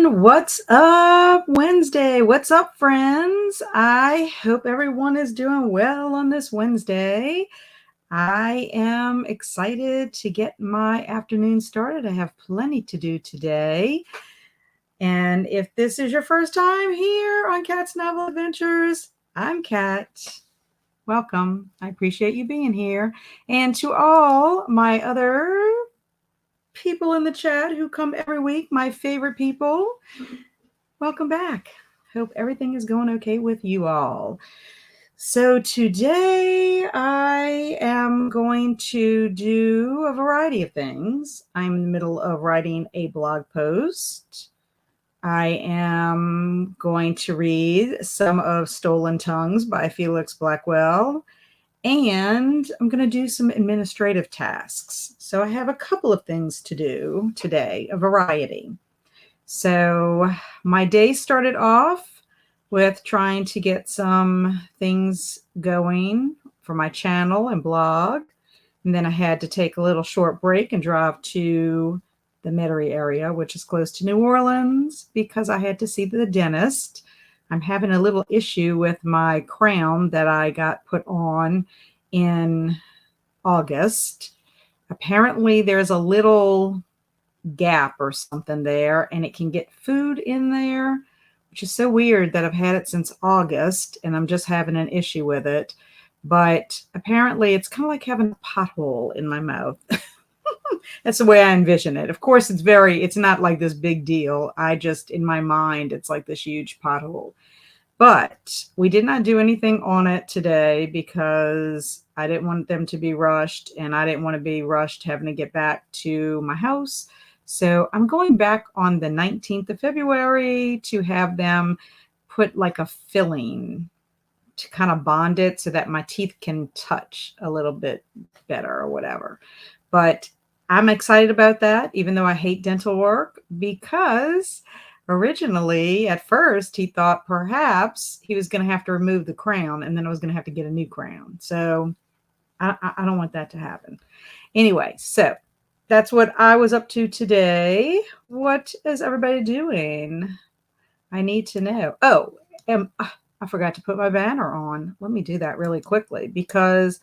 And what's up, Wednesday? What's up, friends? I hope everyone is doing well on this Wednesday. I am excited to get my afternoon started. I have plenty to do today. And if this is your first time here on Kat's Novel Adventures, I'm Kat. Welcome. I appreciate you being here. And to all my other people in the chat who come every week, my favorite people, welcome back. Hope everything is going okay with you all. So today I am going to do a variety of things. I'm in the middle of writing a blog post. I am going to read some of Stolen Tongues by Felix Blackwell. And I'm going to do some administrative tasks. So I have a couple of things to do today, a variety. So my day started off with trying to get some things going for my channel and blog. And then I had to take a little short break and drive to the Metairie area, which is close to New Orleans, because I had to see the dentist. I'm having a little issue with my crown that I got put on in August. Apparently there's a little gap or something there, and it can get food in there, which is so weird that I've had it since August and I'm just having an issue with it. But apparently it's kind of like having a pothole in my mouth. That's the way I envision it. Of course, it's not like this big deal. In my mind, it's like this huge pothole. But we did not do anything on it today because I didn't want them to be rushed, and I didn't want to be rushed having to get back to my house. So I'm going back on the 19th of February to have them put like a filling to kind of bond it so that my teeth can touch a little bit better or whatever. But I'm excited about that, even though I hate dental work, because originally, at first, he thought perhaps he was going to have to remove the crown and then I was going to have to get a new crown. So I don't want that to happen. Anyway, so that's what I was up to today. What is everybody doing? I need to know. Oh, I forgot to put my banner on. Let me do that really quickly, because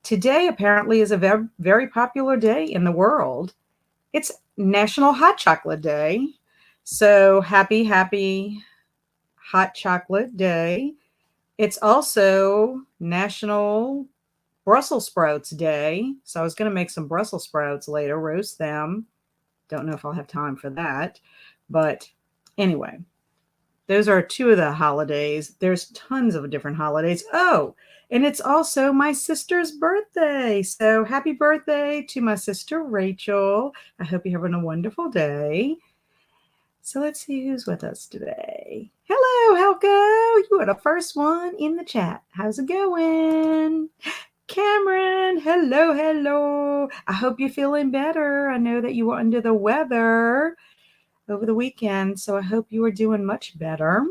today apparently is a very, very popular day in the world. It's National Hot Chocolate Day. So happy Hot Chocolate Day. It's also National Brussels Sprouts Day. So I was going to make some Brussels sprouts later, roast them. Don't know if I'll have time for that. But anyway, those are two of the holidays. There's tons of different holidays. Oh, and it's also my sister's birthday. So happy birthday to my sister, Rachel. I hope you're having a wonderful day. So let's see who's with us today. Hello, Helco. You are the first one in the chat. How's it going? Cameron, hello. I hope you're feeling better. I know that you were under the weather over the weekend, so I hope you are doing much better.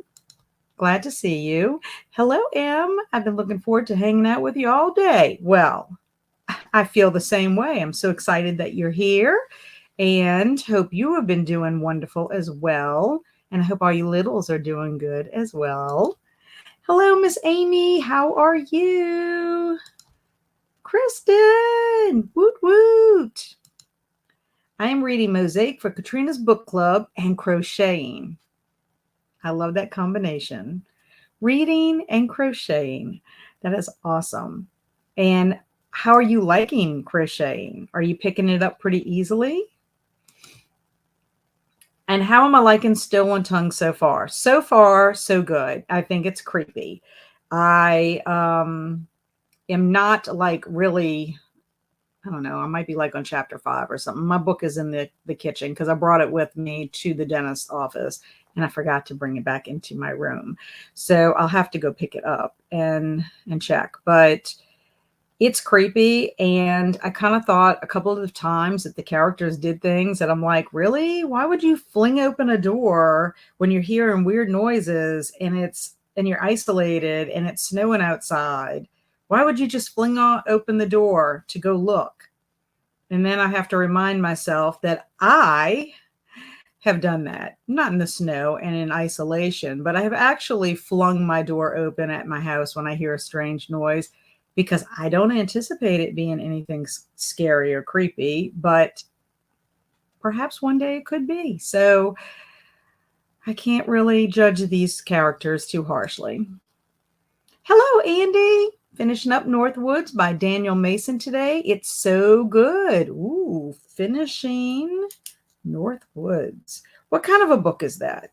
Glad to see you. Hello, Em. I've been looking forward to hanging out with you all day. Well, I feel the same way. I'm so excited that you're here and hope you have been doing wonderful as well. And I hope all you littles are doing good as well. Hello, Miss Amy. How are you? Kristen, woot woot. I am reading Mosaic for Katrina's Book Club and crocheting. I love that combination. Reading and crocheting. That is awesome. And how are you liking crocheting? Are you picking it up pretty easily? And how am I liking Stolen Tongues so far? So far, so good. I think it's creepy. I am not like really, I don't know, I might be like on chapter 5 or something. My book is in the kitchen because I brought it with me to the dentist's office and I forgot to bring it back into my room. So I'll have to go pick it up and check. But it's creepy, and I kind of thought a couple of times that the characters did things that I'm like, really? Why would you fling open a door when you're hearing weird noises and you're isolated and it's snowing outside? Why would you just fling open the door to go look? And then I have to remind myself that I have done that, not in the snow and in isolation, but I have actually flung my door open at my house when I hear a strange noise because I don't anticipate it being anything scary or creepy, but perhaps one day it could be. So I can't really judge these characters too harshly. Hello, Andy. Finishing up Northwoods by Daniel Mason today. It's so good. Ooh, finishing Northwoods. What kind of a book is that?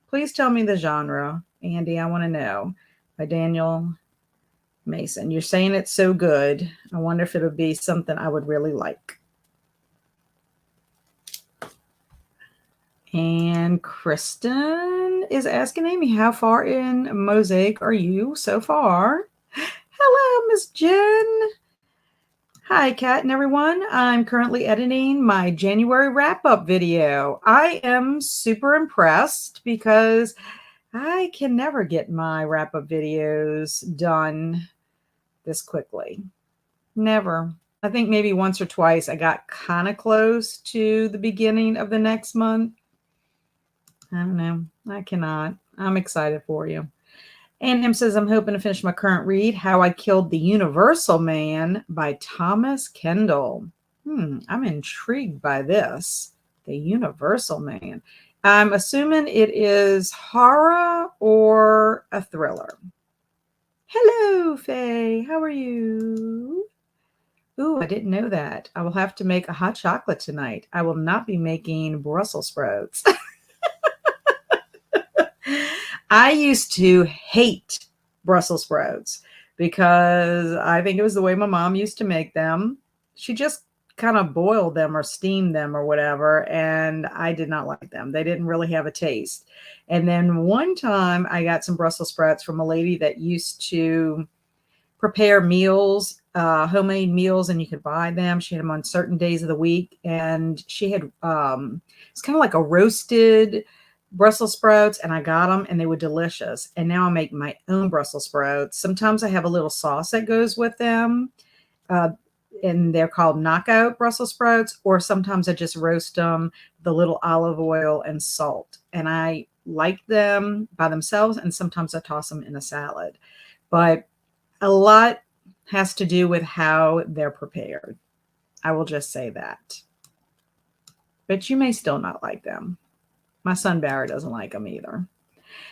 Please tell me the genre, Andy. I want to know. By Daniel Mason. You're saying it's so good. I wonder if it'll be something I would really like. And Kristen is asking Amy, how far in Mosaic are you so far? Hello, Miss Jen. Hi, Kat and everyone. I'm currently editing my January wrap-up video. I am super impressed because I can never get my wrap-up videos done this quickly. Never. I think maybe once or twice I got kind of close to the beginning of the next month. I don't know. I cannot. I'm excited for you. And him says, I'm hoping to finish my current read, How I Killed the Universal Man by Thomas Kendall. I'm intrigued by this. The Universal Man. I'm assuming it is horror or a thriller. Hello, Faye. How are you? Ooh, I didn't know that. I will have to make a hot chocolate tonight. I will not be making Brussels sprouts. I used to hate Brussels sprouts because I think it was the way my mom used to make them. She just kind of boiled them or steamed them or whatever, and I did not like them. They didn't really have a taste. And then one time I got some Brussels sprouts from a lady that used to prepare meals, homemade meals, and you could buy them. She had them on certain days of the week, and she had it's kind of like a roasted Brussels sprouts, and I got them, and they were delicious. And now I make my own Brussels sprouts. Sometimes I have a little sauce that goes with them, and they're called knockout Brussels sprouts, or sometimes I just roast them with a little olive oil and salt. And I like them by themselves, and sometimes I toss them in a salad. But a lot has to do with how they're prepared. I will just say that. But you may still not like them. My son Barry doesn't like them either.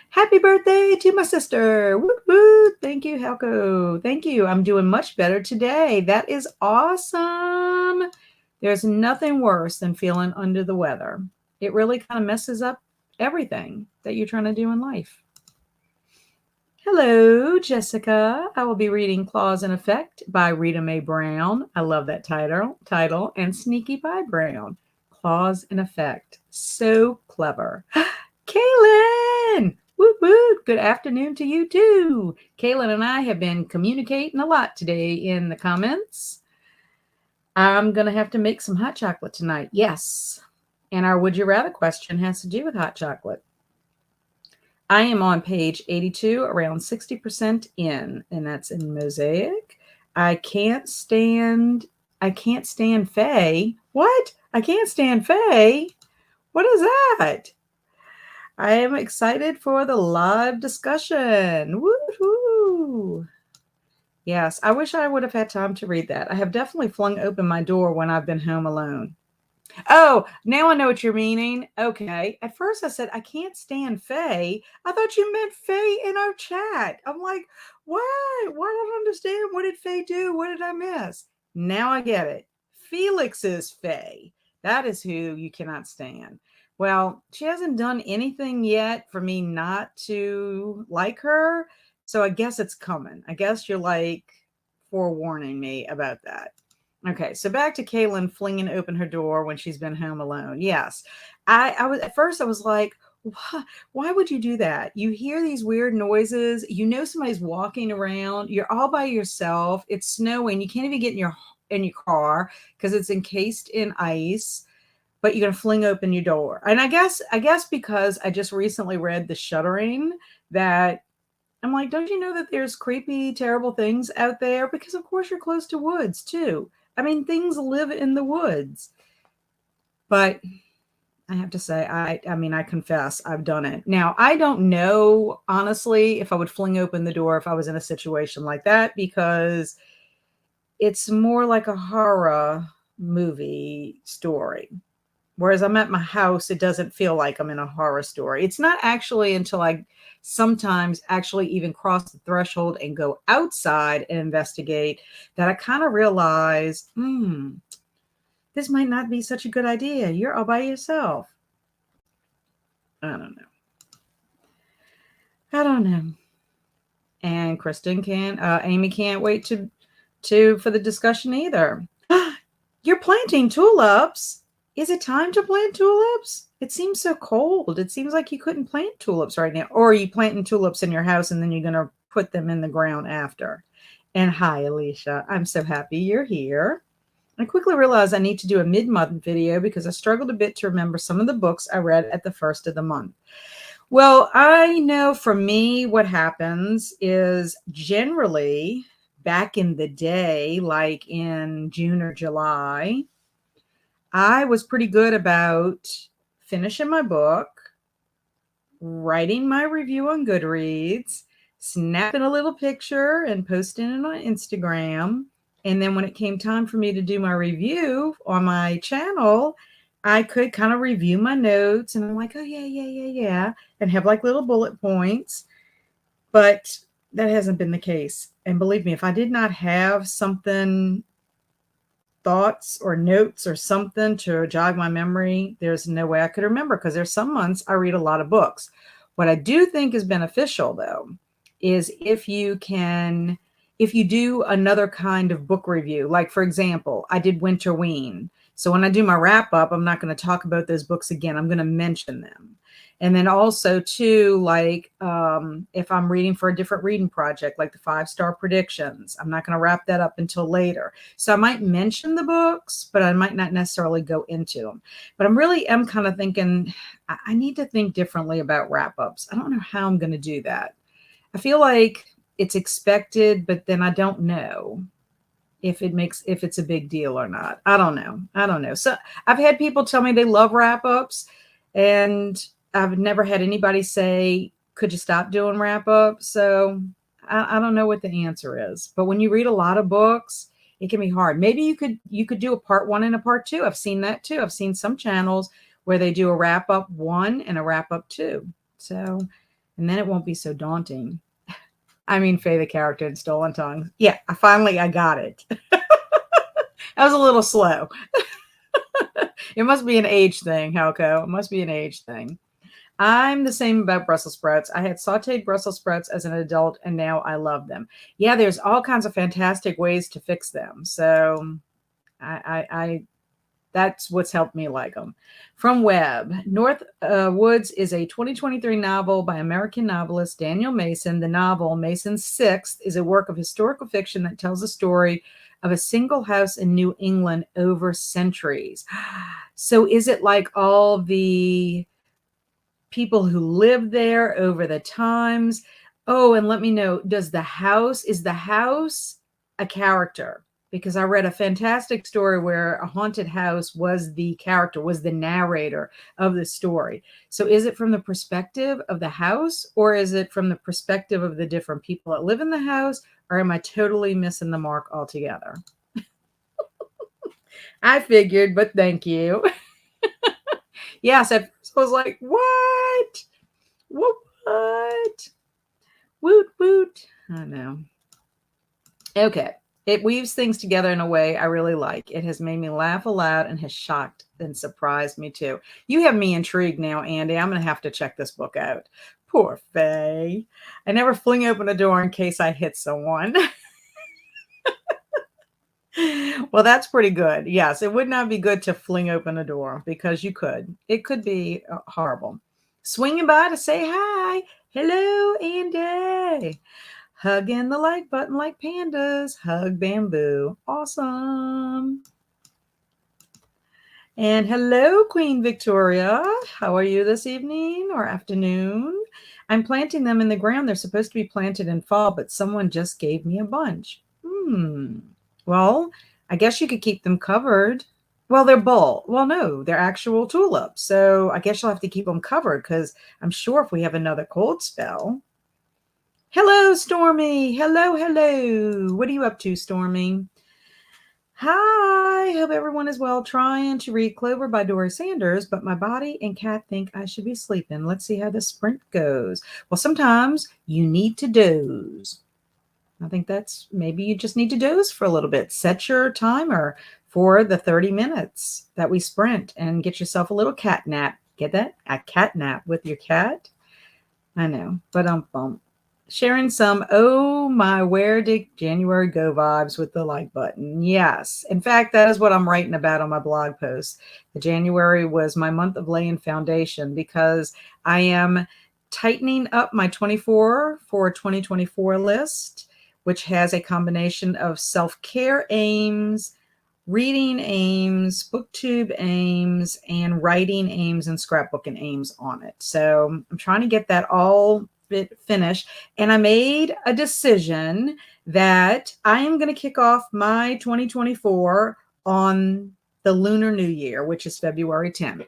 Happy birthday to my sister. Woot woot. Thank you, Helco. Thank you. I'm doing much better today. That is awesome. There's nothing worse than feeling under the weather. It really kind of messes up everything that you're trying to do in life. Hello, Jessica. I will be reading Clause in Effect by Rita Mae Brown. I love that title. And Sneaky Pie Brown. Clause in Effect. So clever. Kaylin! Woot woot! Good afternoon to you too. Kaylin and I have been communicating a lot today in the comments. I'm going to have to make some hot chocolate tonight. Yes. And our Would You Rather question has to do with hot chocolate. I am on page 82, around 60% in, and that's in Mosaic. I can't stand Faye. What? I can't stand Faye? What is that? I am excited for the live discussion. Woohoo! Yes, I wish I would have had time to read that. I have definitely flung open my door when I've been home alone. Oh, now I know what you're meaning. Okay. At first I said, I can't stand Faye. I thought you meant Faye in our chat. I'm like, what? Why don't I understand? What did Faye do? What did I miss? Now I get it. Felix is Faye. That is who you cannot stand. Well, she hasn't done anything yet for me not to like her. So I guess it's coming. I guess you're like forewarning me about that. Okay, so back to Kaylin flinging open her door when she's been home alone. Yes, I was at first I was like, why would you do that? You hear these weird noises. You know somebody's walking around. You're all by yourself. It's snowing. You can't even get in your car because it's encased in ice. But you're gonna fling open your door. And I guess because I just recently read The Shuddering that I'm like, don't you know that there's creepy, terrible things out there? Because of course you're close to woods too. I mean, things live in the woods. But I have to say, I mean, I confess I've done it. Now, I don't know, honestly, if I would fling open the door if I was in a situation like that, because it's more like a horror movie story. Whereas I'm at my house, it doesn't feel like I'm in a horror story. It's not actually until I sometimes actually even cross the threshold and go outside and investigate that I kind of realize, this might not be such a good idea. You're all by yourself. I don't know. I don't know. And Amy can't wait to for the discussion either. You're planting tulips. Is it time to plant tulips? It seems so cold. It seems like you couldn't plant tulips right now. Or are you planting tulips in your house and then you're going to put them in the ground after? And hi, Alicia. I'm so happy you're here. I quickly realized I need to do a mid-month video because I struggled a bit to remember some of the books I read at the first of the month. Well, I know for me, what happens is generally back in the day, like in June or July, I was pretty good about finishing my book, writing my review on Goodreads, snapping a little picture and posting it on Instagram. And then when it came time for me to do my review on my channel, I could kind of review my notes and I'm like, oh, yeah, and have like little bullet points. But that hasn't been the case. And believe me, if I did not have something, thoughts or notes or something to jog my memory, there's no way I could remember, because there's some months I read a lot of books. What I do think is beneficial, though, is if you do another kind of book review. Like, for example, I did Winterween. So when I do my wrap up, I'm not going to talk about those books again. I'm going to mention them. And then also too, like if I'm reading for a different reading project, like the 5-star predictions, I'm not going to wrap that up until later. So I might mention the books, but I might not necessarily go into them. But I'm kind of thinking I need to think differently about wrap ups. I don't know how I'm going to do that. I feel like it's expected, but then I don't know if it's a big deal or not. I don't know. So I've had people tell me they love wrap ups, and I've never had anybody say, could you stop doing wrap ups? So I don't know what the answer is. But when you read a lot of books, it can be hard. Maybe you could do a part 1 and a part 2. I've seen that too. I've seen some channels where they do a wrap up 1 and a wrap up 2. So, and then it won't be so daunting. I mean, Faye the character in Stolen Tongues. Yeah, I got it. I was a little slow. It must be an age thing, Halco. It must be an age thing. I'm the same about Brussels sprouts. I had sauteed Brussels sprouts as an adult, and now I love them. Yeah, there's all kinds of fantastic ways to fix them. So that's what's helped me like them. From Webb, North Woods is a 2023 novel by American novelist Daniel Mason. The novel, Mason's Sixth, is a work of historical fiction that tells the story of a single house in New England over centuries. So is it like all the people who lived there over the times? Oh, and let me know, is the house a character? Because I read a fantastic story where a haunted house was the character, was the narrator of the story. So is it from the perspective of the house, or is it from the perspective of the different people that live in the house, or am I totally missing the mark altogether? I figured, but thank you. Yes, I was like, what? What? Woot, woot. I know. Okay. It weaves things together in a way I really like. It has made me laugh aloud and has shocked and surprised me too. You have me intrigued now, Andy. I'm going to have to check this book out. Poor Faye. I never fling open a door in case I hit someone. Well, that's pretty good. Yes, it would not be good to fling open a door, because you could. It could be horrible. Swinging by to say hi. Hello, Andy. Hugging the like button like pandas. Hug bamboo. Awesome. And hello, Queen Victoria. How are you this evening or afternoon? I'm planting them in the ground. They're supposed to be planted in fall, but someone just gave me a bunch. Well, I guess you could keep them covered. Well, they're bulb. Well, no, they're actual tulips. So I guess you'll have to keep them covered because I'm sure if we have another cold spell. Hello, Stormy. Hello, hello. What are you up to, Stormy? Hi. Hope everyone is well. Trying to read Clover by Doris Sanders, but my body and cat think I should be sleeping. Let's see how the sprint goes. Well, sometimes you need to doze. I think that's maybe you just need to doze for a little bit. Set your timer for the 30 minutes that we sprint and get yourself a little cat nap. Get that? A cat nap with your cat? I know, but sharing some oh my where did January go vibes with the like button. Yes. In fact, that is what I'm writing about on my blog post. The January was my month of laying foundation because I am tightening up my 24 for 2024 list, which has a combination of self-care aims, reading aims, booktube aims, and writing aims and scrapbooking aims on it. So I'm trying to get that all finished. And I made a decision that I am going to kick off my 2024 on the Lunar New Year, which is February 10th.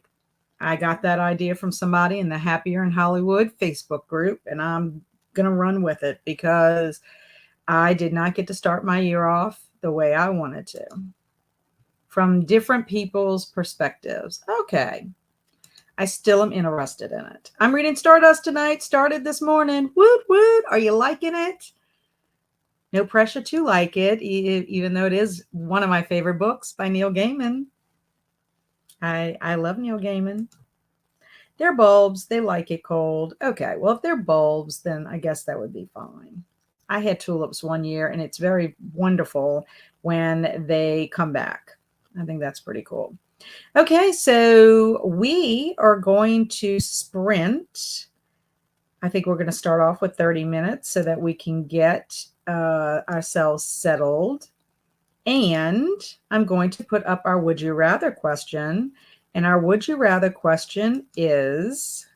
I got that idea from somebody in the Happier in Hollywood Facebook group, and I'm going to run with it because I did not get to start my year off the way I wanted to from different people's perspectives. Okay. I still am interested in it. I'm reading Stardust tonight. Started this morning. Woot woot. Are you liking it? No pressure to like it, even though it is one of my favorite books by Neil Gaiman. I love Neil Gaiman. They're bulbs. They like it cold. Okay. Well, if they're bulbs, then I guess that would be fine. I had tulips one year, and it's very wonderful when they come back. I think that's pretty cool. Okay, so we are going to sprint. I think we're going to start off with 30 minutes so that we can get ourselves settled. And I'm going to put up our Would You Rather question. And our Would You Rather question is,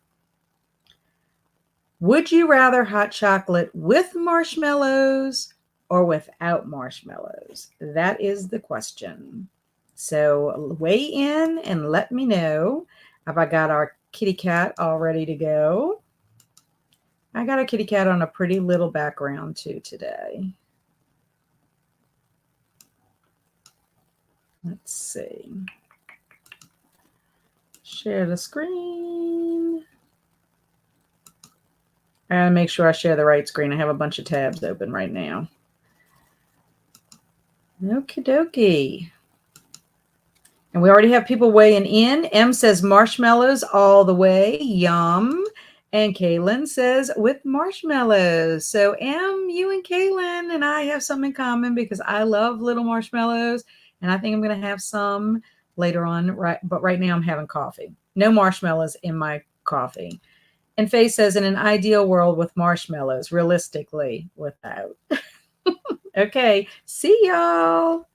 would you rather hot chocolate with marshmallows or without marshmallows? That is the question. So weigh in and let me know. Have I got our kitty cat all ready to go? I got a kitty cat on a pretty little background too today. Let's see. Share the screen. I gotta make sure I share the right screen. I have a bunch of tabs open right now. Okie dokie. And we already have people weighing in. M says marshmallows all the way. Yum. And Kaylin says with marshmallows. So M, you and Kaylin and I have something in common because I love little marshmallows. And I think I'm going to have some later on. Right, but right now I'm having coffee. No marshmallows in my coffee. And Faye says in an ideal world with marshmallows, realistically without. Okay. See y'all.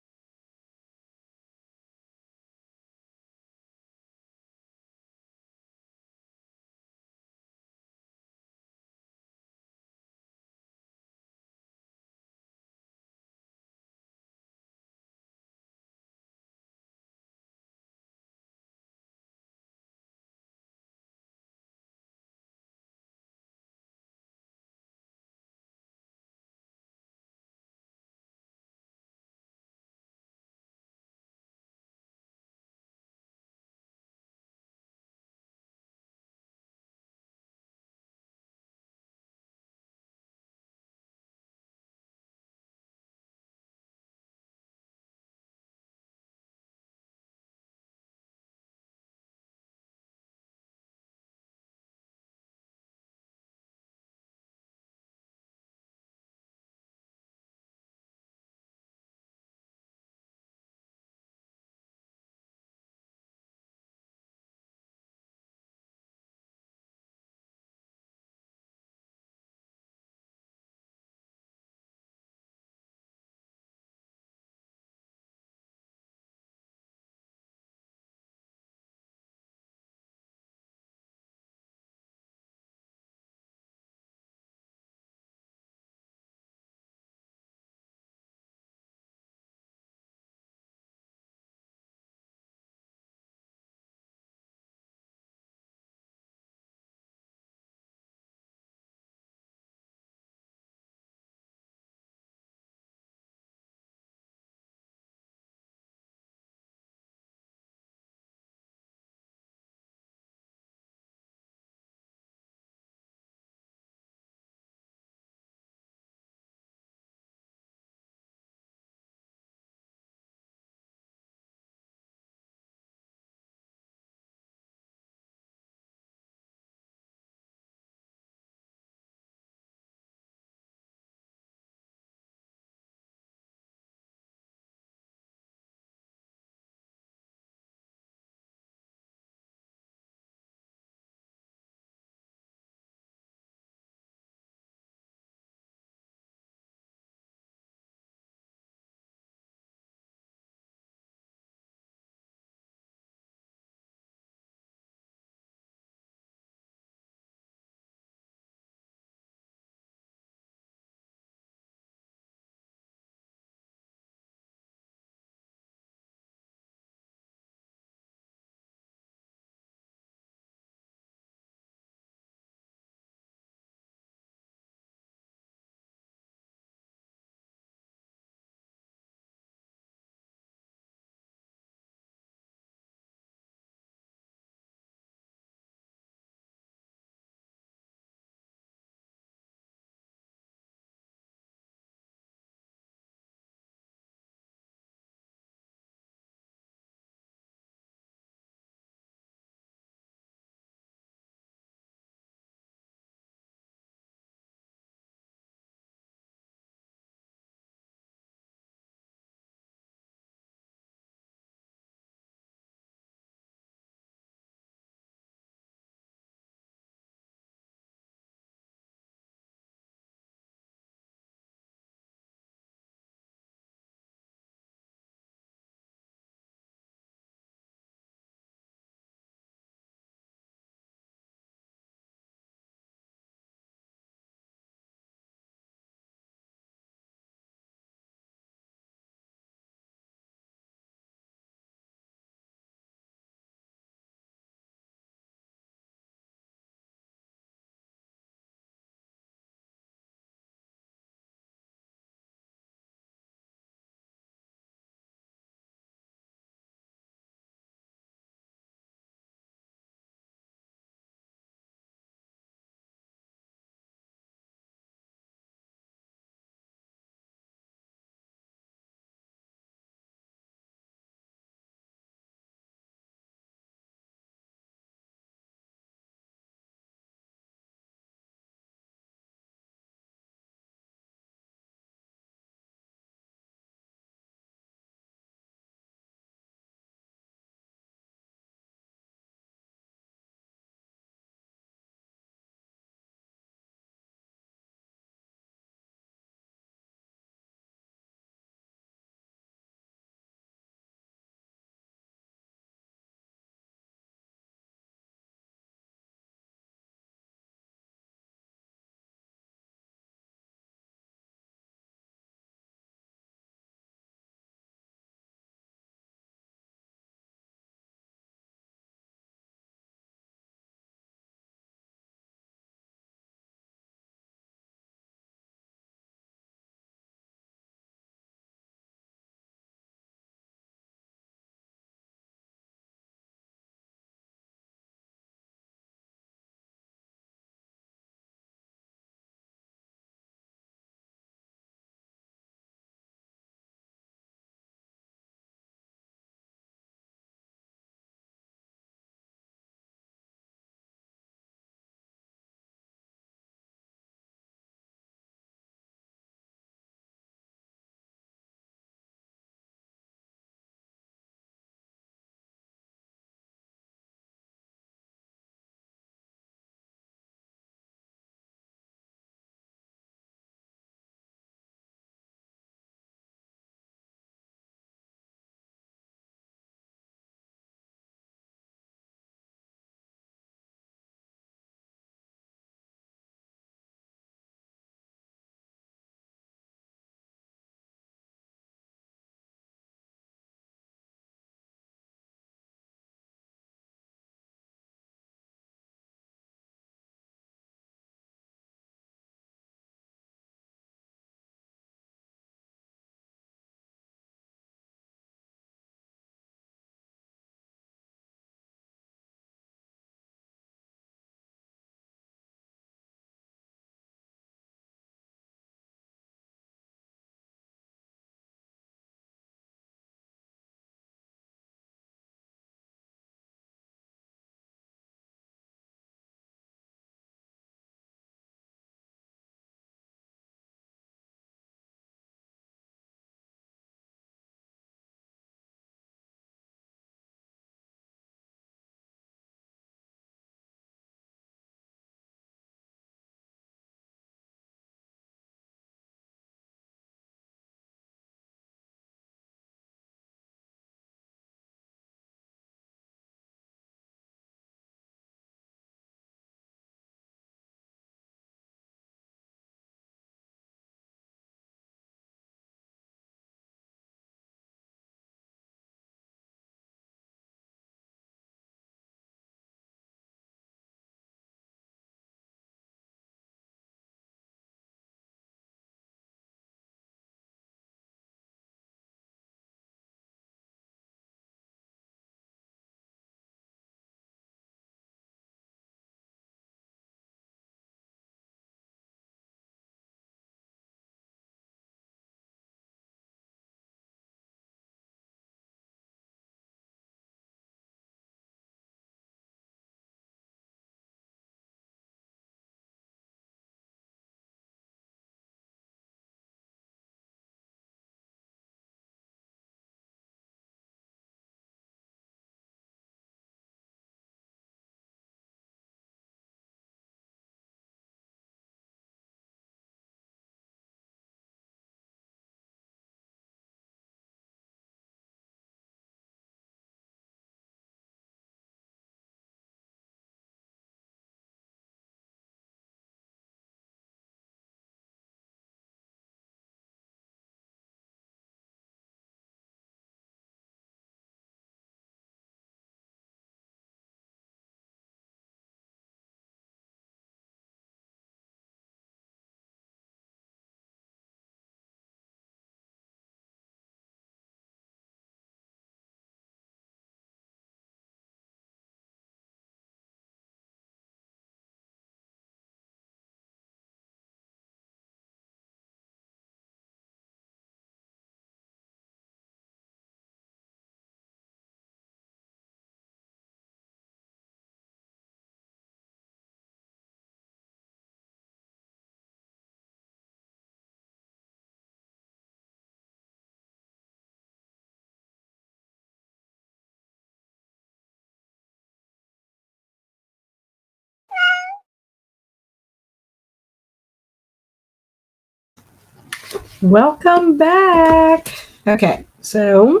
Welcome back. Okay, so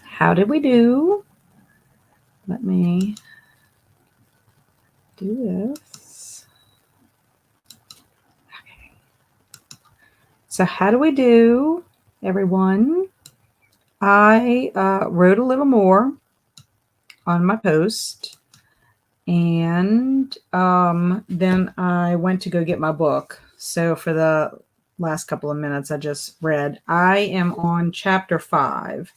how did we do? Let me do this. Okay. So how do we do, everyone? I wrote a little more on my post, and then I went to go get my book. So for the last couple of minutes, I just read. I am on chapter 5.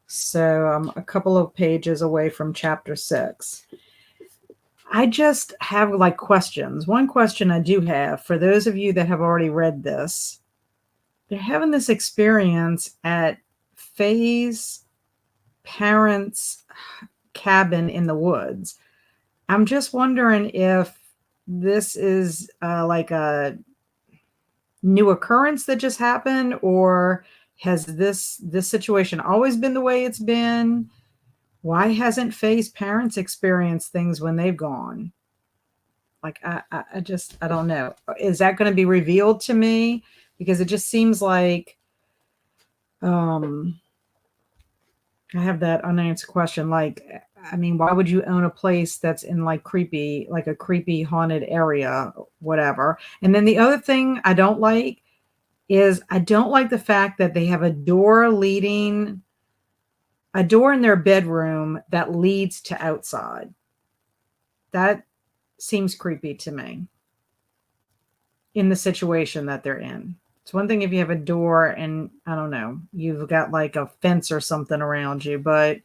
So I'm a couple of pages away from chapter 6. I just have like questions. One question I do have for those of you that have already read this, they're having this experience at Faye's parents' cabin in the woods. I'm just wondering if this is like a new occurrence that just happened, or has this situation always been the way it's been? Why hasn't Faye's parents experienced things when they've gone? Like, I don't know. Is that going to be revealed to me? Because it just seems like um, I have that unanswered question. Like, I mean, why would you own a place that's in like a creepy haunted area, whatever? And then the other thing I don't like is I don't like the fact that they have a door in their bedroom that leads to outside. That seems creepy to me in the situation that they're in. It's one thing if you have a door and I don't know, you've got like a fence or something around you, but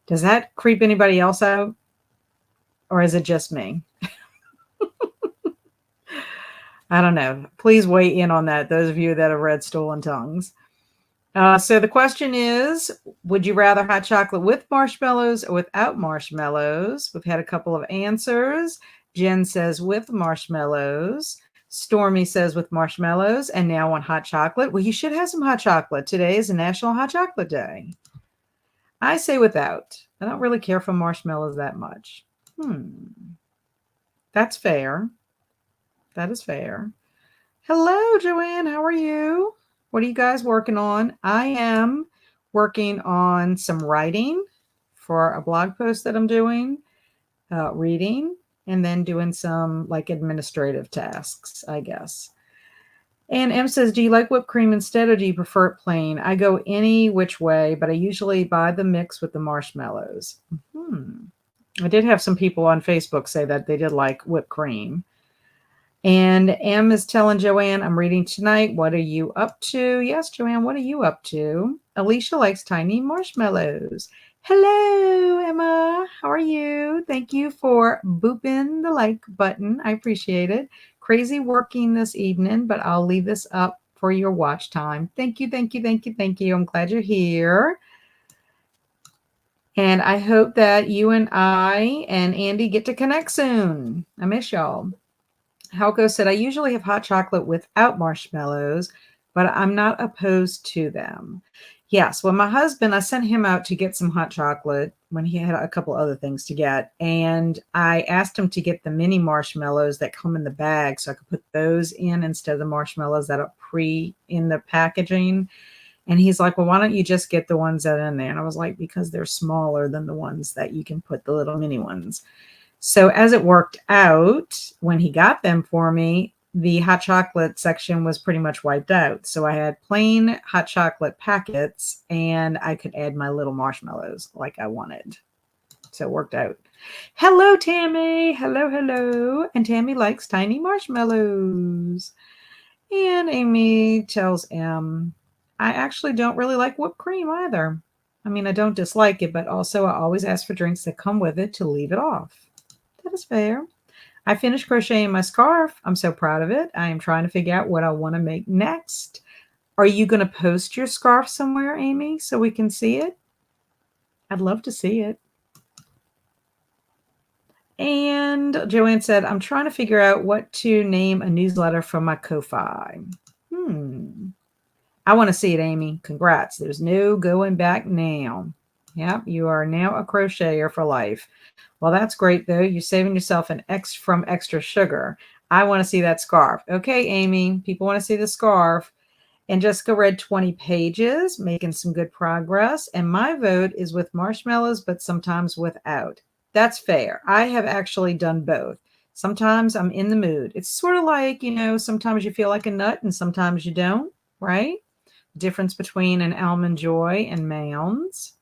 does that creep anybody else out? Or is it just me? I don't know. Please weigh in on that, those of you that have read Stolen Tongues. So the question is, would you rather hot chocolate with marshmallows or without marshmallows? We've had a couple of answers. Jen says with marshmallows. Stormy says with marshmallows, and now on hot chocolate. Well, you should have some hot chocolate. Today is a National Hot Chocolate Day. I say without. I don't really care for marshmallows that much. That's fair. That is fair. Hello, Joanne. How are you? What are you guys working on? I am working on some writing for a blog post that I'm doing, reading, and then doing some like administrative tasks, I guess. And M says, do you like whipped cream instead or do you prefer it plain? I go any which way, but I usually buy the mix with the marshmallows. I did have some people on Facebook say that they did like whipped cream. And M is telling Joanne, I'm reading tonight. What are you up to? Yes, Joanne, what are you up to? Alicia likes tiny marshmallows. Hello, Emma. How are you? Thank you for booping the like button. I appreciate it. Crazy working this evening, but I'll leave this up for your watch time. Thank you, thank you, thank you, thank you. I'm glad you're here. And I hope that you and I and Andy get to connect soon. I miss y'all. Halko said, I usually have hot chocolate without marshmallows, but I'm not opposed to them. Yes, well, my husband, I sent him out to get some hot chocolate when he had a couple other things to get. And I asked him to get the mini marshmallows that come in the bag so I could put those in instead of the marshmallows that are in the packaging. And he's like, well, why don't you just get the ones that are in there? And I was like, because they're smaller than the ones that you can put the little mini ones. So as it worked out, when he got them for me, the hot chocolate section was pretty much wiped out. So I had plain hot chocolate packets and I could add my little marshmallows like I wanted. So it worked out. Hello, Tammy. Hello, hello. And Tammy likes tiny marshmallows. And Amy tells M, I actually don't really like whipped cream either. I mean, I don't dislike it, but also I always ask for drinks that come with it to leave it off. That is fair. I finished crocheting my scarf. I'm so proud of it. I am trying to figure out what I want to make next. Are you going to post your scarf somewhere, Amy, so we can see it? I'd love to see it. And Joanne said, I'm trying to figure out what to name a newsletter for my Ko-Fi. I want to see it, Amy. Congrats. There's no going back now. Yep, you are now a crocheter for life. Well, that's great, though. You're saving yourself from extra sugar. I want to see that scarf. Okay, Amy, people want to see the scarf. And Jessica read 20 pages, making some good progress. And my vote is with marshmallows, but sometimes without. That's fair. I have actually done both. Sometimes I'm in the mood. It's sort of like, sometimes you feel like a nut and sometimes you don't, right? Difference between an almond joy and mounds.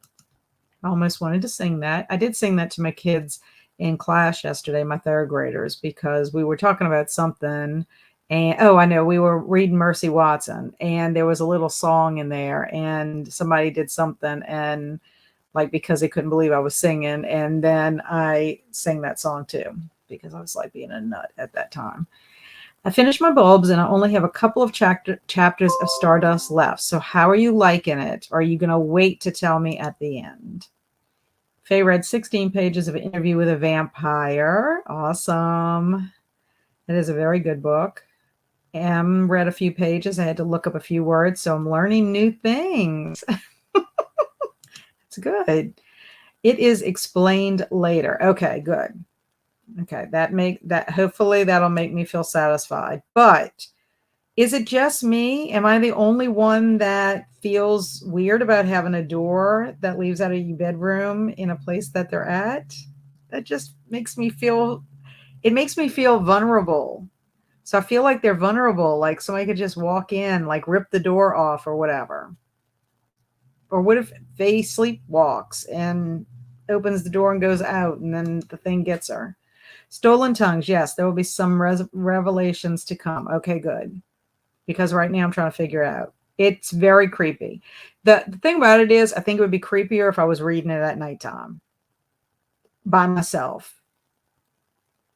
I almost wanted to sing that. I did sing that to my kids in class yesterday, my third graders, because we were talking about something. And I know, we were reading Mercy Watson and there was a little song in there and somebody did something, and like, because they couldn't believe I was singing. And then I sang that song too, because I was like being a nut at that time. I finished my bulbs and I only have a couple of chapters of Stardust left. So how are you liking it? Or are you going to wait to tell me at the end? Faye read 16 pages of Interview with a Vampire. Awesome. It is a very good book. Em read a few pages. I had to look up a few words, so I'm learning new things. It's good. It is explained later. Okay, good. Okay, that hopefully that'll make me feel satisfied. But is it just me? Am I the only one that feels weird about having a door that leaves out of your bedroom in a place that they're at? That just makes me feel vulnerable. So I feel like they're vulnerable, like somebody could just walk in, like rip the door off or whatever. Or what if they sleepwalks and opens the door and goes out and then the thing gets her? Stolen tongues. Yes, there will be some revelations to come. Okay, good. Because right now I'm trying to figure out. It's very creepy. The thing about it is, I think it would be creepier if I was reading it at nighttime by myself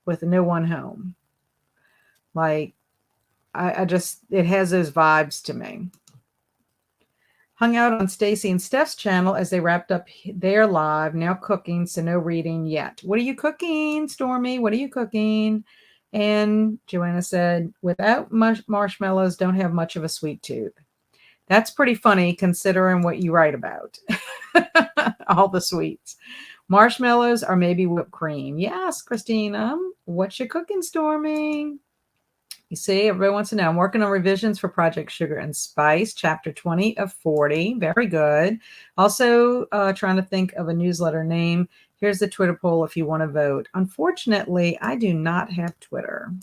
with no one home. Like, I just, it has those vibes to me. Hung out on Stacy and Steph's channel as they wrapped up their live, now cooking, so no reading yet. What are you cooking, Stormy? What are you cooking? And Joanna said, without marshmallows, don't have much of a sweet tooth. That's pretty funny considering what you write about. All the sweets. Marshmallows or maybe whipped cream. Yes, Christina. What you cooking, Stormy? You see, everybody wants to know. I'm working on revisions for Project Sugar and Spice, chapter 20 of 40. Very good. Also, trying to think of a newsletter name. Here's the Twitter poll if you want to vote. Unfortunately, I do not have Twitter,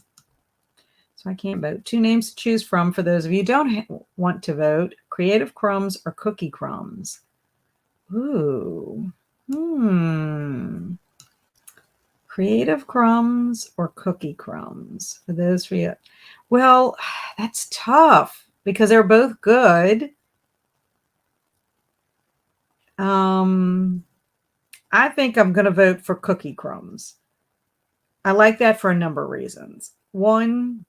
so I can't vote. 2 names to choose from for those of you who don't want to vote: Creative Crumbs or Cookie Crumbs. Ooh. Creative Crumbs or Cookie Crumbs? For those for you. Well, that's tough because they're both good. I think I'm going to vote for Cookie Crumbs. I like that for a number of reasons. One,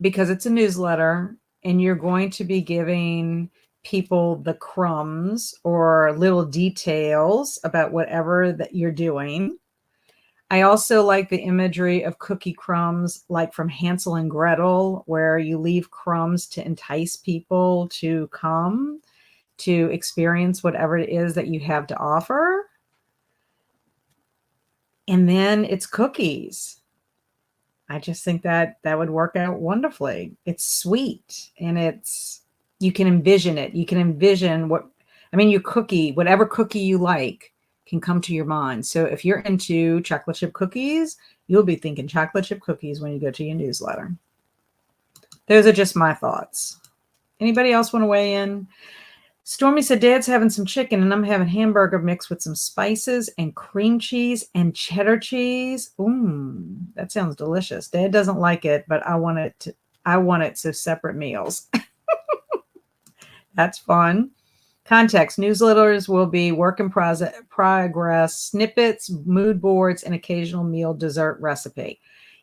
because it's a newsletter and you're going to be giving people the crumbs or little details about whatever that you're doing. I also like the imagery of cookie crumbs, like from Hansel and Gretel, where you leave crumbs to entice people to come to experience whatever it is that you have to offer. And then it's cookies. I just think that that would work out wonderfully. It's sweet and you can envision it. You can envision your cookie, whatever cookie you like can come to your mind. So if you're into chocolate chip cookies, you'll be thinking chocolate chip cookies when you go to your newsletter. Those are just my thoughts. Anybody else want to weigh in? Stormy said, Dad's having some chicken and I'm having hamburger mixed with some spices and cream cheese and cheddar cheese. That sounds delicious. Dad doesn't like it, but I want it so separate meals. That's fun. Context: newsletters will be work in progress, snippets, mood boards, and occasional meal dessert recipe.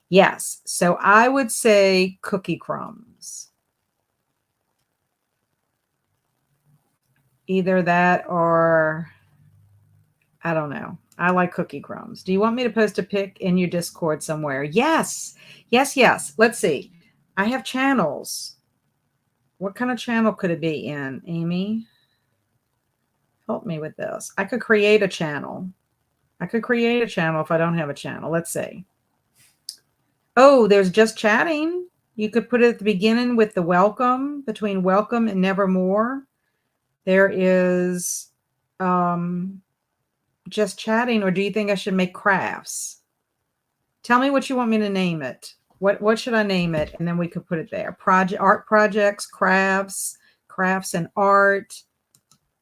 Yes. So I would say cookie crumbs. Either that or I don't know. I like cookie crumbs. Do you want me to post a pic in your Discord somewhere? Yes. Yes. Let's see. I have channels. What kind of channel could it be in, Amy? Help me with this. I could create a channel. If I don't have a channel. Let's see. Oh, there's just chatting. You could put it at the beginning with the welcome, between welcome and nevermore. There is just chatting, or do you think I should make crafts? Tell me what you want me to name it. What should I name it? And then we could put it there. Art projects, crafts and art.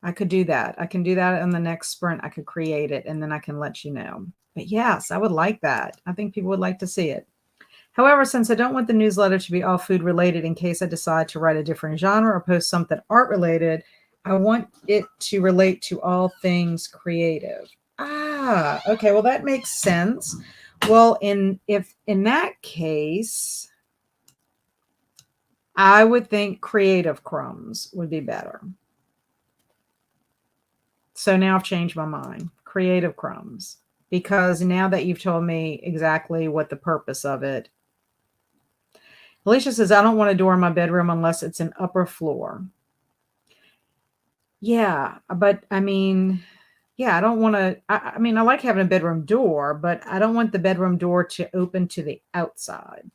I could do that. I can do that in the next sprint. I could create it and then I can let you know. But yes, I would like that. I think people would like to see it. However, since I don't want the newsletter to be all food related in case I decide to write a different genre or post something art related, I want it to relate to all things creative. Ah, okay. Well, that makes sense. Well, in that case, I would think creative crumbs would be better. So now I've changed my mind. Creative crumbs. Because now that you've told me exactly what the purpose of it. Alicia says, I don't want a door in my bedroom unless it's an upper floor. Yeah, but I mean, yeah, I don't want to. I mean, I like having a bedroom door, but I don't want the bedroom door to open to the outside.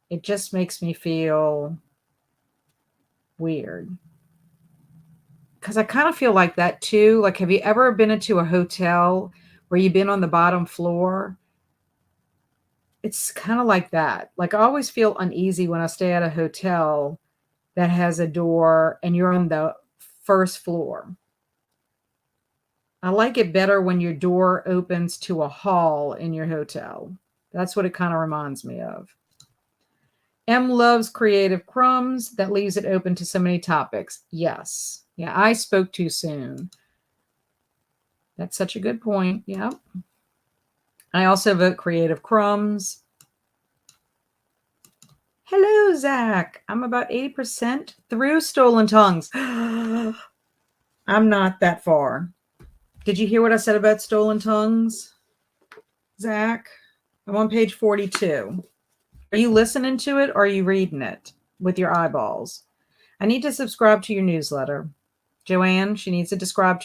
It just makes me feel weird. Because I kind of feel like that too. Like, have you ever been into a hotel where you've been on the bottom floor? It's kind of like that. Like, I always feel uneasy when I stay at a hotel that has a door and you're on the first floor. I like it better when your door opens to a hall in your hotel. That's what it kind of reminds me of. M loves creative crumbs. That leaves it open to so many topics. Yes. Yeah, I spoke too soon. That's such a good point. Yep. I also vote creative crumbs. Hello, Zach. I'm about 80% through Stolen Tongues. I'm not that far. Did you hear what I said about Stolen Tongues, Zach? I'm on page 42. Are you listening to it or are you reading it with your eyeballs? I need to subscribe to your newsletter. Joanne, she needs to subscribe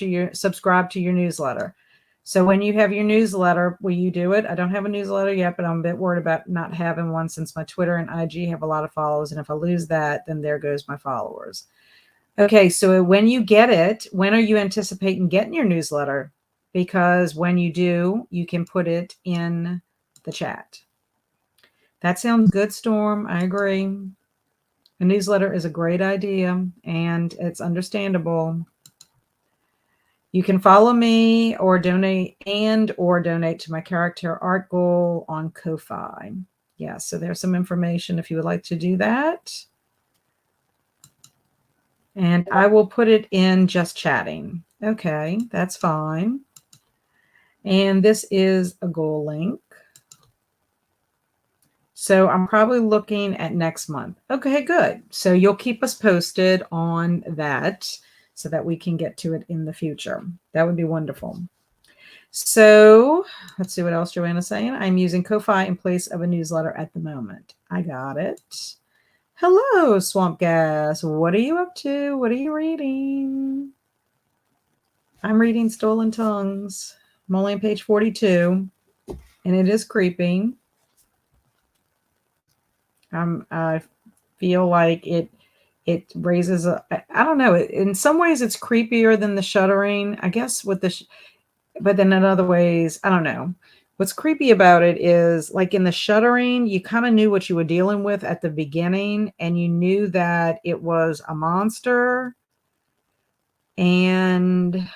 to your newsletter. So when you have your newsletter, will you do it? I don't have a newsletter yet, but I'm a bit worried about not having one since my Twitter and IG have a lot of followers. And if I lose that, then there goes my followers. Okay, so when you get it, when are you anticipating getting your newsletter? Because when you do, you can put it in the chat. That sounds good, Storm. I agree. A newsletter is a great idea, and it's understandable. You can follow me or donate to my character art goal on Ko-Fi. Yeah, so there's some information if you would like to do that. And I will put it in just chatting. Okay, that's fine. And this is a goal link. So I'm probably looking at next month. Okay, good. So you'll keep us posted on that so that we can get to it in the future. That would be wonderful. So let's see what else Joanna's saying. I'm using Ko-Fi in place of a newsletter at the moment. I got it. Hello, Swamp Gas. What are you up to? What are you reading? I'm reading Stolen Tongues. I'm only on page 42, and it is creeping. I feel like it raises I don't know. In some ways, it's creepier than the shuddering. I guess with but then in other ways, I don't know. What's creepy about it is, like in the shuddering, you kind of knew what you were dealing with at the beginning, and you knew that it was a monster. And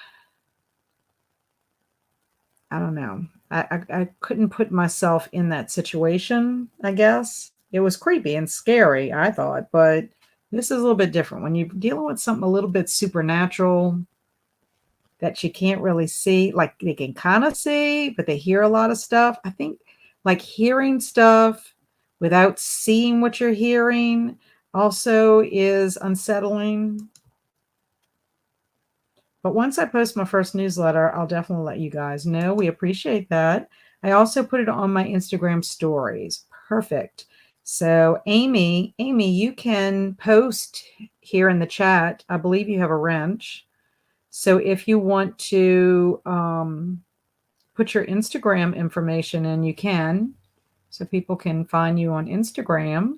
I don't know. I couldn't put myself in that situation, I guess. It was creepy and scary, I thought, but this is a little bit different. When you're dealing with something a little bit supernatural that you can't really see, like they can kind of see, but they hear a lot of stuff. I think like hearing stuff without seeing what you're hearing also is unsettling. But once I post my first newsletter, I'll definitely let you guys know. We appreciate that. I also put it on my Instagram stories. Perfect. So Amy, you can post here in the chat. I believe you have a wrench. So if you want to put your Instagram information in, you can. so people can find you on Instagram.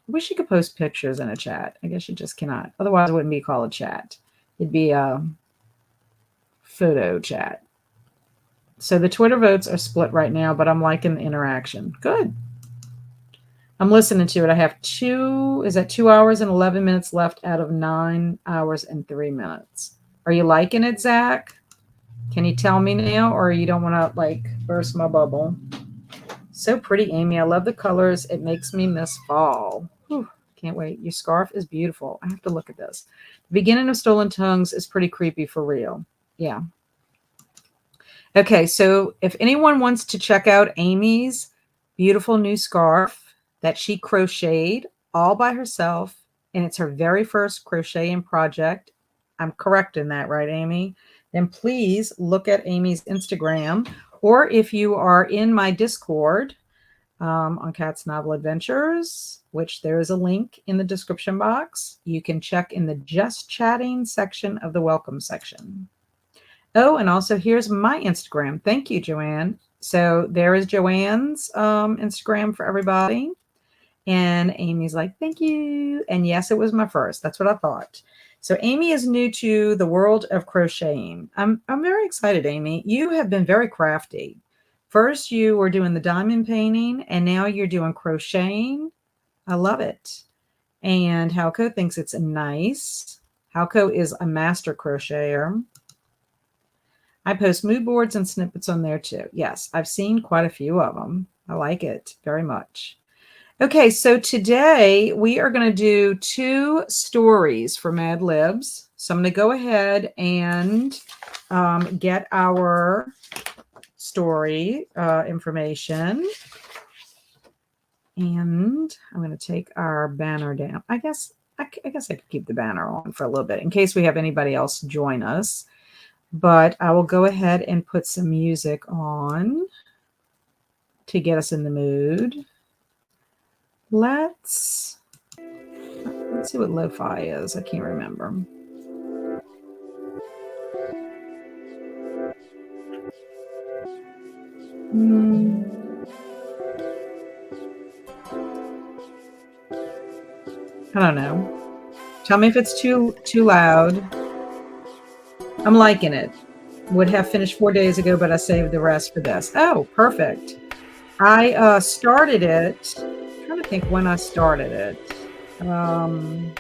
I wish you could post pictures in a chat. I guess you just cannot. Otherwise, it wouldn't be called a chat. It'd be a photo chat. So the Twitter votes are split right now, but I'm liking the interaction. Good. I'm listening to it. I have 2 hours and 11 minutes left out of 9 hours and 3 minutes. Are you liking it, Zach? Can you tell me now, or you don't want to like burst my bubble? So pretty, Amy. I love the colors. It makes me miss fall. Whew, can't wait. Your scarf is beautiful. I have to look at this. The beginning of Stolen Tongues is pretty creepy for real. Yeah. Okay, so if anyone wants to check out Amy's beautiful new scarf that she crocheted all by herself, and it's her very first crocheting project, I'm correct in that, right, Amy? Then please look at Amy's Instagram, or if you are in my Discord on Cat's Novel Adventures, which there is a link in the description box, you can check in the Just Chatting section of the Welcome section. Oh, and also here's my Instagram. Thank you, Joanne. So there is Joanne's Instagram for everybody. And Amy's like, thank you. And yes, it was my first. That's what I thought. So Amy is new to the world of crocheting. I'm very excited, Amy. You have been very crafty. First, you were doing the diamond painting, and now you're doing crocheting. I love it. And Halco thinks it's nice. Halco is a master crocheter. I post mood boards and snippets on there too. Yes, I've seen quite a few of them. I like it very much. Okay, so today we are going to do 2 stories for Mad Libs. So I'm going to go ahead and get our story information. And I'm going to take our banner down. I guess I could keep the banner on for a little bit in case we have anybody else join us. But I will go ahead and put some music on to get us in the mood. Let's see what lo-fi is. I can't remember. I don't know. Tell me if it's too loud. I'm liking it. Would have finished 4 days ago, but I saved the rest for this. Oh, perfect. I started it. I'm trying to think when I started it. I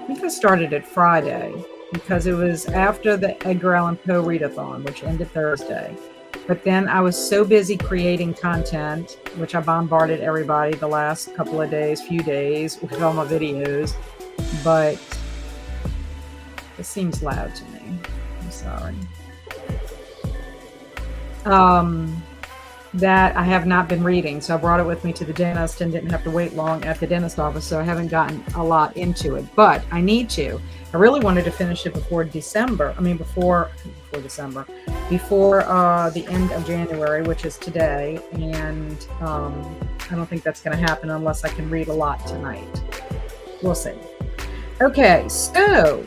think I started it Friday because it was after the Edgar Allan Poe readathon, which ended Thursday. But then I was so busy creating content, which I bombarded everybody the last couple of days, few days with all my videos. But it seems loud to me. I'm sorry. That I have not been reading. So I brought it with me to the dentist and didn't have to wait long at the dentist office. So I haven't gotten a lot into it, but I need to. I really wanted to finish it before December. I mean, before December, before the end of January, which is today. And I don't think that's going to happen unless I can read a lot tonight. We'll see. Okay, so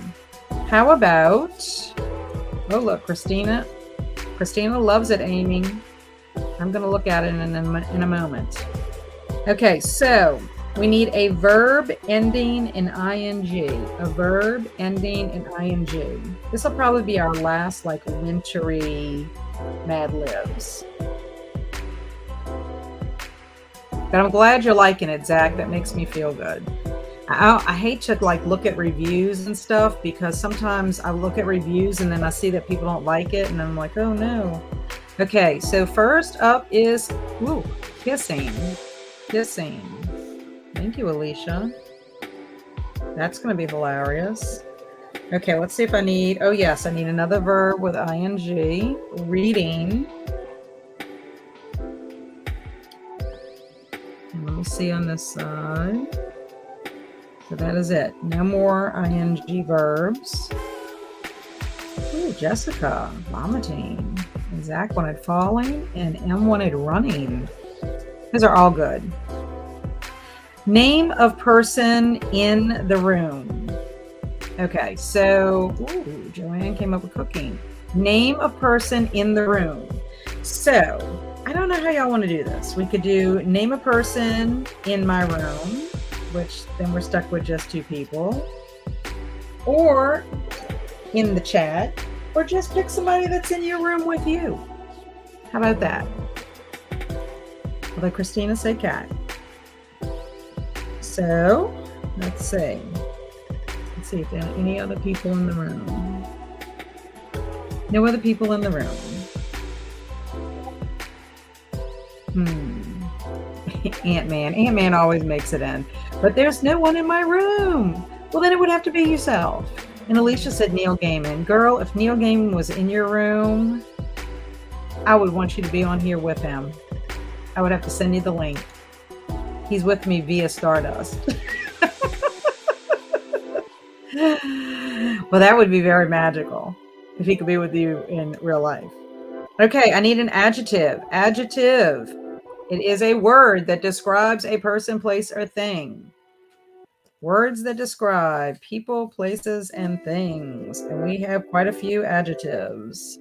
how about, oh, look, Christina loves it, Amy. I'm going to look at it in a moment. Okay, so we need a verb ending in ing. A verb ending in ing. This will probably be our last, like, wintry Mad Libs. But I'm glad you're liking it, Zach. That makes me feel good. I hate to like look at reviews and stuff because sometimes I look at reviews and then I see that people don't like it and I'm like, oh no. Okay, so first up is kissing. Thank you, Alicia. That's going to be hilarious. Okay, let's see if I need, oh yes, I need another verb with ing. Reading. And let me see on this side. So that is it. No more ing verbs. Ooh, Jessica, vomiting. And Zach wanted falling, and M wanted running. Those are all good. Name of person in the room. Okay, so Joanne came up with cooking. Name of person in the room. So I don't know how y'all want to do this. We could do name a person in my room, which then we're stuck with just 2 people, or in the chat, or just pick somebody that's in your room with you. How about that? Although Christina said cat. So let's see. Let's see if there are any other people in the room. No other people in the room. Ant-Man. Ant-Man always makes it in. But there's no one in my room. Well, then it would have to be yourself. And Alicia said Neil Gaiman. Girl, if Neil Gaiman was in your room, I would want you to be on here with him. I would have to send you the link. He's with me via Stardust. Well, that would be very magical if he could be with you in real life. Okay, I need an adjective. Adjective. It is a word that describes a person, place, or thing. Words that describe people, places, and things. And we have quite a few adjectives.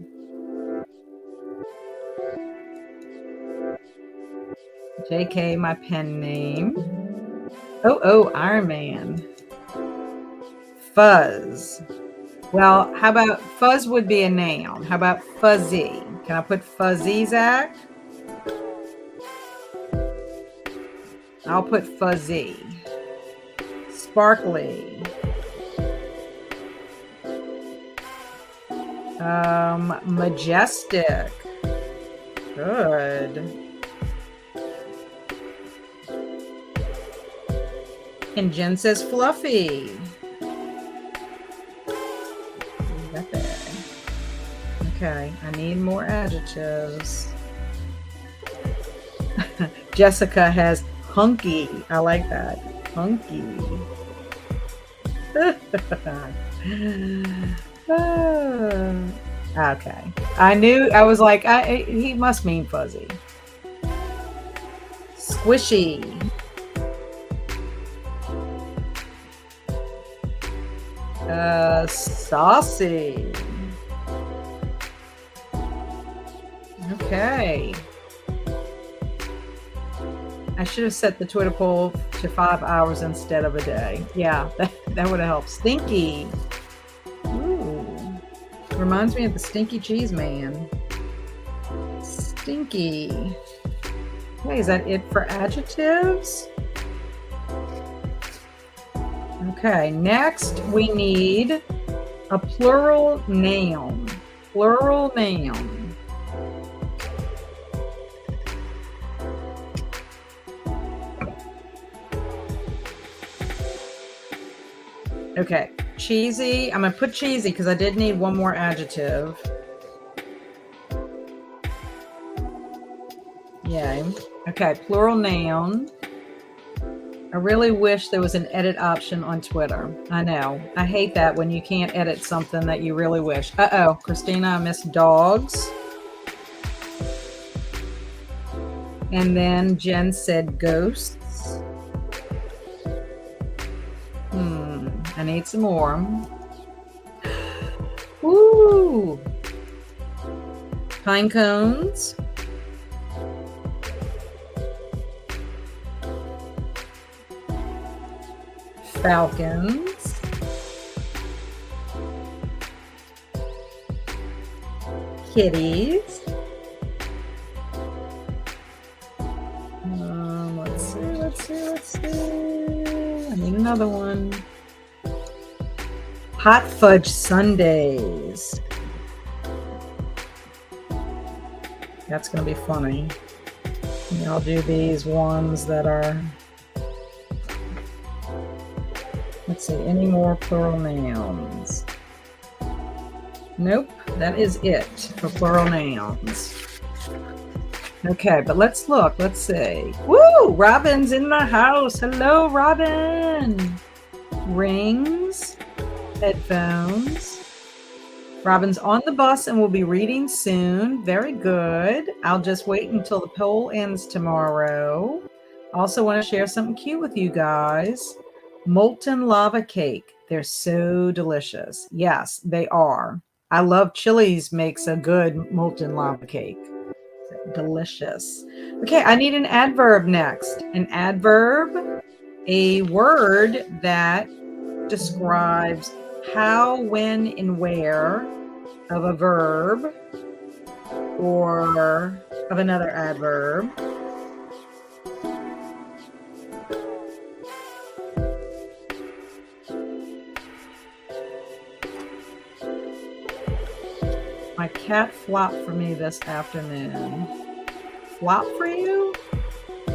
JK, my pen name. Oh, Iron Man. Fuzz. Well, how about fuzz would be a noun? How about fuzzy? Can I put fuzzy, Zach? I'll put fuzzy. Sparkly. Majestic. Good. And Jen says fluffy. Got there. Okay, I need more adjectives. Jessica has hunky. I like that. Hunky. Okay. I knew, I was like, he must mean fuzzy. Squishy. Saucy. Okay. I should have set the Twitter poll to 5 hours instead of a day. Yeah, that would have helped. Stinky. Ooh. Reminds me of the Stinky Cheese Man. Stinky. Okay, is that it for adjectives? Okay, next we need a plural noun. Plural noun. Okay, cheesy. I'm going to put cheesy because I did need one more adjective. Yay. Okay, plural noun. I really wish there was an edit option on Twitter. I know. I hate that when you can't edit something that you really wish. Uh-oh, Christina, I missed dogs. And then Jen said ghosts. I need some more. Ooh. Pine cones. Falcons. Kitties. Let's see. I need another one. Hot fudge sundaes. That's going to be funny. And I'll do these ones that are... Let's see, any more plural nouns? Nope, that is it for plural nouns. Okay, but let's look. Let's see. Woo! Robin's in the house. Hello, Robin. Rings. Headphones. Robin's on the bus and will be reading soon. Very good. I'll just wait until the poll ends tomorrow. Also want to share something cute with you guys. Molten lava cake. They're so delicious. Yes, they are. I love Chili's makes a good molten lava cake. delicious. Okay, I need an adverb next. An adverb, a word that describes how, when, and where of a verb or of another adverb. My cat flopped for me this afternoon. Flop for you?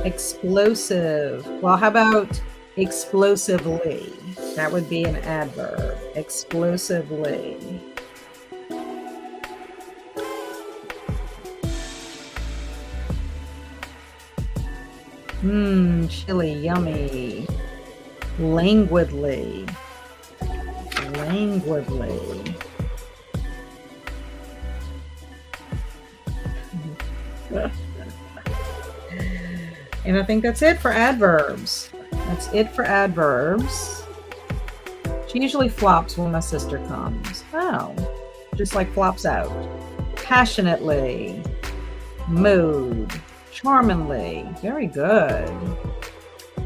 Explosive. Well, how about explosively? That would be an adverb. Explosively. Chili, yummy. Languidly. Languidly. And I think that's it for adverbs. That's it for adverbs. She usually flops when my sister comes. Oh, just like flops out. Passionately. Mood. Charmingly. Very good.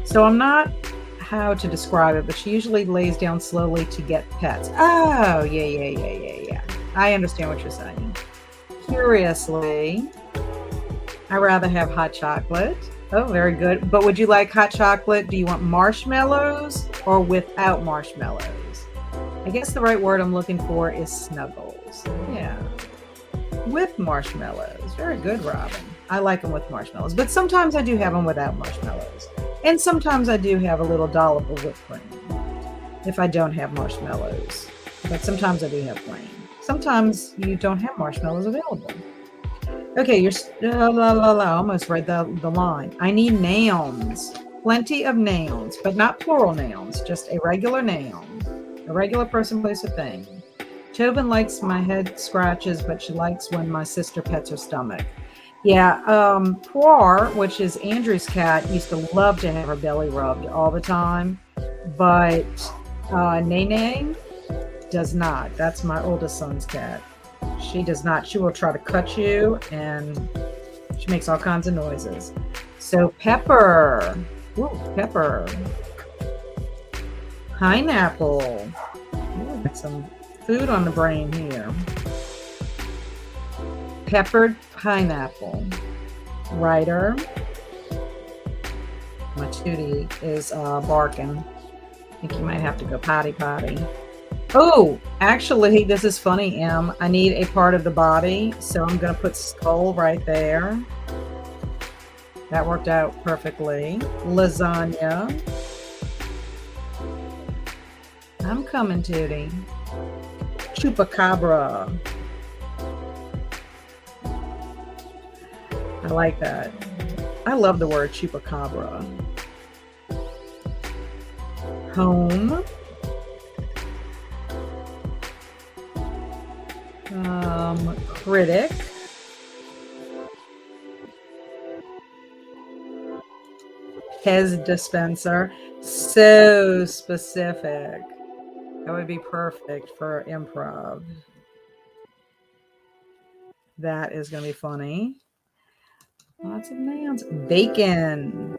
So I'm not how to describe it, but she usually lays down slowly to get pets. Oh, yeah. I understand what you're saying. Curiously. I rather have hot chocolate. Oh, very good. But would you like hot chocolate? Do you want marshmallows or without marshmallows? I guess the right word I'm looking for is snuggles. Yeah. With marshmallows. Very good, Robin. I like them with marshmallows. But sometimes I do have them without marshmallows. And sometimes I do have a little dollop of whipped cream if I don't have marshmallows. But sometimes I do have plain. Sometimes you don't have marshmallows available. Okay, you're almost read the line. I need nouns, plenty of nouns, but not plural nouns, just a regular noun, a regular person, place, or thing. Tobin likes my head scratches, but she likes when my sister pets her stomach. Yeah, Poir, which is Andrew's cat, used to love to have her belly rubbed all the time, but Nene does not. That's my oldest son's cat. She does not. She will try to cut you, and she makes all kinds of noises. So pepper. Ooh, pepper. Pineapple. Ooh, got some food on the brain here. Peppered pineapple. Writer. My Tootie is barking. I think you might have to go potty. Oh, actually, this is funny, Em. I need a part of the body, so I'm going to put skull right there. That worked out perfectly. Lasagna. I'm coming, Tootie. Chupacabra. I like that. I love the word chupacabra. Home. Critic. Pez dispenser. So specific. That would be perfect for improv. That is going to be funny. Lots of nouns. Bacon.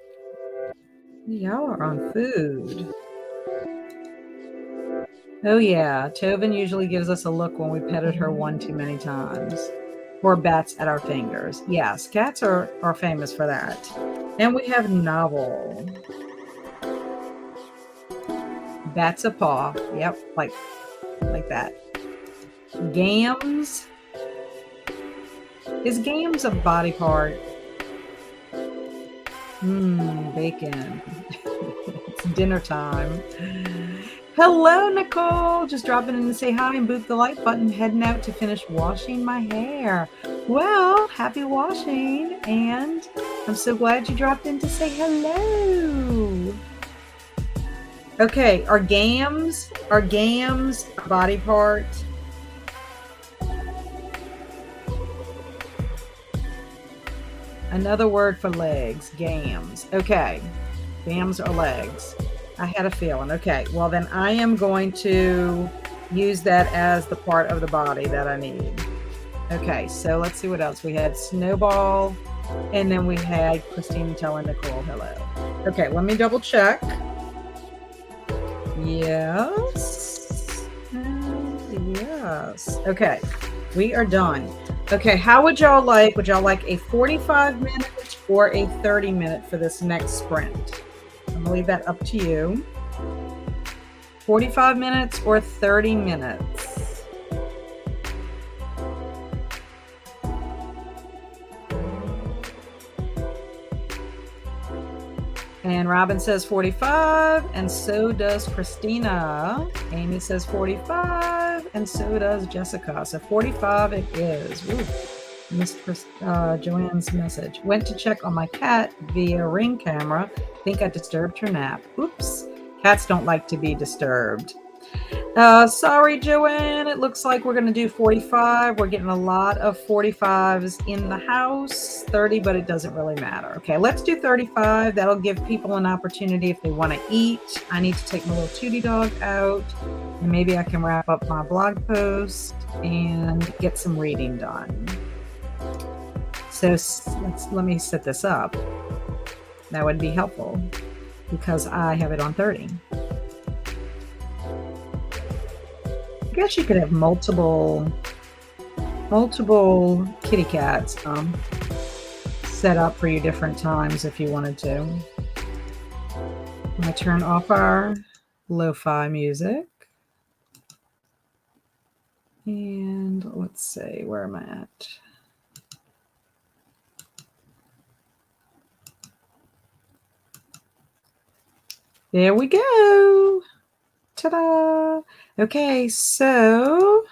Y'all are on food. Oh yeah, Tobin usually gives us a look when we petted her one too many times. Or bats at our fingers. Yes, cats are famous for that. And we have novel. Bats a paw. Yep, like that. Gams. Is gams a body part? Bacon. It's dinner time. Hello, Nicole. Just dropping in to say hi and boot the like button. Heading out to finish washing my hair. Well, happy washing. And I'm so glad you dropped in to say hello. Okay, are gams a body part? Another word for legs, gams. Okay, gams are legs. I had a feeling. Okay, well then I am going to use that as the part of the body that I need. Okay, so let's see what else. We had Snowball, and then we had Christine telling Nicole hello. Okay, let me double check. Yes. And yes. Okay, we are done. Okay, how would y'all like a 45-minute or a 30-minute for this next sprint? I'm gonna leave that up to you. 45 minutes or 30 minutes? And Robin says 45, and so does Christina. Amy says 45, and so does Jessica. So 45 it is. Ooh, missed Joanne's message. Went to check on my cat via Ring camera. Think I disturbed her nap. Oops. Cats don't like to be disturbed. Sorry, Joanne. It looks like we're going to do 45. We're getting a lot of 45s in the house. 30, but it doesn't really matter. Okay, let's do 35. That'll give people an opportunity if they want to eat. I need to take my little Tootie dog out, and maybe I can wrap up my blog post and get some reading done. So let me set this up. That would be helpful because I have it on 30. I guess you could have multiple kitty cats set up for you different times if you wanted to. I'm going to turn off our lo-fi music. And let's see, where am I at? There we go. Ta-da. Okay, so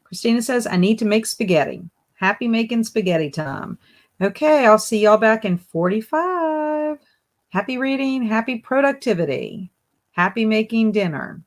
Christina says, I need to make spaghetti. Happy making spaghetti time. Okay, I'll see y'all back in 45. Happy reading, happy productivity, happy making dinner.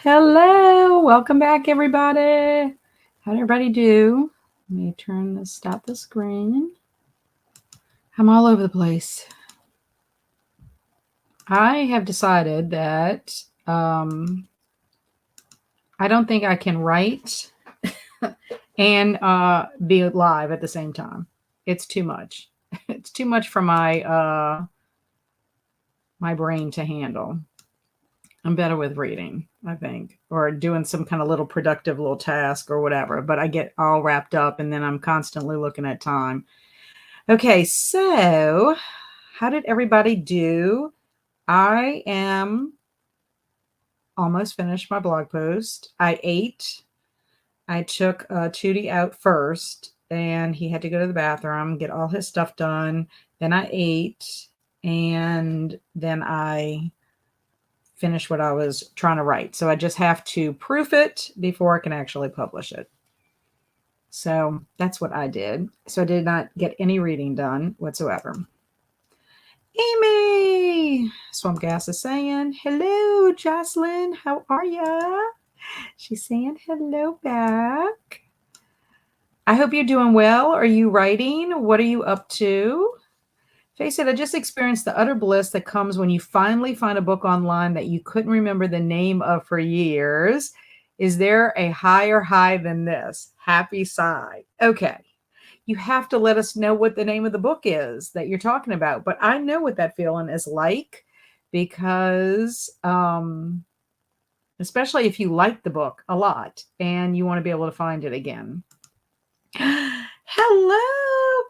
Hello. Welcome back, everybody. How'd everybody do? Let me stop the screen. I'm all over the place. I have decided that I don't think I can write and be live at the same time. It's too much. It's too much for my my brain to handle. I'm better with reading, I think, or doing some kind of little productive little task or whatever. But I get all wrapped up and then I'm constantly looking at time. Okay, so how did everybody do? I am almost finished my blog post. I ate. I took Tootie out first, and he had to go to the bathroom, get all his stuff done. Then I ate, and then I finished what I was trying to write. So I just have to proof it before I can actually publish it. So that's what I did. So I did not get any reading done whatsoever. Amy, Swamp Gas is saying, hello, Jocelyn. How are ya? She's saying hello back. I hope you're doing well. Are you writing? What are you up to? Faye said, I just experienced the utter bliss that comes when you finally find a book online that you couldn't remember the name of for years. Is there a higher high than this? Happy sigh. Okay. You have to let us know what the name of the book is that you're talking about. But I know what that feeling is like because, especially if you like the book a lot and you want to be able to find it again. Hello,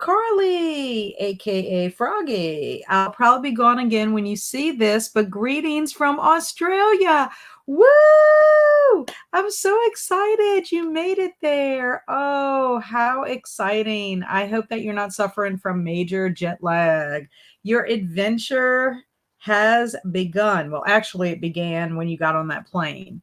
Carly, aka Froggy. I'll probably be gone again when you see this, but greetings from Australia. Woo! I'm so excited you made it there. Oh, how exciting. I hope that you're not suffering from major jet lag. Your adventure has begun. Well, actually, it began when you got on that plane.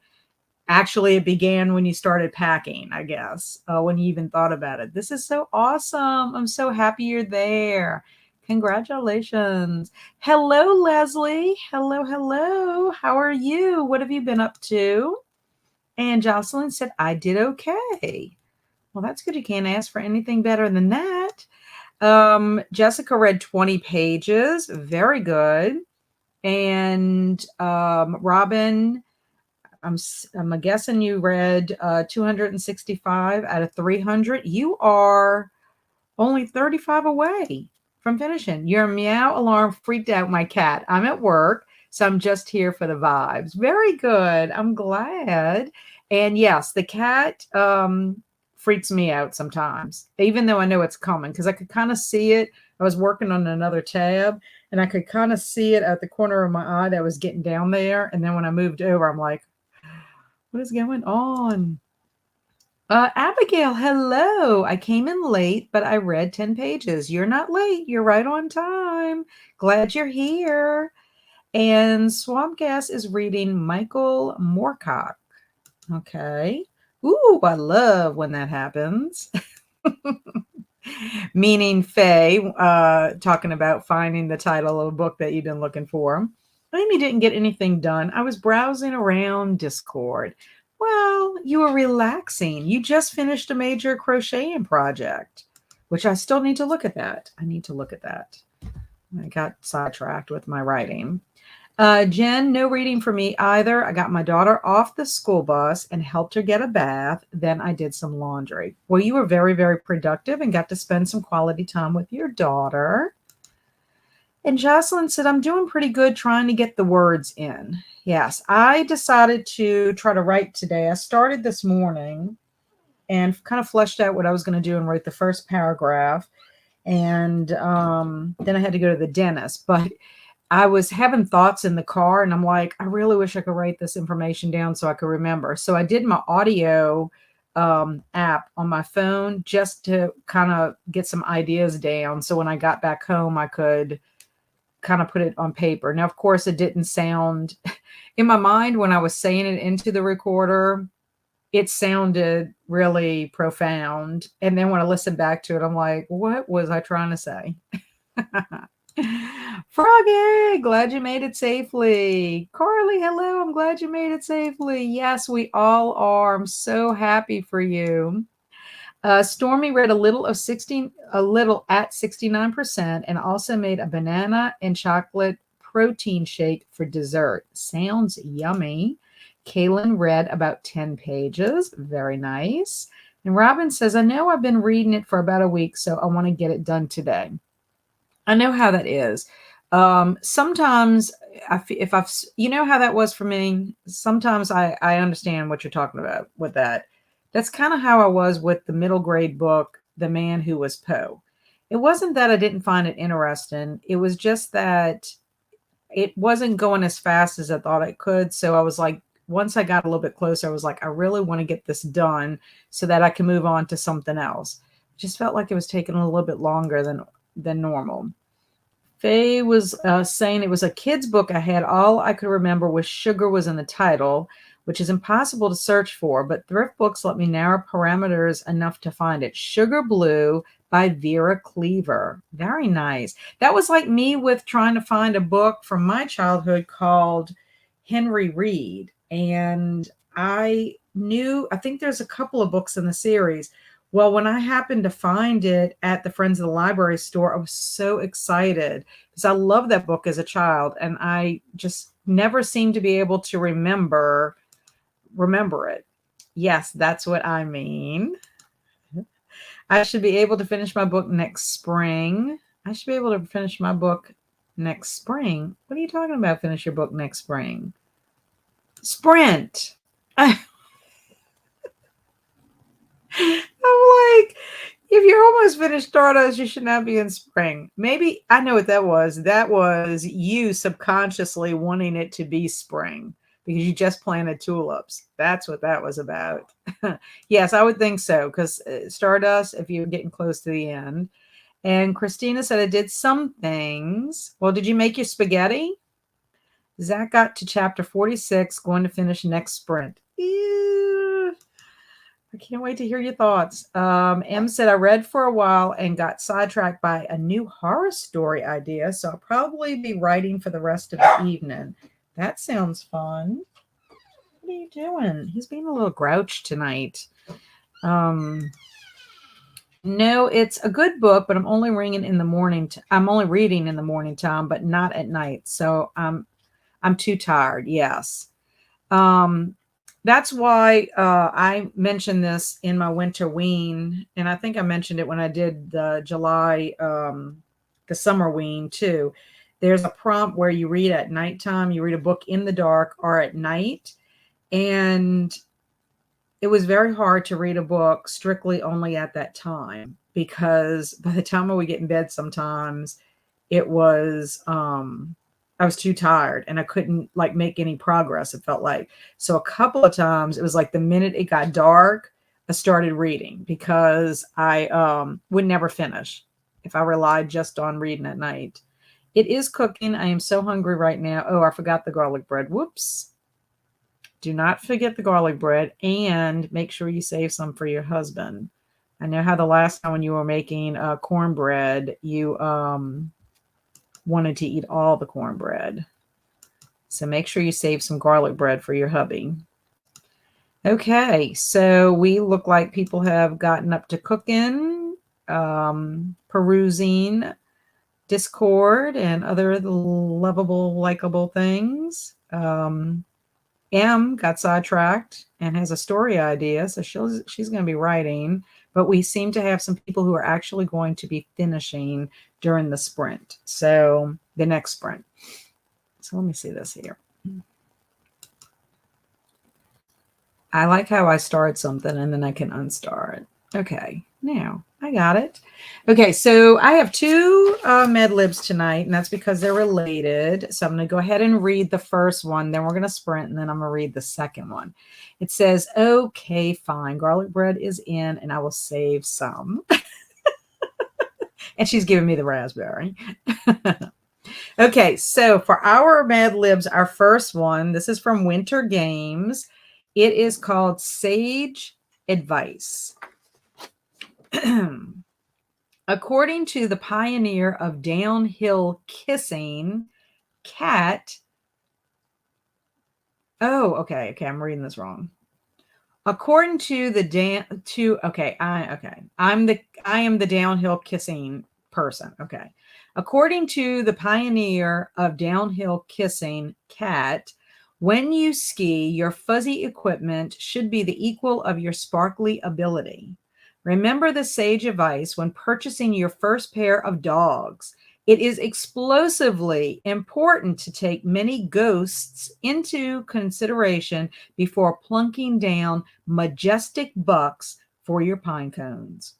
Actually, it began when you started packing, I guess, when you even thought about it. This is so awesome. I'm so happy you're there. Congratulations. Hello, Leslie. Hello, hello. How are you? What have you been up to? And Jocelyn said, I did okay. Well, that's good. You can't ask for anything better than that. Jessica read 20 pages. Very good. And Robin, I'm guessing you read 265 out of 300. You are only 35 away from finishing. Your meow alarm freaked out my cat. I'm at work, so I'm just here for the vibes. Very good. I'm glad. And yes, the cat freaks me out sometimes, even though I know it's coming because I could kind of see it. I was working on another tab and I could kind of see it at the corner of my eye that was getting down there. And then when I moved over, I'm like, what is going on? Abigail, hello. I came in late, but I read 10 pages. You're not late. You're right on time. Glad you're here. And Swamp Gas is reading Michael Moorcock. Okay. Ooh, I love when that happens. Meaning Faye, talking about finding the title of a book that you've been looking for. Amy didn't get anything done. I was browsing around Discord. Well, you were relaxing. You just finished a major crocheting project, which I still need to look at that. I need to look at that. I got sidetracked with my writing. Jen, no reading for me either. I got my daughter off the school bus and helped her get a bath. Then I did some laundry. Well, you were very, very productive and got to spend some quality time with your daughter. And Jocelyn said, I'm doing pretty good trying to get the words in. Yes, I decided to try to write today. I started this morning and kind of fleshed out what I was going to do and wrote the first paragraph. And then I had to go to the dentist. But I was having thoughts in the car and I'm like, I really wish I could write this information down so I could remember. So I did my audio app on my phone just to kind of get some ideas down. So when I got back home, I could kind of put it on paper. Now, of course, it didn't sound in my mind when I was saying it into the recorder. It sounded really profound. And then when I listened back to it, I'm like, what was I trying to say? Froggy, glad you made it safely. Carly, hello, I'm glad you made it safely. Yes, we all are. I'm so happy for you. Stormy read a little at 69% and also made a banana and chocolate protein shake for dessert. Sounds yummy. Kaylin read about 10 pages. Very nice. And Robin says, I know I've been reading it for about a week, so I want to get it done today. I know how that is. Sometimes if I've, you know how that was for me. Sometimes I understand what you're talking about with that. That's kind of how I was with the middle grade book, The Man Who Was Poe. It wasn't that I didn't find it interesting. It was just that it wasn't going as fast as I thought it could. So I was like, once I got a little bit closer, I was like, I really want to get this done so that I can move on to something else. It just felt like it was taking a little bit longer than normal. Faye was saying it was a kid's book I had. All I could remember was sugar was in the title, which is impossible to search for, but thrift books let me narrow parameters enough to find it. Sugar Blue by Vera Cleaver. Very nice. That was like me with trying to find a book from my childhood called Henry Reed. And I think there's a couple of books in the series. Well, when I happened to find it at the Friends of the Library store, I was so excited because I loved that book as a child, and I just never seemed to be able to remember it. Yes, that's what I mean. I should be able to finish my book next spring. I should be able to finish my book next spring. What are you talking about? Finish your book next spring? Sprint. I'm like, if you're almost finished Stardust, you should not be in spring. Maybe I know what that was. That was you subconsciously wanting it to be spring because you just planted tulips. That's what that was about. Yes, I would think so because Stardust, if you're getting close to the end. And Christina said, I did some things. Well, did you make your spaghetti? Zach got to chapter 46, going to finish next sprint. Ew. I can't wait to hear your thoughts. M said, I read for a while and got sidetracked by a new horror story idea, so I'll probably be writing for the rest of the evening. That sounds fun. What are you doing? He's being a little grouch tonight. No, it's a good book, but I'm only reading in the morning. I'm only reading in the morning time, but not at night. So I'm too tired. Yes. That's why I mentioned this in my winter wean, and I think I mentioned it when I did the July, the summer wean too. There's a prompt where you read at nighttime, you read a book in the dark or at night, and it was very hard to read a book strictly only at that time because by the time I would get in bed sometimes it was I was too tired and I couldn't like make any progress, it felt like. So a couple of times it was like the minute it got dark, I started reading because I would never finish if I relied just on reading at night. It is cooking. I am so hungry right now. Oh, I forgot the garlic bread. Whoops. Do not forget the garlic bread and make sure you save some for your husband. I know how the last time when you were making cornbread, you wanted to eat all the cornbread. So make sure you save some garlic bread for your hubby. Okay, so we look like people have gotten up to cooking, perusing Discord and other lovable, likable things. M got sidetracked and has a story idea, so she's going to be writing. But we seem to have some people who are actually going to be finishing during the sprint. So the next sprint. So let me see this here. I like how I start something and then I can unstar it. Okay, now I got it. Okay, so I have two Med Libs tonight, and that's because they're related. So I'm going to go ahead and read the first one, then we're going to sprint, and then I'm going to read the second one. It says, okay, fine. Garlic bread is in, and I will save some. And she's giving me the raspberry. Okay, so for our Mad Libs, our first one, this is from Winter Games. It is called Sage Advice. According to the pioneer of downhill kissing, Cat. Oh, okay, I'm reading this wrong. According to the I am the downhill kissing person. Okay. According to the pioneer of downhill kissing, Cat, when you ski, your fuzzy equipment should be the equal of your sparkly ability. Remember the sage advice when purchasing your first pair of dogs. It is explosively important to take many ghosts into consideration before plunking down majestic bucks for your pine cones.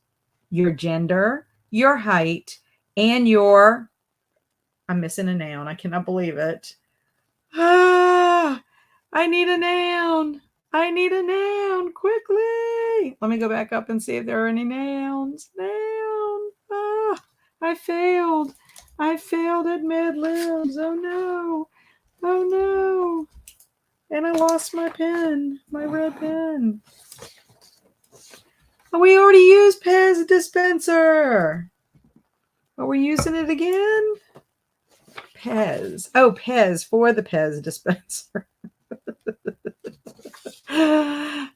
Your gender, your height, and your, I'm missing a noun. I cannot believe it. Ah, I need a noun. I need a noun quickly. Let me go back up and see if there are any nouns. Noun. Ah, I failed. I failed at Mad Libs. Oh no. Oh no. And I lost my pen, my red pen. Oh, we already used Pez dispenser. Are we using it again? Pez. Oh, Pez for the Pez dispenser. Ah,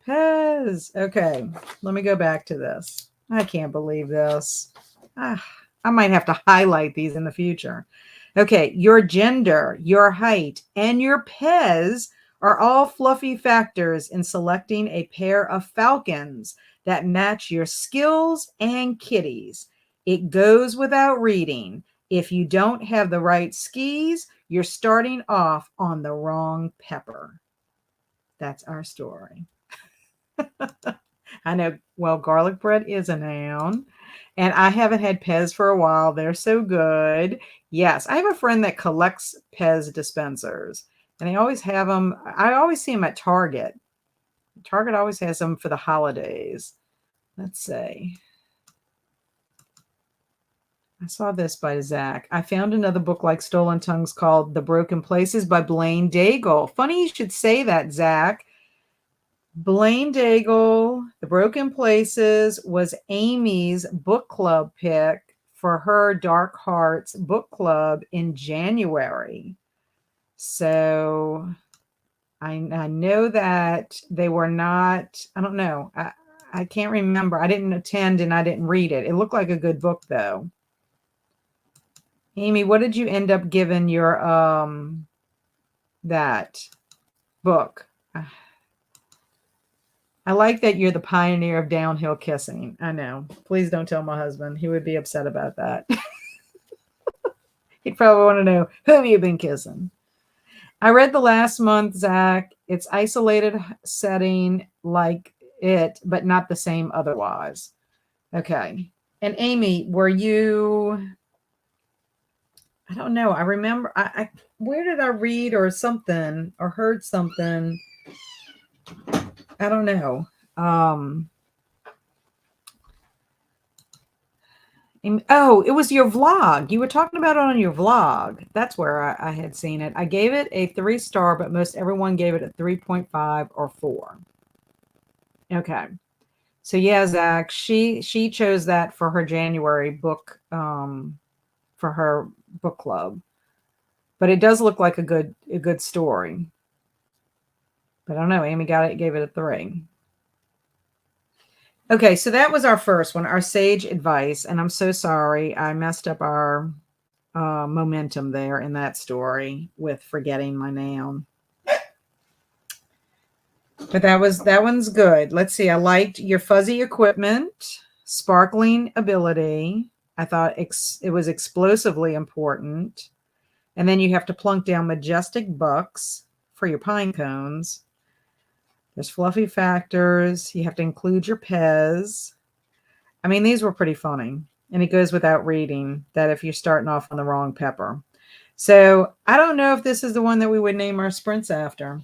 Pez. Okay, let me go back to this. I can't believe this. I might have to highlight these in the future. Okay, your gender, your height, and your Pez are all fluffy factors in selecting a pair of falcons that match your skills and kitties. It goes without reading. If you don't have the right skis, you're starting off on the wrong pepper. That's our story. I know, well, garlic bread is a noun. And I haven't had Pez for a while. They're so good. Yes, I have a friend that collects Pez dispensers. And they always have them. I always see them at Target. Target always has them for the holidays. Let's see. I saw this by Zach. I found another book like Stolen Tongues called The Broken Places by Blaine Daigle. Funny you should say that, Zach. Blaine Daigle, The Broken Places, was Amy's book club pick for her Dark Hearts book club in January. So I know that they were not, I don't know. I can't remember. I didn't attend and I didn't read it. It looked like a good book though. Amy, what did you end up giving your that book? I like that you're the pioneer of downhill kissing. I know. Please don't tell my husband. He would be upset about that. He'd probably want to know, who have you been kissing? I read the last month, Zach. It's isolated setting like it, but not the same otherwise. Okay. And Amy, were you, I don't know. I remember, where did I read or something or heard something? I don't know. It was your vlog. You were talking about it on your vlog. That's where I had seen it. I gave it a 3-star, but most everyone gave it a 3.5 or 4. Okay. So yeah, Zach, she chose that for her January book, for her book club. But it does look like a good story. But I don't know. Amy gave it a 3. Okay, so that was our first one, our sage advice. And I'm so sorry. I messed up our momentum there in that story with forgetting my noun. But that one's good. Let's see. I liked your fuzzy equipment, sparkling ability. I thought it was explosively important. And then you have to plunk down majestic bucks for your pine cones. There's fluffy factors. You have to include your Pez. I mean, these were pretty funny. And it goes without reading that if you're starting off on the wrong pepper. So I don't know if this is the one that we would name our sprints after.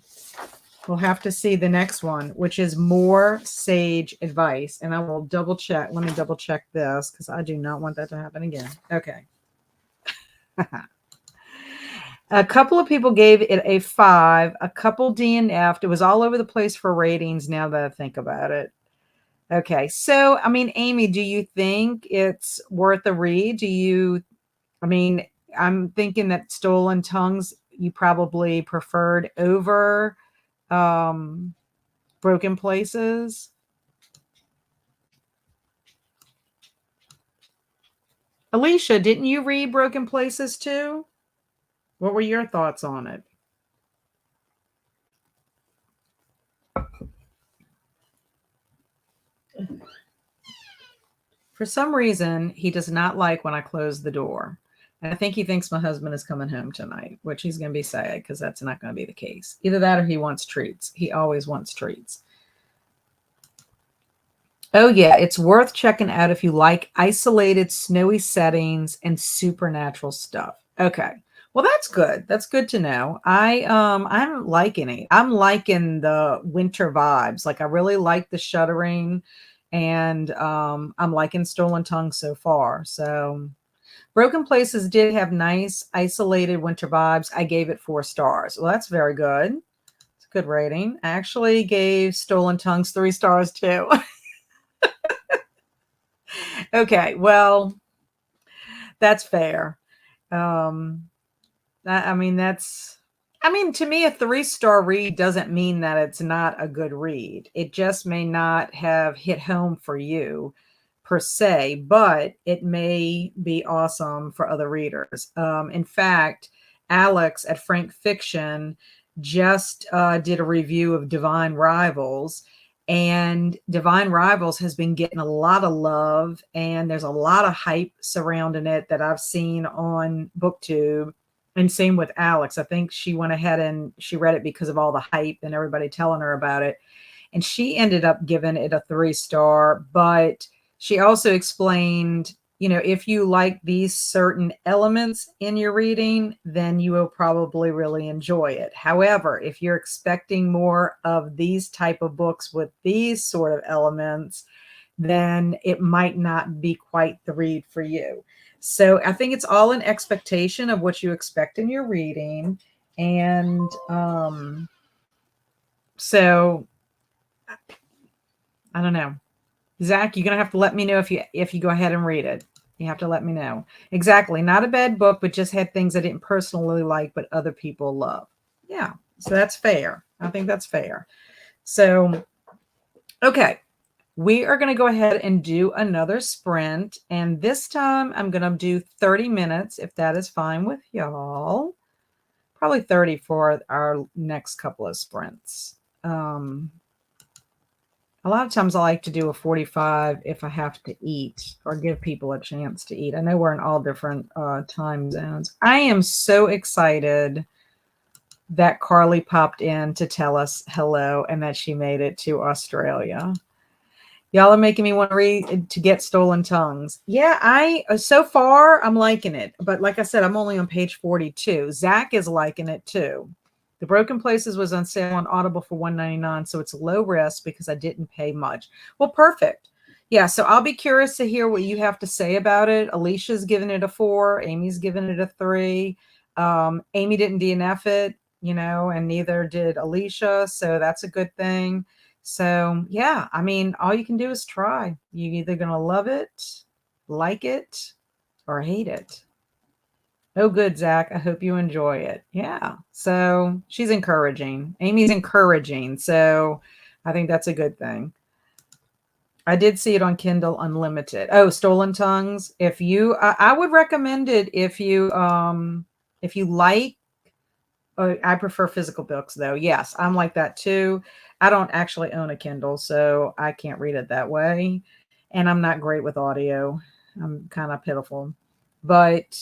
We'll have to see the next one, which is more sage advice. And I will double check. Let me double check this because I do not want that to happen again. Okay. A couple of people gave it a 5, a couple DNF'd. It was all over the place for ratings now that I think about it. Okay. So, I mean, Amy, do you think it's worth a read? I mean, I'm thinking that Stolen Tongues you probably preferred over um, Broken Places. Alicia, didn't you read Broken Places too? What were your thoughts on it? For some reason, he does not like when I close the door. And I think he thinks my husband is coming home tonight, which he's going to be sad because that's not going to be the case. Either that or he wants treats. He always wants treats. Oh, yeah, it's worth checking out if you like isolated snowy settings and supernatural stuff. Okay. Well, that's good. That's good to know. I'm liking it. I'm liking the winter vibes. Like I really like the shuddering and I'm liking Stolen Tongue so far. So Broken Places did have nice isolated winter vibes. I gave it 4 stars. Well, that's very good. It's a good rating. I actually gave Stolen Tongues 3 stars too. Okay, well, that's fair. Um, I mean, I mean, to me, a 3 star read doesn't mean that it's not a good read. It just may not have hit home for you per se, but it may be awesome for other readers. In fact, Alex at Frank Fiction just did a review of Divine Rivals, and Divine Rivals has been getting a lot of love, and there's a lot of hype surrounding it that I've seen on BookTube. And same with Alex. I think she went ahead and she read it because of all the hype and everybody telling her about it. And she ended up giving it a 3 star, but she also explained, if you like these certain elements in your reading, then you will probably really enjoy it. However, if you're expecting more of these type of books with these sort of elements, then it might not be quite the read for you. So I think it's all an expectation of what you expect in your reading. And so I don't know. Zach, you're gonna have to let me know if you go ahead and read it. You have to let me know. Exactly. Not a bad book, but just had things I didn't personally like, but other people love. Yeah. So that's fair. I think that's fair. So okay. We are going to go ahead and do another sprint. And this time I'm going to do 30 minutes, if that is fine with y'all. Probably 30 for our next couple of sprints. A lot of times I like to do a 45 if I have to eat or give people a chance to eat. I know we're in all different time zones. I am so excited that Carly popped in to tell us hello and that she made it to Australia. Y'all are making me want to read to get Stolen Tongues. Yeah, so far I'm liking it. But like I said, I'm only on page 42. Zach is liking it too. The Broken Places was on sale on Audible for $1.99, so it's low risk because I didn't pay much. Well, perfect. Yeah, so I'll be curious to hear what you have to say about it. Alicia's giving it a 4. Amy's giving it a 3. Amy didn't DNF it, and neither did Alicia, so that's a good thing. So, yeah, I mean, all you can do is try. You're either going to love it, like it, or hate it. Oh, good, Zach. I hope you enjoy it. Yeah. So she's encouraging. Amy's encouraging. So I think that's a good thing. I did see it on Kindle Unlimited. Oh, Stolen Tongues. I would recommend it if you like. I prefer physical books, though. Yes, I'm like that too. I don't actually own a Kindle, so I can't read it that way. And I'm not great with audio. I'm kind of pitiful. But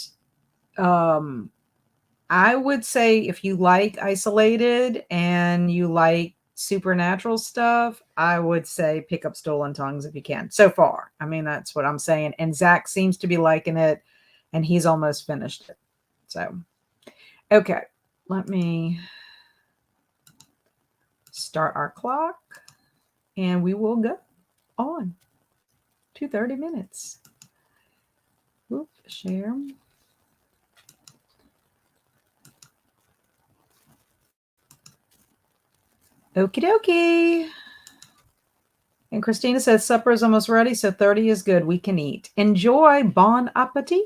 I would say if you like isolated and you like supernatural stuff, I would say pick up Stolen Tongues if you can. So far. I mean, that's what I'm saying. And Zach seems to be liking it, and he's almost finished it. So, okay. Let me start our clock and we will go on to 30 minutes. Oop, share. Okie dokie. And Christina says supper is almost ready, so 30 is good. We can eat. Enjoy. Bon appetit.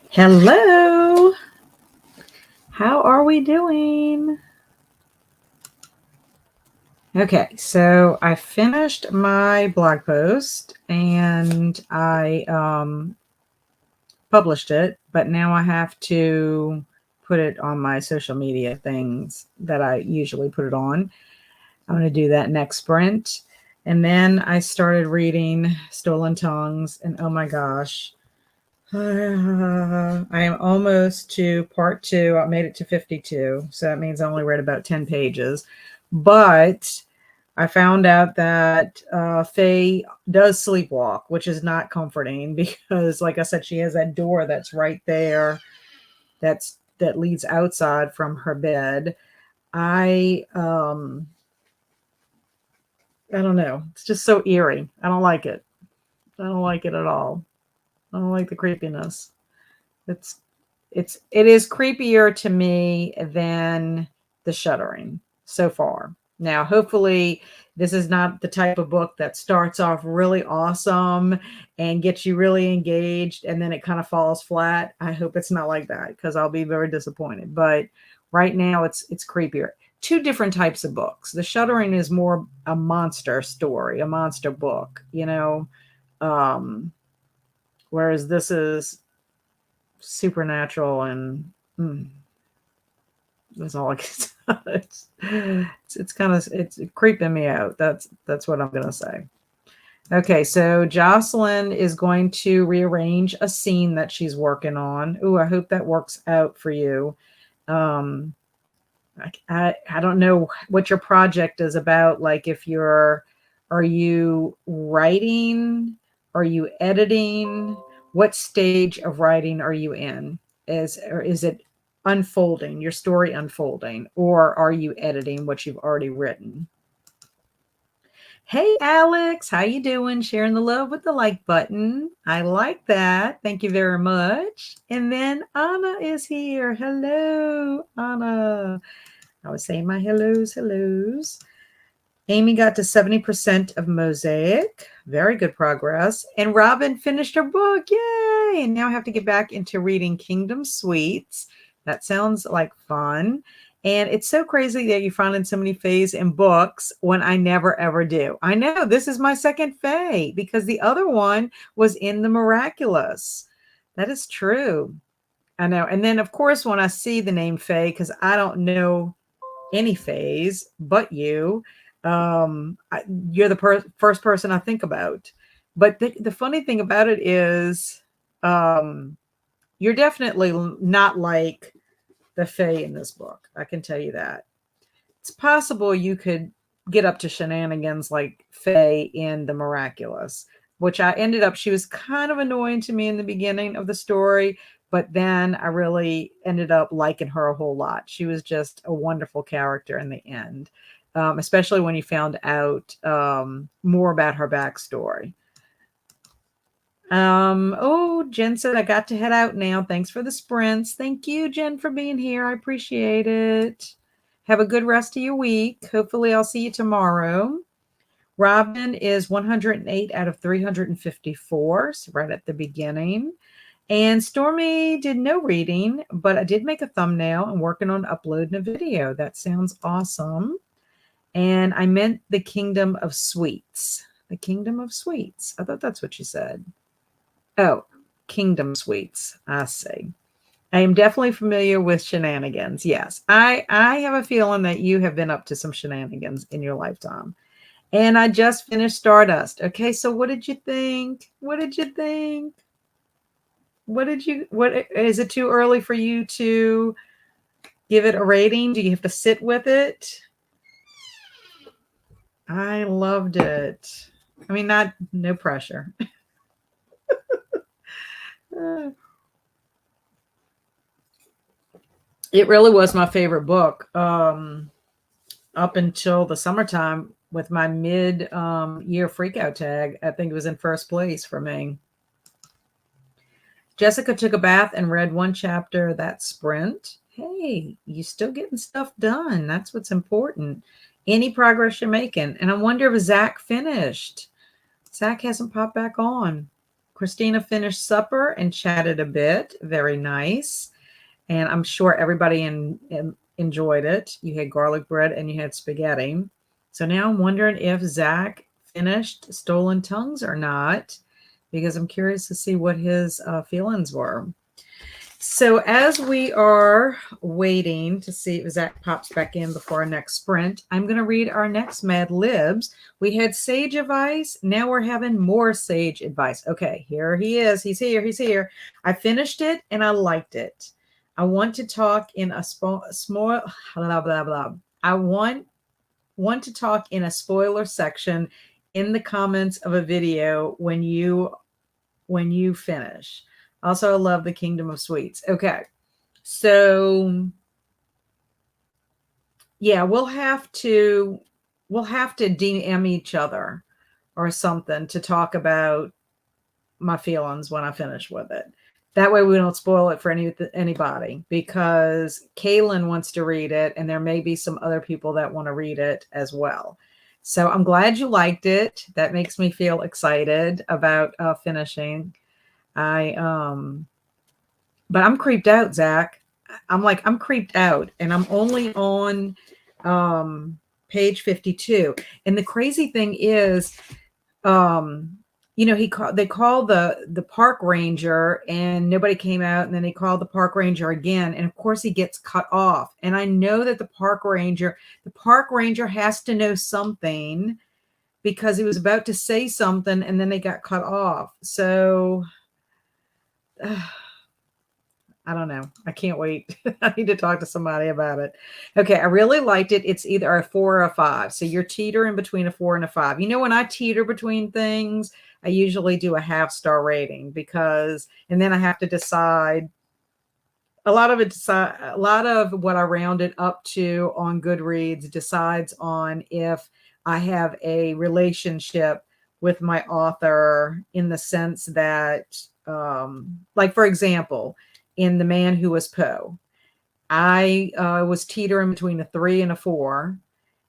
Hello. How are we doing? Okay, so I finished my blog post and I published it, but now I have to put it on my social media things that I usually put it on. I'm going to do that next sprint. And then I started reading Stolen Tongues, and oh my gosh, I am almost to part 2. I made it to 52, so that means I only read about 10 pages. But I found out that Faye does sleepwalk, which is not comforting because, like I said, she has that door that's right there that leads outside from her bed. I don't know. It's just so eerie. I don't like it. I don't like it at all. I don't like the creepiness. It's it is creepier to me than The Shuddering so far. Now, hopefully, this is not the type of book that starts off really awesome and gets you really engaged and then it kind of falls flat. I hope it's not like that because I'll be very disappointed. But right now it's creepier. Two different types of books. The Shuddering is more a monster story, a monster book, um, whereas this is supernatural and that's all I can say. It's kind of it's creeping me out. That's what I'm gonna say. Okay, so Jocelyn is going to rearrange a scene that she's working on. Ooh, I hope that works out for you. Um, I don't know what your project is about. Like if are you writing? Are you editing? What stage of writing are you in? Or is it unfolding, your story unfolding, or are you editing what you've already written? Hey Alex, how you doing? Sharing the love with the like button. I like that. Thank you very much. And then Anna is here. Hello, Anna. I was saying my hellos. Amy got to 70% of Mosaic. Very good progress. And Robin finished her book. Yay! And now I have to get back into reading Kingdom Sweets. That sounds like fun. And it's so crazy that you find so many fays in books when I never ever do. I know this is my second fay because the other one was in the Miraculous. That is true. I know. And then, of course, when I see the name Faye, because I don't know any phase but you, you're the first person I think about. But the funny thing about it is you're definitely not like the Fae in this book. I can tell you that. It's possible you could get up to shenanigans like Faye in The Miraculous, which I ended up, she was kind of annoying to me in the beginning of the story, but then I really ended up liking her a whole lot. She was just a wonderful character in the end, especially when you found out more about her backstory. Oh, Jen said I got to head out now. Thanks for the sprints. Thank you, Jen, for being here. I appreciate it. Have a good rest of your week. Hopefully I'll see you tomorrow. Robin is 108 out of 354, so right at the beginning. And Stormy did no reading, but I did make a thumbnail and working on uploading a video. That sounds awesome. And I meant the Kingdom of Sweets. The Kingdom of Sweets. I thought that's what you said. Oh, Kingdom Sweets. I see. I am definitely familiar with shenanigans. Yes, I have a feeling that you have been up to some shenanigans in your lifetime. And I just finished Stardust. Okay, so what did you think? What did you think? What is it too early for you to give it a rating? Do you have to sit with it? I loved it. I mean, no pressure. It really was my favorite book up until the summertime with my mid year freakout tag. I think it was in first place for me. Jessica took a bath and read one chapter that sprint. Hey, you still getting stuff done. That's what's important. Any progress you're making. And I wonder if Zach finished. Zach hasn't popped back on. Christina finished supper and chatted a bit. Very nice. And I'm sure everybody enjoyed it. You had garlic bread and you had spaghetti. So now I'm wondering if Zach finished Stolen Tongues or not, because I'm curious to see what his feelings were. So as we are waiting to see if Zach pops back in before our next sprint, I'm going to read our next Mad Libs. We had sage advice. Now we're having more sage advice. Okay, here he is. He's here. He's here. I finished it and I liked it. I want to talk in a small blah blah blah. I want to talk in a spoiler section in the comments of a video when you finish. Also, I love the Kingdom of Sweets. Okay. So yeah, we'll have to DM each other or something to talk about my feelings when I finish with it. That way we don't spoil it for anybody, because Kaylin wants to read it and there may be some other people that want to read it as well. So I'm glad you liked it. That makes me feel excited about finishing. But I'm creeped out, Zach. I'm creeped out, and I'm only on page 52. And the crazy thing is, they called the park ranger and nobody came out, and then they called the park ranger again, and of course he gets cut off. And I know that the park ranger has to know something, because he was about to say something and then they got cut off. So I don't know. I can't wait. I need to talk to somebody about it. Okay, I really liked it. It's either a 4 or a 5. So you're teetering between a 4 and a 5. You know, when I teeter between things, I usually do a half-star rating, and then I have to decide. A lot of what I rounded up to on Goodreads decides on if I have a relationship with my author, in the sense that, like, for example, in The Man Who Was Poe, I was teetering between a 3 and a 4,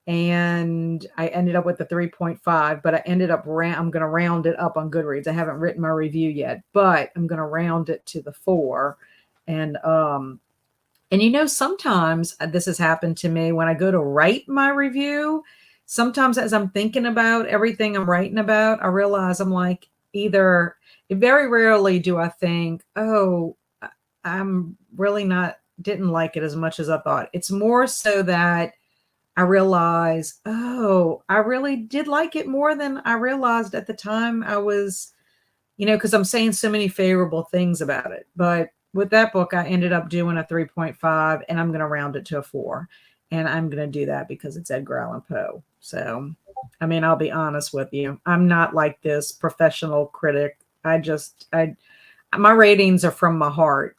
and I ended up with the 3.5, but I ended up, I'm going to round it up on Goodreads. I haven't written my review yet, but I'm going to round it to the 4. And sometimes this has happened to me when I go to write my review. Sometimes as I'm thinking about everything I'm writing about, I realize I'm like, very rarely do I think, oh, I'm really didn't like it as much as I thought. It's more so that I realize, oh, I really did like it more than I realized at the time I was, because I'm saying so many favorable things about it. But with that book, I ended up doing a 3.5, and I'm going to round it to a 4. And I'm going to do that because it's Edgar Allan Poe. So, I mean, I'll be honest with you. I'm not like this professional critic. My ratings are from my heart.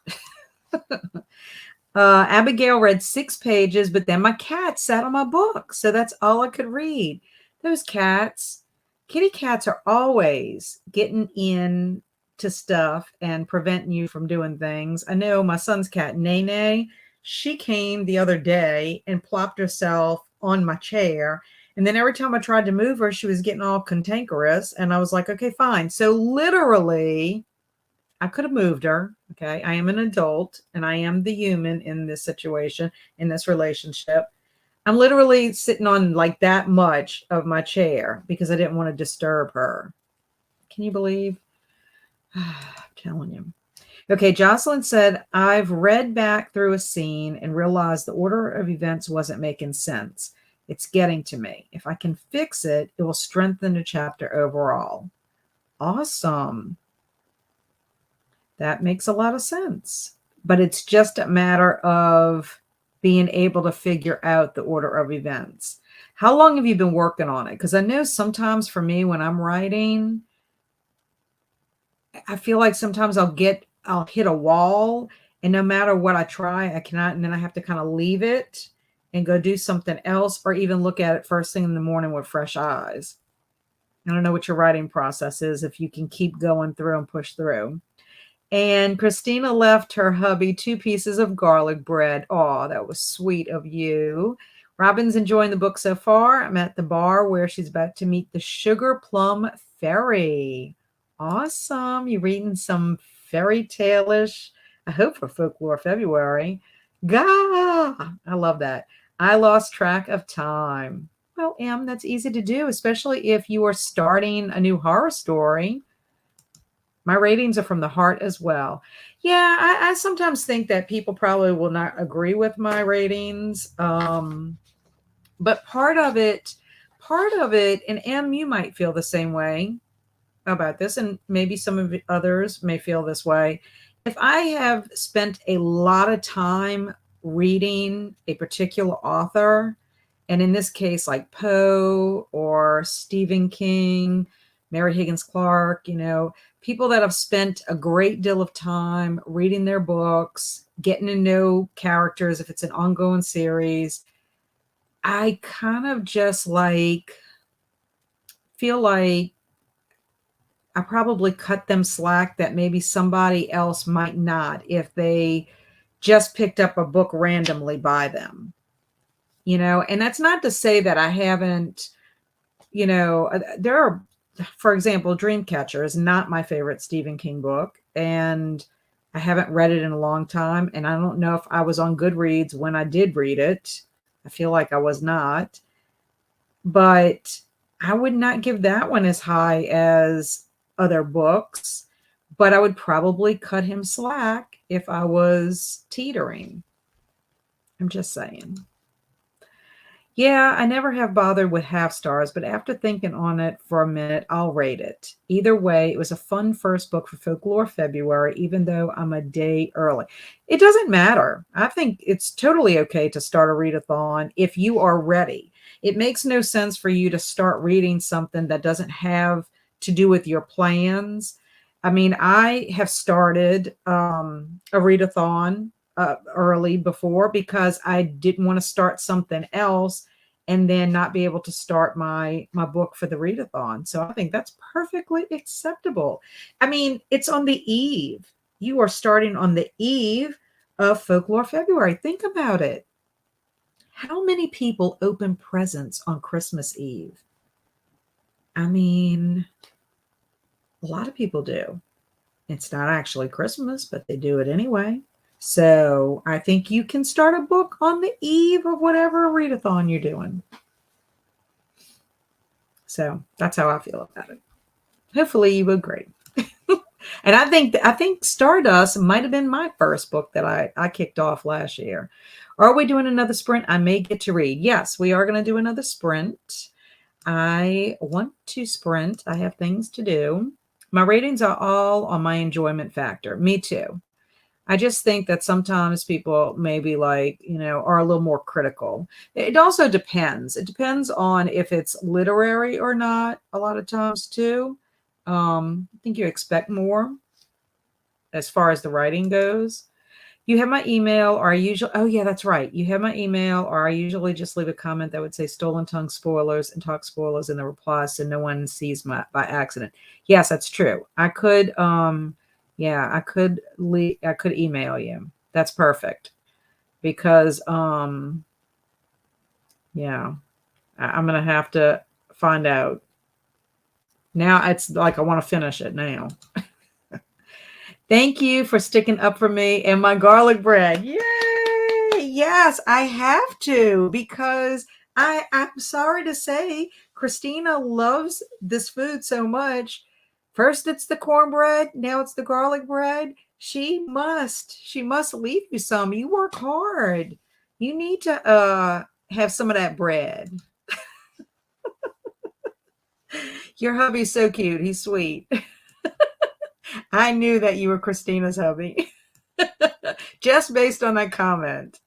Abigail read 6 pages, but then my cat sat on my book. So that's all I could read. Those cats, kitty cats, are always getting in to stuff and preventing you from doing things. I know my son's cat, Nene, she came the other day and plopped herself on my chair. And then every time I tried to move her, she was getting all cantankerous. And I was like, okay, fine. So literally, I could have moved her. Okay. I am an adult and I am the human in this situation, in this relationship. I'm literally sitting on like that much of my chair because I didn't want to disturb her. Can you believe? I'm telling you. Okay. Jocelyn said, I've read back through a scene and realized the order of events wasn't making sense. It's getting to me. If I can fix it, it will strengthen the chapter overall. Awesome. That makes a lot of sense. But it's just a matter of being able to figure out the order of events. How long have you been working on it? Because I know sometimes for me, when I'm writing, I feel like sometimes I'll hit a wall, and no matter what I try, I cannot, and then I have to kind of leave it and go do something else, or even look at it first thing in the morning with fresh eyes. I don't know what your writing process is, if you can keep going through and push through. And Christina left her hubby 2 pieces of garlic bread. Oh, that was sweet of you. Robin's enjoying the book so far. I'm at the bar where she's about to meet the Sugar Plum Fairy. Awesome. You reading some fairy tale-ish, I hope for Folklore February. Gah! I love that. I lost track of time. Well, Em, that's easy to do, especially if you are starting a new horror story. My ratings are from the heart as well. Yeah, I sometimes think that people probably will not agree with my ratings. But part of it, and Em, you might feel the same way about this, and maybe some of the others may feel this way. If I have spent a lot of time reading a particular author, and in this case, like Poe or Stephen King, Mary Higgins Clark, people that have spent a great deal of time reading their books, getting to know characters, if it's an ongoing series, I kind of just feel like I probably cut them slack that maybe somebody else might not if they just picked up a book randomly by them, and that's not to say that I haven't, there are, for example, Dreamcatcher is not my favorite Stephen King book, and I haven't read it in a long time, and I don't know if I was on Goodreads when I did read it. I feel like I was not, but I would not give that one as high as other books, but I would probably cut him slack if I was teetering. I'm just saying. Yeah, I never have bothered with half stars, but after thinking on it for a minute, I'll rate it. Either way, it was a fun first book for Folklore February, even though I'm a day early. It doesn't matter. I think it's totally okay to start a readathon if you are ready. It makes no sense for you to start reading something that doesn't have to do with your plans. I mean, I have started a readathon early before because I didn't want to start something else and then not be able to start my book for the readathon. So I think that's perfectly acceptable. I mean, it's on the eve. You are starting on the eve of Folklore February. Think about it. How many people open presents on Christmas Eve? I mean, a lot of people do. It's not actually Christmas, but they do it anyway. So I think you can start a book on the eve of whatever readathon you're doing. So that's how I feel about it. Hopefully you agree. And I think Stardust might have been my first book that I kicked off last year. Are we doing another sprint? I may get to read. Yes, we are going to do another sprint. I want to sprint. I have things to do. My ratings are all on my enjoyment factor. Me too. I just think that sometimes people maybe are a little more critical. It also depends. It depends on if it's literary or not a lot of times too. I think you expect more as far as the writing goes. You have my email, or I usually, oh yeah, that's right. You have my email, or I usually just leave a comment that would say Stolen Tongue spoilers and talk spoilers in the reply so no one sees my by accident. Yes, that's true. I could, I could email you. That's perfect because, yeah, I'm going to have to find out. Now it's like I want to finish it now. Thank you for sticking up for me and my garlic bread. Yay! Yes, I have to because I'm sorry to say, Christina loves this food so much. First it's the cornbread, now it's the garlic bread. She must leave you some. You work hard. You need to have some of that bread. Your hubby's so cute. He's sweet. I knew that you were Christina's hubby. Just based on that comment.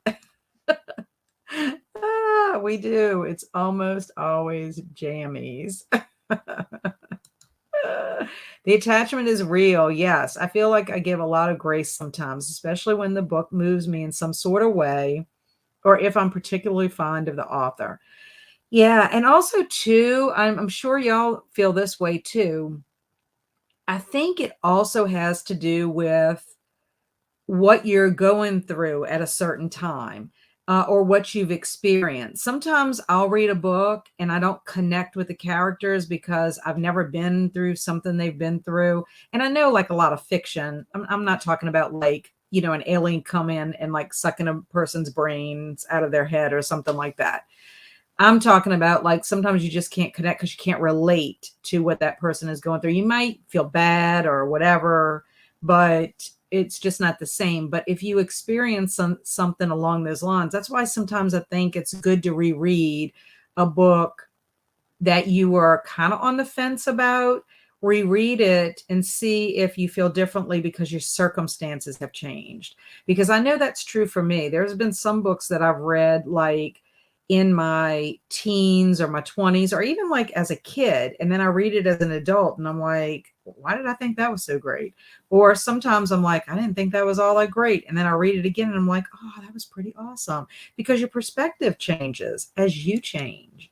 We do. It's almost always jammies. The attachment is real. Yes. I feel like I give a lot of grace sometimes, especially when the book moves me in some sort of way, or if I'm particularly fond of the author. Yeah. And also, too, I'm sure y'all feel this way, too. I think it also has to do with what you're going through at a certain time. or what you've experienced. Sometimes I'll read a book and I don't connect with the characters because I've never been through something they've been through. And I know, like a lot of fiction, I'm not talking about like, an alien come in and like sucking a person's brains out of their head or something like that. I'm talking about like sometimes you just can't connect because you can't relate to what that person is going through. You might feel bad or whatever, but it's just not the same. But if you experience something along those lines, that's why sometimes I think it's good to reread a book that you were kind of on the fence about. Reread it and see if you feel differently because your circumstances have changed. Because I know that's true for me. There's been some books that I've read like in my teens or my 20s or even like as a kid, and then I read it as an adult and I'm like, why did I think that was so great? Or sometimes I'm like, I didn't think that was all that great, and then I read it again and I'm like, oh, that was pretty awesome, because your perspective changes as you change.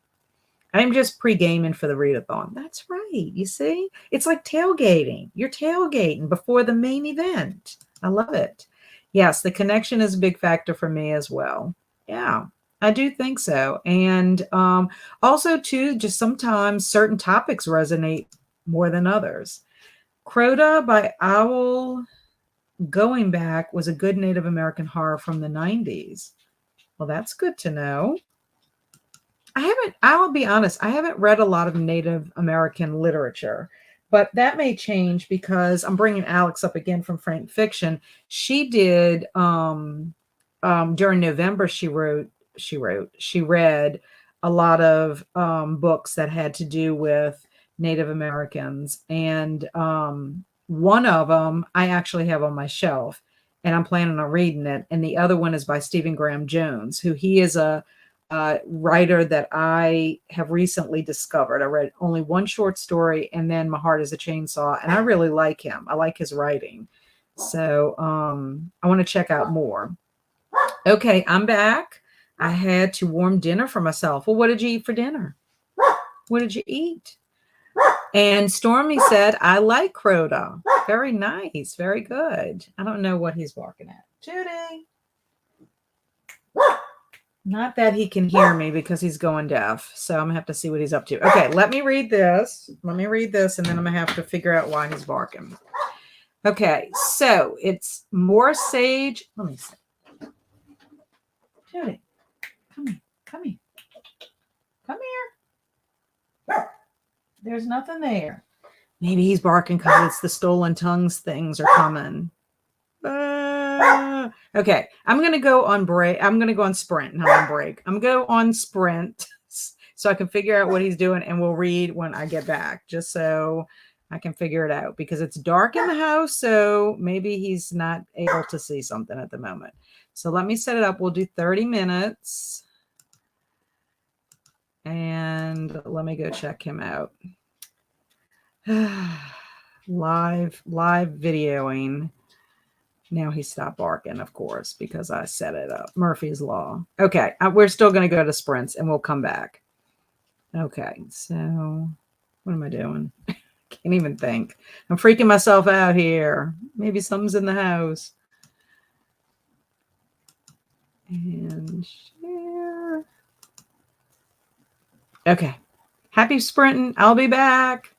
I'm just pre-gaming for the readathon. That's right. You see, it's like tailgating. You're tailgating before the main event. I love it. Yes, the connection is a big factor for me as well. Yeah, I do think so. And also, too, just sometimes certain topics resonate more than others. Crota by Owl Going Back was a good Native American horror from the 90s. Well, that's good to know. I'll be honest, I haven't read a lot of Native American literature, but that may change because I'm bringing Alex up again from Frank Fiction. She did, during November, she read a lot of books that had to do with Native Americans. And one of them I actually have on my shelf and I'm planning on reading it. And the other one is by Stephen Graham Jones, who he is a writer that I have recently discovered. I read only one short story and then My Heart is a Chainsaw, and I really like him. I like his writing. So I want to check out more. Okay, I'm back. I had to warm dinner for myself. Well, what did you eat for dinner? What did you eat? And Stormy said, I like Crota. Very nice. Very good. I don't know what he's barking at. Judy. Not that he can hear me because he's going deaf. So I'm going to have to see what he's up to. Okay, let me read this. Let me read this, and then I'm going to have to figure out why he's barking. Okay, so it's more sage. Let me see. Judy, come here. Come here. Come here. There's nothing there. Maybe he's barking because it's the stolen tongues things are coming. Okay, I'm going to go on break. I'm going to go on sprint, not on break. I'm going to go on sprint so I can figure out what he's doing, and we'll read when I get back, just so I can figure it out, because it's dark in the house, so maybe he's not able to see something at the moment. So let me set it up. We'll do 30 minutes, and let me go check him out. live videoing. Now he stopped barking, of course, because I set it up. Murphy's Law. Okay, we're still going to go to sprints, and we'll come back. Okay, so what am I doing? Can't even think. I'm freaking myself out here. Maybe something's in the house. And share. Okay. Happy sprinting. I'll be back.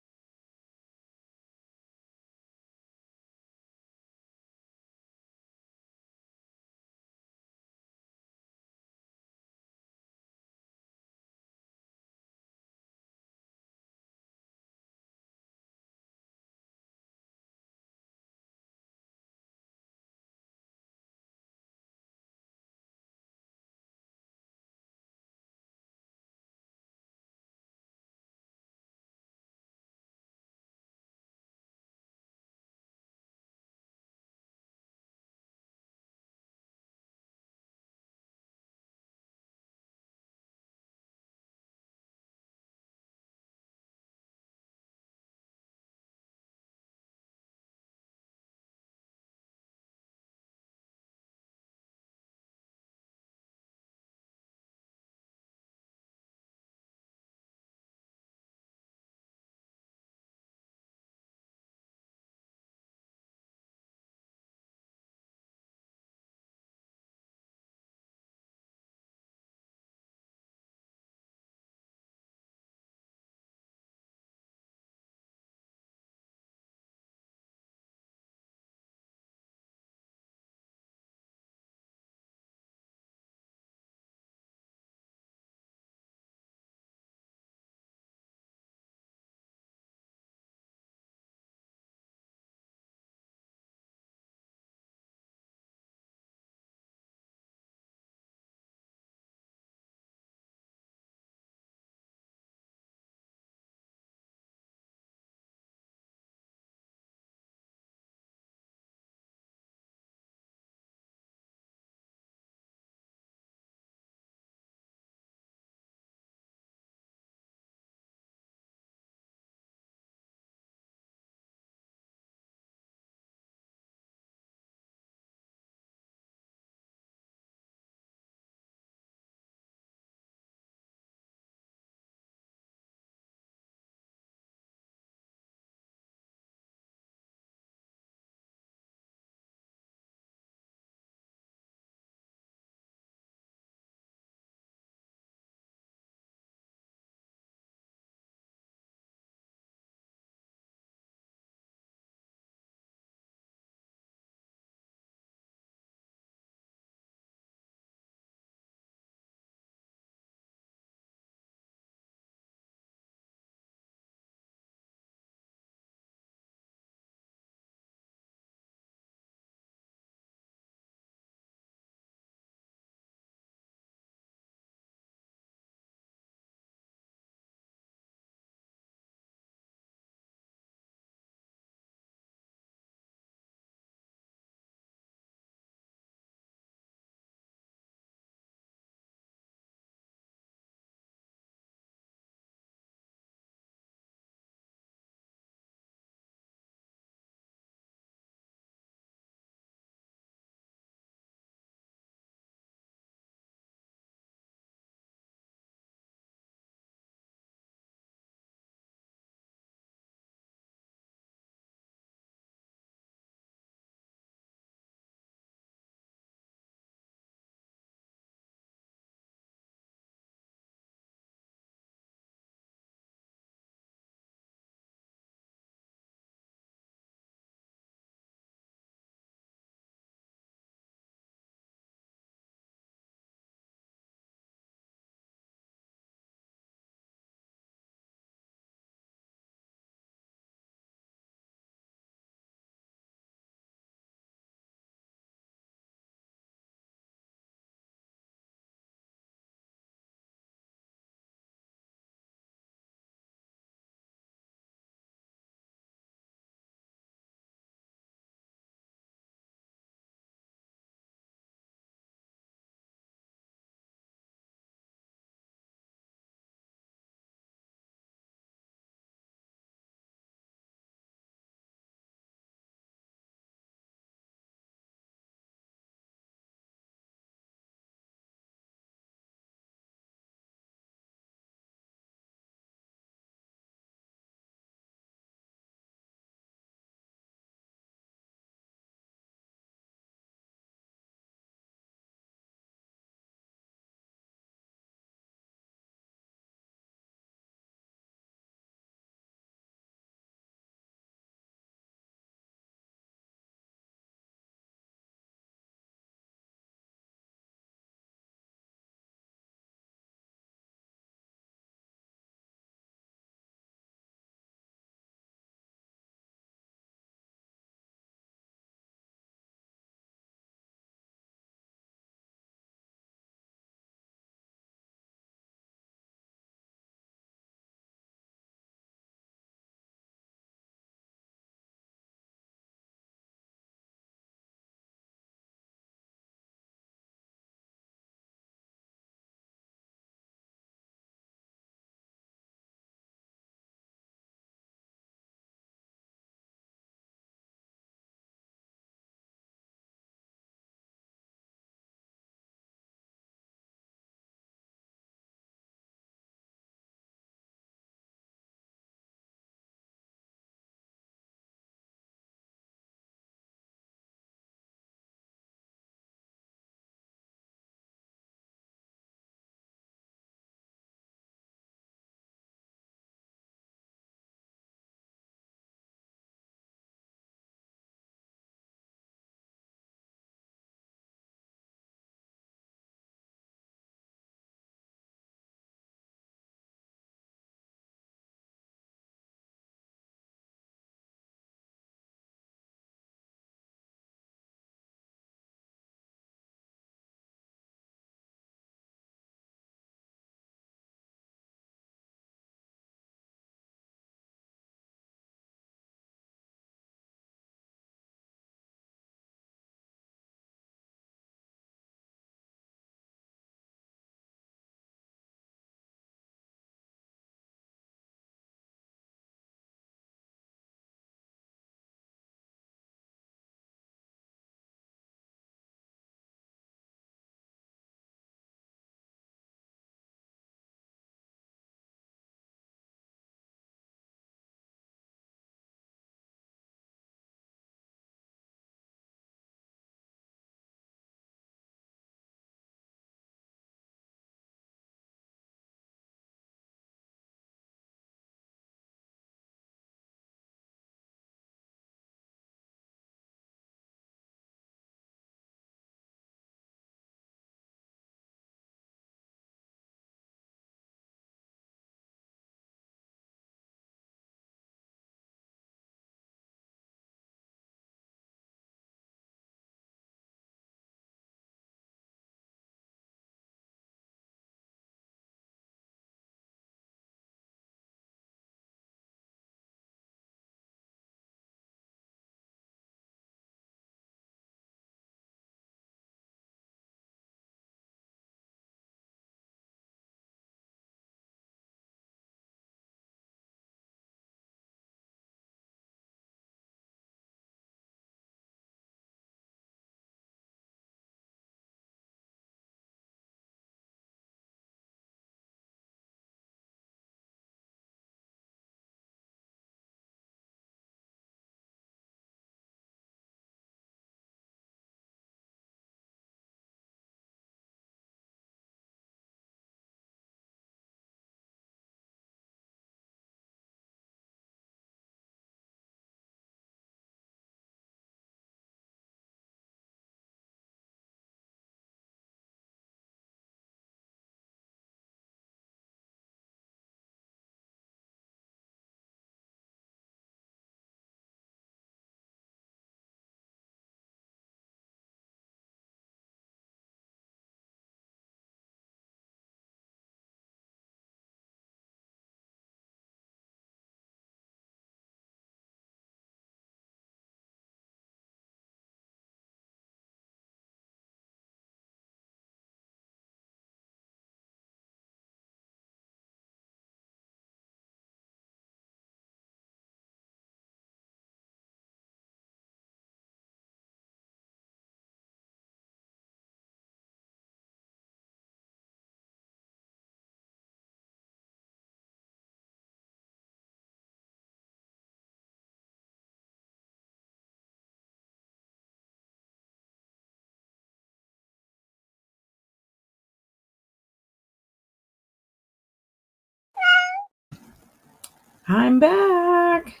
I'm back.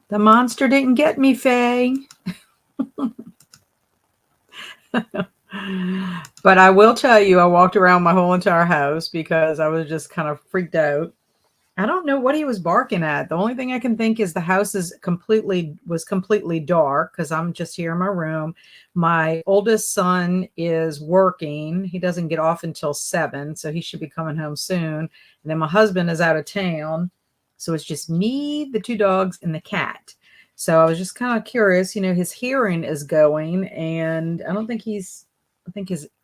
The monster didn't get me, Faye. But I will tell you, I walked around my whole entire house because I was just kind of freaked out. I don't know what he was barking at. The only thing I can think is the house was completely dark because I'm just here in my room. My oldest son is working. He doesn't get off until 7, so he should be coming home soon. And then my husband is out of town. So it's just me, the 2 dogs, and the cat. So I was just kind of curious, his hearing is going, and I think his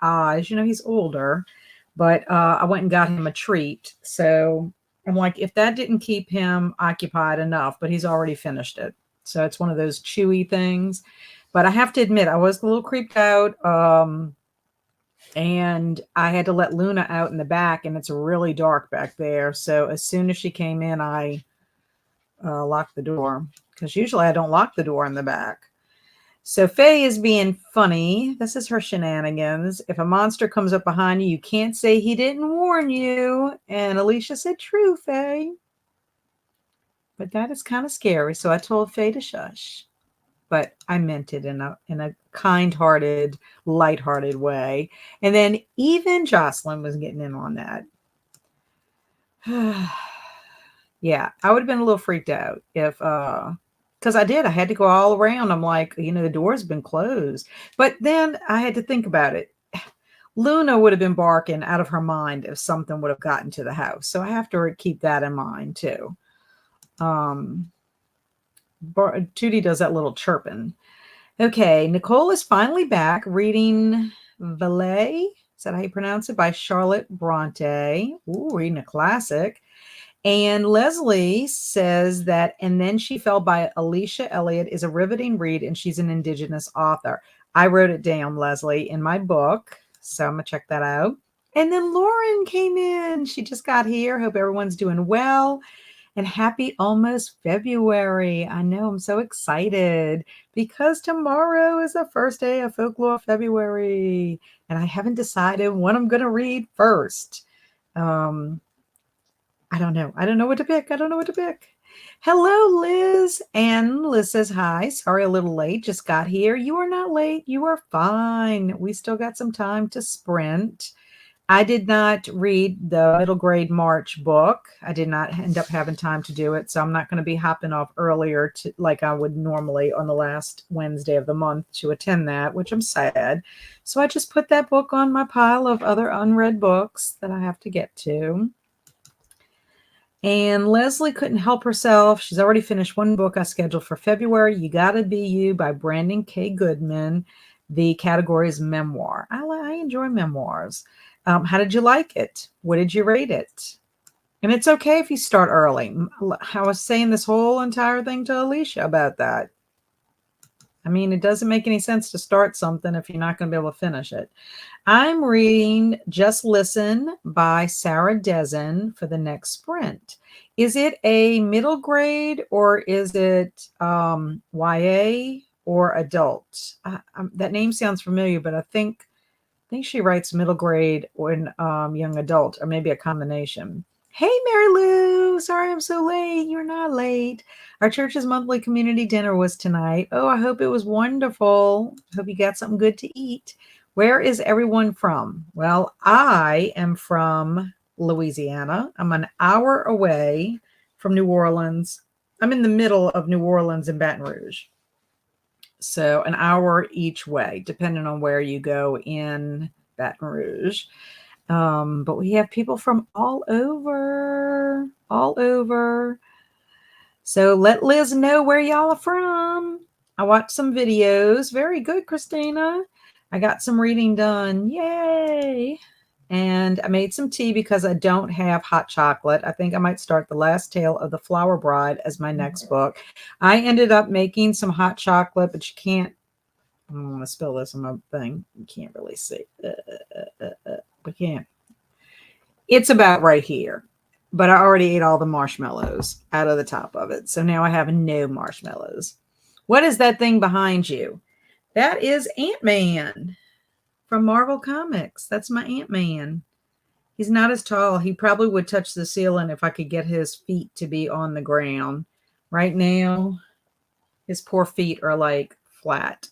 eyes, he's older, but I went and got him a treat. So I'm like, if that didn't keep him occupied enough, but he's already finished it. So it's one of those chewy things. But I have to admit, I was a little creeped out. And I had to let Luna out in the back, and it's really dark back there. So as soon as she came in, I locked the door because usually I don't lock the door in the back. So Faye is being funny. This is her shenanigans. If a monster comes up behind you, you can't say he didn't warn you. And Alicia said, true, Faye. But that is kind of scary. So I told Faye to shush. But I meant it in a kind-hearted, light-hearted way. And then even Jocelyn was getting in on that. Yeah, I would have been a little freaked out if because I had to go all around. I'm like, the door's been closed. But then I had to think about it. Luna would have been barking out of her mind if something would have gotten to the house. So I have to keep that in mind too. Tootie does that little chirping. Okay, Nicole is finally back reading Valet. Is that how you pronounce it? By Charlotte Bronte. Ooh, reading a classic. And Leslie says that And Then She Fell by Alicia Elliott is a riveting read, and she's an Indigenous author. I wrote it down, Leslie, in my book. So I'm going to check that out. And then Lauren came in. She just got here. Hope everyone's doing well. And happy almost February. I know, I'm so excited because tomorrow is the first day of Folklore February. And I haven't decided what I'm going to read first. I don't know. I don't know what to pick. Hello, Liz. And Liz says, hi. Sorry, a little late. Just got here. You are not late. You are fine. We still got some time to sprint. I did not read the middle grade March book. I did not end up having time to do it. So I'm not going to be hopping off earlier like I would normally on the last Wednesday of the month to attend that, which I'm sad. So I just put that book on my pile of other unread books that I have to get to. And Leslie couldn't help herself. She's already finished one book I scheduled for February, You Gotta Be You by Brandon K. Goodman. The category is memoir. I enjoy memoirs. How did you like it? What did you rate it? And it's okay if you start early. I was saying this whole entire thing to Alicia about that. I mean, it doesn't make any sense to start something if you're not going to be able to finish it. I'm reading Just Listen by Sarah Dezen for the next sprint. Is it a middle grade or is it YA or adult? That name sounds familiar, but I think she writes middle grade or young adult, or maybe a combination. Hey, Mary Lou. Sorry I'm so late. You're not late. Our church's monthly community dinner was tonight. Oh, I hope it was wonderful. Hope you got something good to eat. Where is everyone from? Well, I am from Louisiana. I'm an hour away from New Orleans. I'm in the middle of New Orleans and Baton Rouge. So an hour each way, depending on where you go in Baton Rouge. But we have people from all over. So let Liz know where y'all are from. I watched some videos. Very good, Christina. I got some reading done. Yay. And I made some tea because I don't have hot chocolate. I think I might start The Last Tale of the Flower Bride as my next book. I ended up making some hot chocolate, but you can't. I don't want to spill this on my thing. You can't really see. We can't. It's about right here. But I already ate all the marshmallows out of the top of it. So now I have no marshmallows. What is that thing behind you? That is Ant-Man from Marvel Comics. That's my Ant-Man. He's not as tall. He probably would touch the ceiling if I could get his feet to be on the ground. Right now, his poor feet are like flat.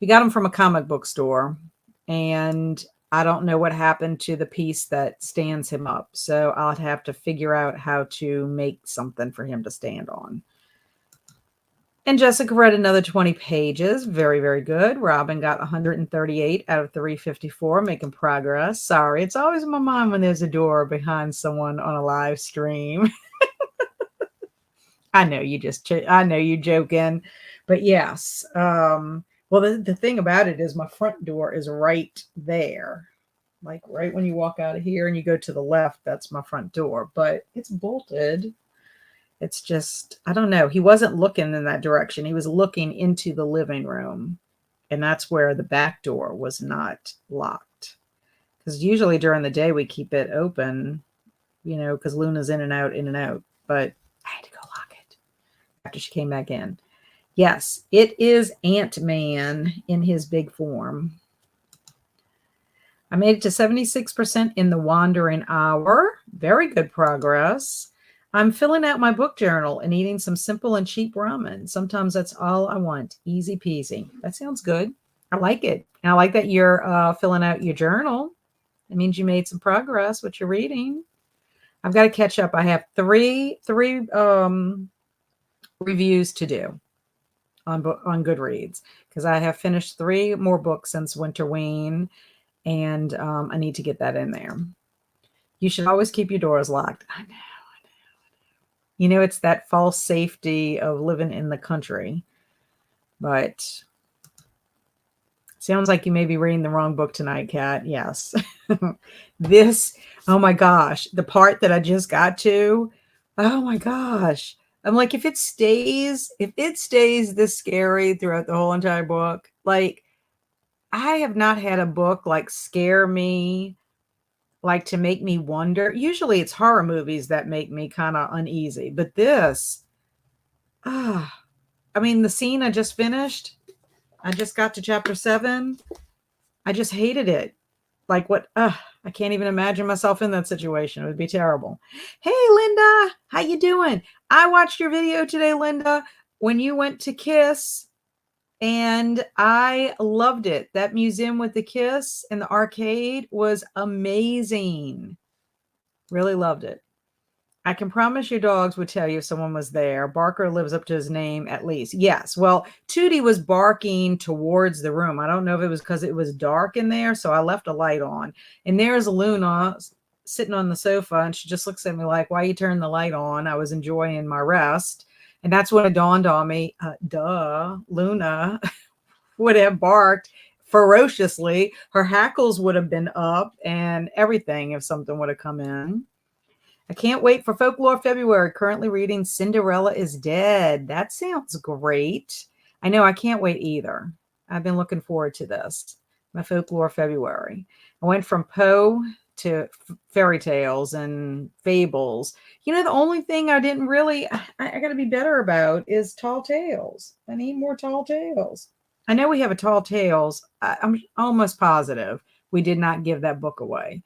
We got him from a comic book store, and I don't know what happened to the piece that stands him up. So I'll have to figure out how to make something for him to stand on. And Jessica read another 20 pages. Very, very good. Robin got 138 out of 354, making progress. Sorry, it's always in my mind when there's a door behind someone on a live stream. I know I know you joking, but yes. Well, the thing about it is my front door is right there. Like right when you walk out of here and you go to the left, that's my front door, but it's bolted. It's just, I don't know. He wasn't looking in that direction. He was looking into the living room. And that's where the back door was not locked. Because usually during the day we keep it open, because Luna's in and out, in and out. But I had to go lock it after she came back in. Yes, it is Ant-Man in his big form. I made it to 76% in the wandering hour. Very good progress. I'm filling out my book journal and eating some simple and cheap ramen. Sometimes that's all I want. Easy peasy. That sounds good. I like it. And I like that you're filling out your journal. It means you made some progress with your reading. I've got to catch up. I have three reviews to do on Goodreads because I have finished 3 more books since Winterween, and I need to get that in there. You should always keep your doors locked. I know. It's that false safety of living in the country. But sounds like you may be reading the wrong book tonight, Kat. Yes. Oh my gosh, the part that I just got to, oh my gosh. I'm like, if it stays this scary throughout the whole entire book, like I have not had a book like scare me, like to make me wonder. Usually it's horror movies that make me kind of uneasy, but this, I mean, the scene I just finished, I just got to chapter 7. I just hated it. Like what? I can't even imagine myself in that situation. It would be terrible. Hey, Linda, how you doing? I watched your video today, Linda, when you went to Kiss, and I loved it. That museum with the Kiss and the arcade was amazing. Really loved it. I can promise your dogs would tell you if someone was there. Barker lives up to his name at least. Yes. Well, Tootie was barking towards the room. I don't know if it was because it was dark in there, so I left a light on. And there's Luna sitting on the sofa, and she just looks at me like, why you turn the light on? I was enjoying my rest. And that's when it dawned on me, Luna would have barked ferociously. Her hackles would have been up and everything if something would have come in. I can't wait for Folklore February. Currently reading Cinderella is Dead. That sounds great. I know, I can't wait either. I've been looking forward to this. My Folklore February. I went from Poe to fairy tales and fables. The only thing I didn't really, I got to be better about is tall tales. I need more tall tales. I know we have a tall tales. I'm almost positive we did not give that book away.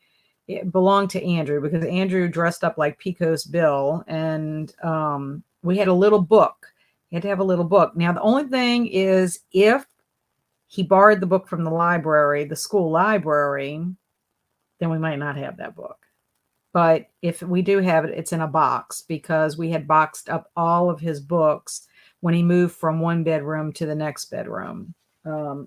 It belonged to Andrew because Andrew dressed up like Pico's Bill, and we had a little book. He had to have a little book. Now, the only thing is if he borrowed the book from the library, the school library, then we might not have that book. But if we do have it, it's in a box because we had boxed up all of his books when he moved from one bedroom to the next bedroom.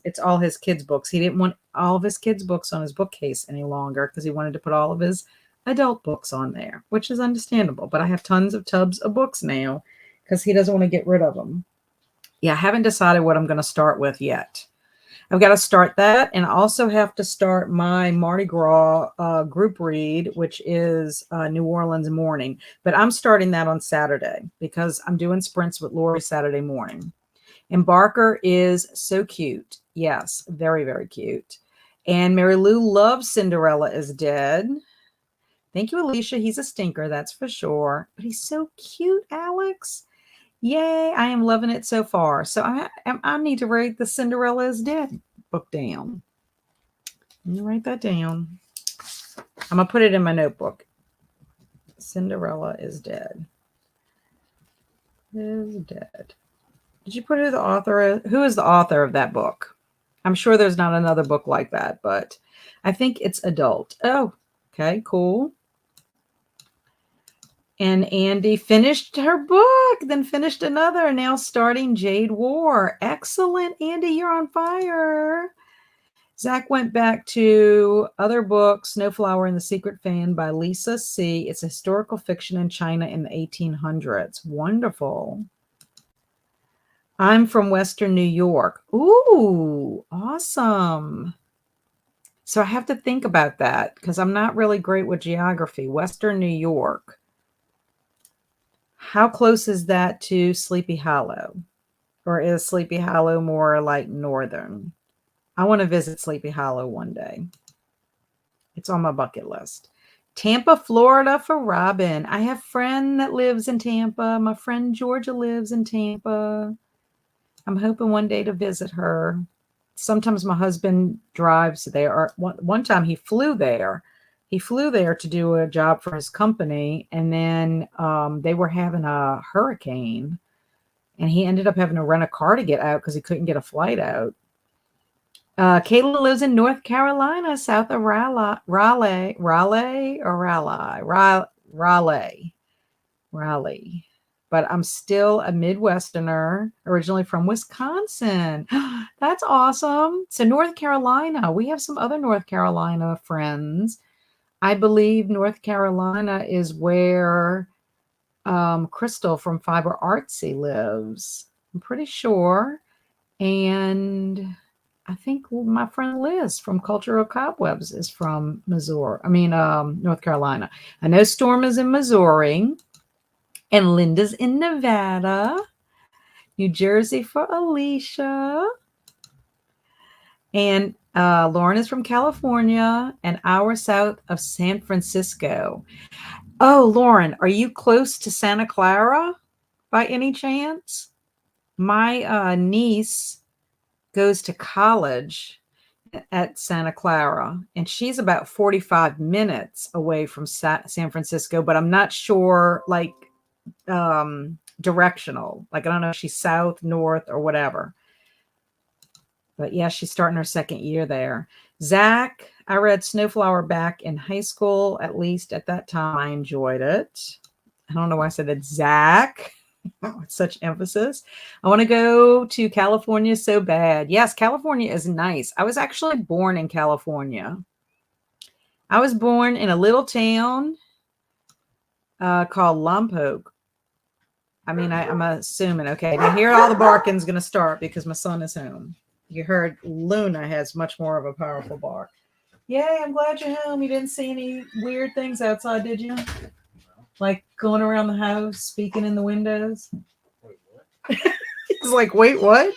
It's all his kids' books. He didn't want all of his kids' books on his bookcase any longer because he wanted to put all of his adult books on there, which is understandable. But I have tons of tubs of books now because he doesn't want to get rid of them. Yeah, I haven't decided what I'm going to start with yet. I've got to start that, and I also have to start my Mardi Gras group read, which is New Orleans morning. But I'm starting that on Saturday because I'm doing sprints with Lori Saturday morning. And Barker is so cute. Yes, very, very cute. And Mary Lou loves Cinderella is Dead. Thank you, Alicia. He's a stinker, that's for sure. But he's so cute, Alex. Yay, I am loving it so far. So I need to write the Cinderella is Dead book down. Let me write that down. I'm going to put it in my notebook. Cinderella is dead. Is dead. Did you put who the author is? Who is the author of that book? I'm sure there's not another book like that, but I think it's adult. Oh, okay, cool. And Andy finished her book, then finished another, now starting Jade War. Excellent, Andy, you're on fire. Zach went back to other books, Snowflower and the Secret Fan by Lisa C. It's a historical fiction in China in the 1800s. Wonderful. I'm from Western New York. Ooh, awesome. So I have to think about that because I'm not really great with geography. Western New York. How close is that to Sleepy Hollow? Or is Sleepy Hollow more like northern? I want to visit Sleepy Hollow one day. It's on my bucket list. Tampa, Florida for Robin. I have a friend that lives in Tampa. My friend Georgia lives in Tampa. I'm hoping one day to visit her. Sometimes my husband drives there. Or one time he flew there. He flew there to do a job for his company, and then they were having a hurricane, and he ended up having to rent a car to get out because he couldn't get a flight out. Kayla lives in North Carolina, south of Raleigh. But I'm still a Midwesterner, originally from Wisconsin. That's awesome. So North Carolina, we have some other North Carolina friends. I believe North Carolina is where Crystal from Fiber Artsy lives. I'm pretty sure. And I think my friend Liz from Cultural Cobwebs is from North Carolina. I know Storm is in Missouri. And Linda's in Nevada. New Jersey for Alicia. And Lauren is from California, an hour south of San Francisco. Oh, Lauren, are you close to Santa Clara by any chance? My niece goes to college at Santa Clara, and she's about 45 minutes away from San Francisco, but I'm not sure, like, directional. Like, I don't know if she's south, north, or whatever. But yeah, she's starting her second year there. Zach, I read Snowflower back in high school, at least at that time. I enjoyed it. I don't know why I said that, Zach, with such emphasis. I want to go to California so bad. Yes, California is nice. I was actually born in California. I was born in a little town called Lompoc. I mean, I'm assuming. Okay, now here all the barking's going to start because my son is home. You heard Luna has much more of a powerful bark. Yay, I'm glad you're home. You didn't see any weird things outside, did you? Like going around the house, speaking in the windows? Wait, what? He's like, wait, what?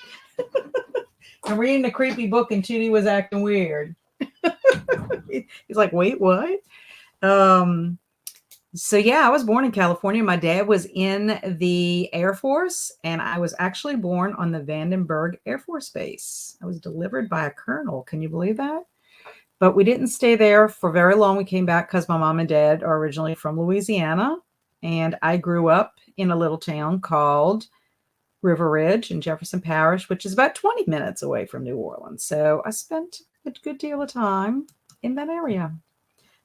I'm reading a creepy book and Tootie was acting weird. He's like, wait, what? So yeah, I was born in California. My dad was in the Air Force, and I was actually born on the Vandenberg Air Force Base. I was delivered by a colonel. Can you believe that? But we didn't stay there for very long. We came back because my mom and dad are originally from Louisiana, and I grew up in a little town called River Ridge in Jefferson Parish, which is about 20 minutes away from New Orleans. So I spent a good deal of time in that area.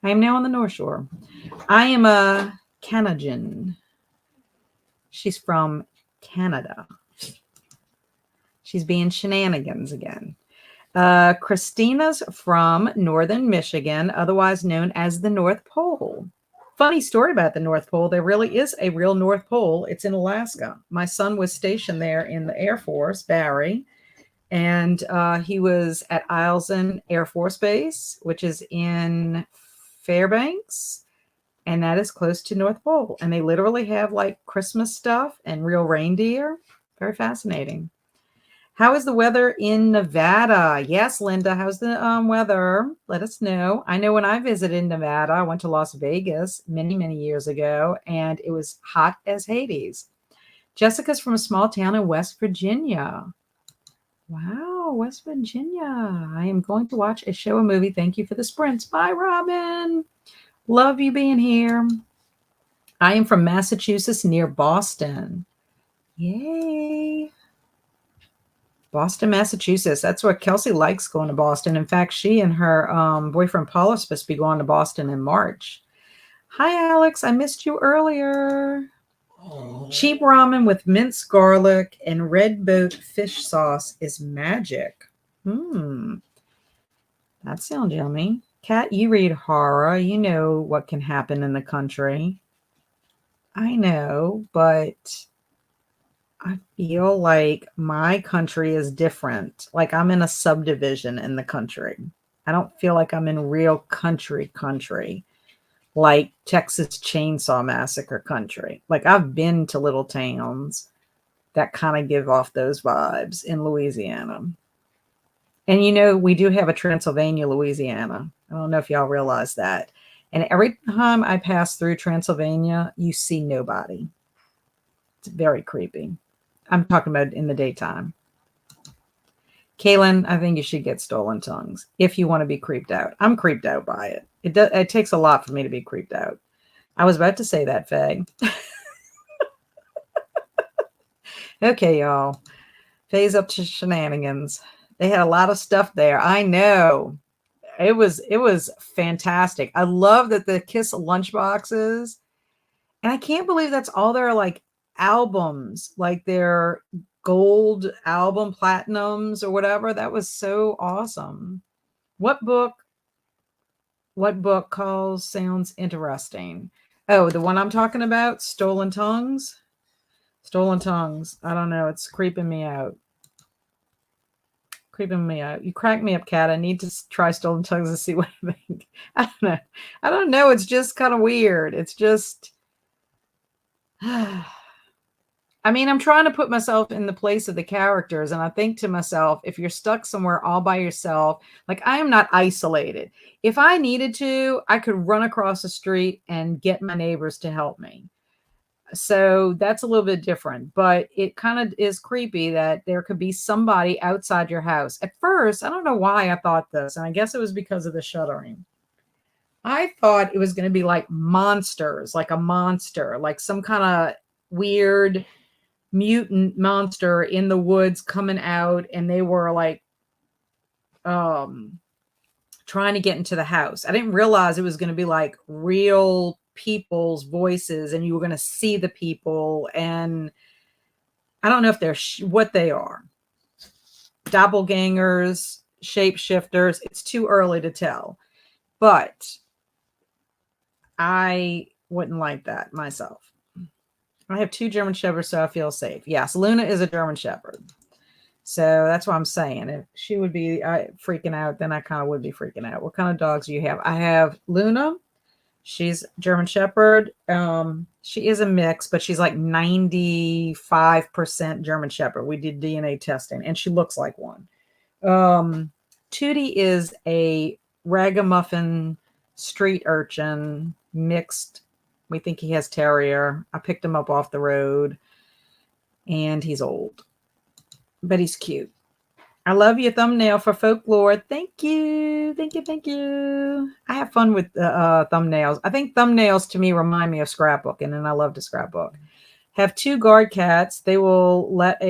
I am now on the North Shore. I am a Canadian. She's from Canada. She's being shenanigans again. Christina's from Northern Michigan, otherwise known as the North Pole. Funny story about the North Pole. There really is a real North Pole. It's in Alaska. My son was stationed there in the Air Force, Barry, and he was at Eielson Air Force Base, which is in Fairbanks, and that is close to North Pole. And they literally have like Christmas stuff and real reindeer. Very fascinating. How is the weather in Nevada? Yes, Linda, how's the weather? Let us know. I know when I visited Nevada, I went to Las Vegas many, many years ago, and it was hot as Hades. Jessica's from a small town in West Virginia. Wow, West Virginia. I am going to watch a show, a movie. Thank you for the sprints. Bye, Robin. Love you being here. I am from Massachusetts near Boston. Yay. Boston, Massachusetts. That's what Kelsey likes, going to Boston. In fact, she and her boyfriend Paul are supposed to be going to Boston in March. Hi, Alex. I missed you earlier. Cheap ramen with minced garlic and red boat fish sauce is magic. That sounds yummy. Kat, you read horror. You know what can happen in the country. I know, but I feel like my country is different. Like I'm in a subdivision in the country. I don't feel like I'm in real country, like Texas Chainsaw Massacre country. Like I've been to little towns that kind of give off those vibes in Louisiana. And you know, we do have a Transylvania, Louisiana. I don't know if y'all realize that. And every time I pass through Transylvania, you see nobody. It's very creepy. I'm talking about in the daytime. Kaylin, I think you should get stolen tongues if you want to be creeped out. I'm creeped out by it. It takes a lot for me to be creeped out. I was about to say that, Faye. Okay, y'all. Faye's up to shenanigans. They had a lot of stuff there. I know. It was fantastic. I love that the Kiss lunchboxes. And I can't believe that's all their like albums, like their gold album platinums or whatever. That was so awesome. What book calls sounds interesting? Oh, the one I'm talking about, Stolen Tongues. Stolen Tongues. I don't know. It's creeping me out. You crack me up, Kat. I need to try Stolen Tongues and see what I think. I don't know. It's just kind of weird. It's just I mean, I'm trying to put myself in the place of the characters, and I think to myself, if you're stuck somewhere all by yourself, like I am not isolated. If I needed to, I could run across the street and get my neighbors to help me. So that's a little bit different, but it kind of is creepy that there could be somebody outside your house. At first, I don't know why I thought this, and I guess it was because of the shuttering. I thought it was going to be like monsters, like a monster, like some kind of weird mutant monster in the woods coming out, and they were like trying to get into the house. I didn't realize it was going to be like real people's voices and you were going to see the people, and I don't know if they're what they are. Doppelgangers, shapeshifters. It's too early to tell, but I wouldn't like that myself. I have 2 German Shepherds, so I feel safe. Yes, Luna is a German Shepherd. So that's what I'm saying. If she would be freaking out, then I kind of would be freaking out. What kind of dogs do you have? I have Luna. She's German Shepherd. She is a mix, but she's like 95% German Shepherd. We did DNA testing, and she looks like one. Tootie is a ragamuffin street urchin mixed. We think he has terrier. I picked him up off the road, and he's old, but he's cute. I love your thumbnail for folklore. Thank you. I have fun with thumbnails. I think thumbnails to me remind me of scrapbooking, and I love to scrapbook. Have 2 guard cats. They will let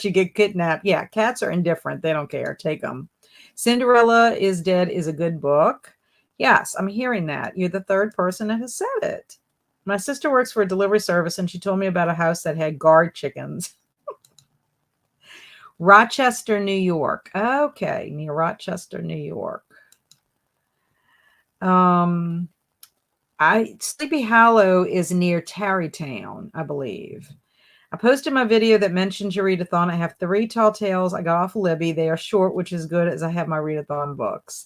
you get kidnapped. Yeah, cats are indifferent. They don't care. Take them. Cinderella is Dead is a good book. Yes, I'm hearing that. You're the 3rd person that has said it. My sister works for a delivery service, and she told me about a house that had guard chickens. Rochester, New York. Okay, near Rochester, New York. Sleepy Hollow is near Tarrytown, I believe. I posted my video that mentions your readathon. I have 3 tall tales I got off of Libby. They are short, which is good as I have my readathon books.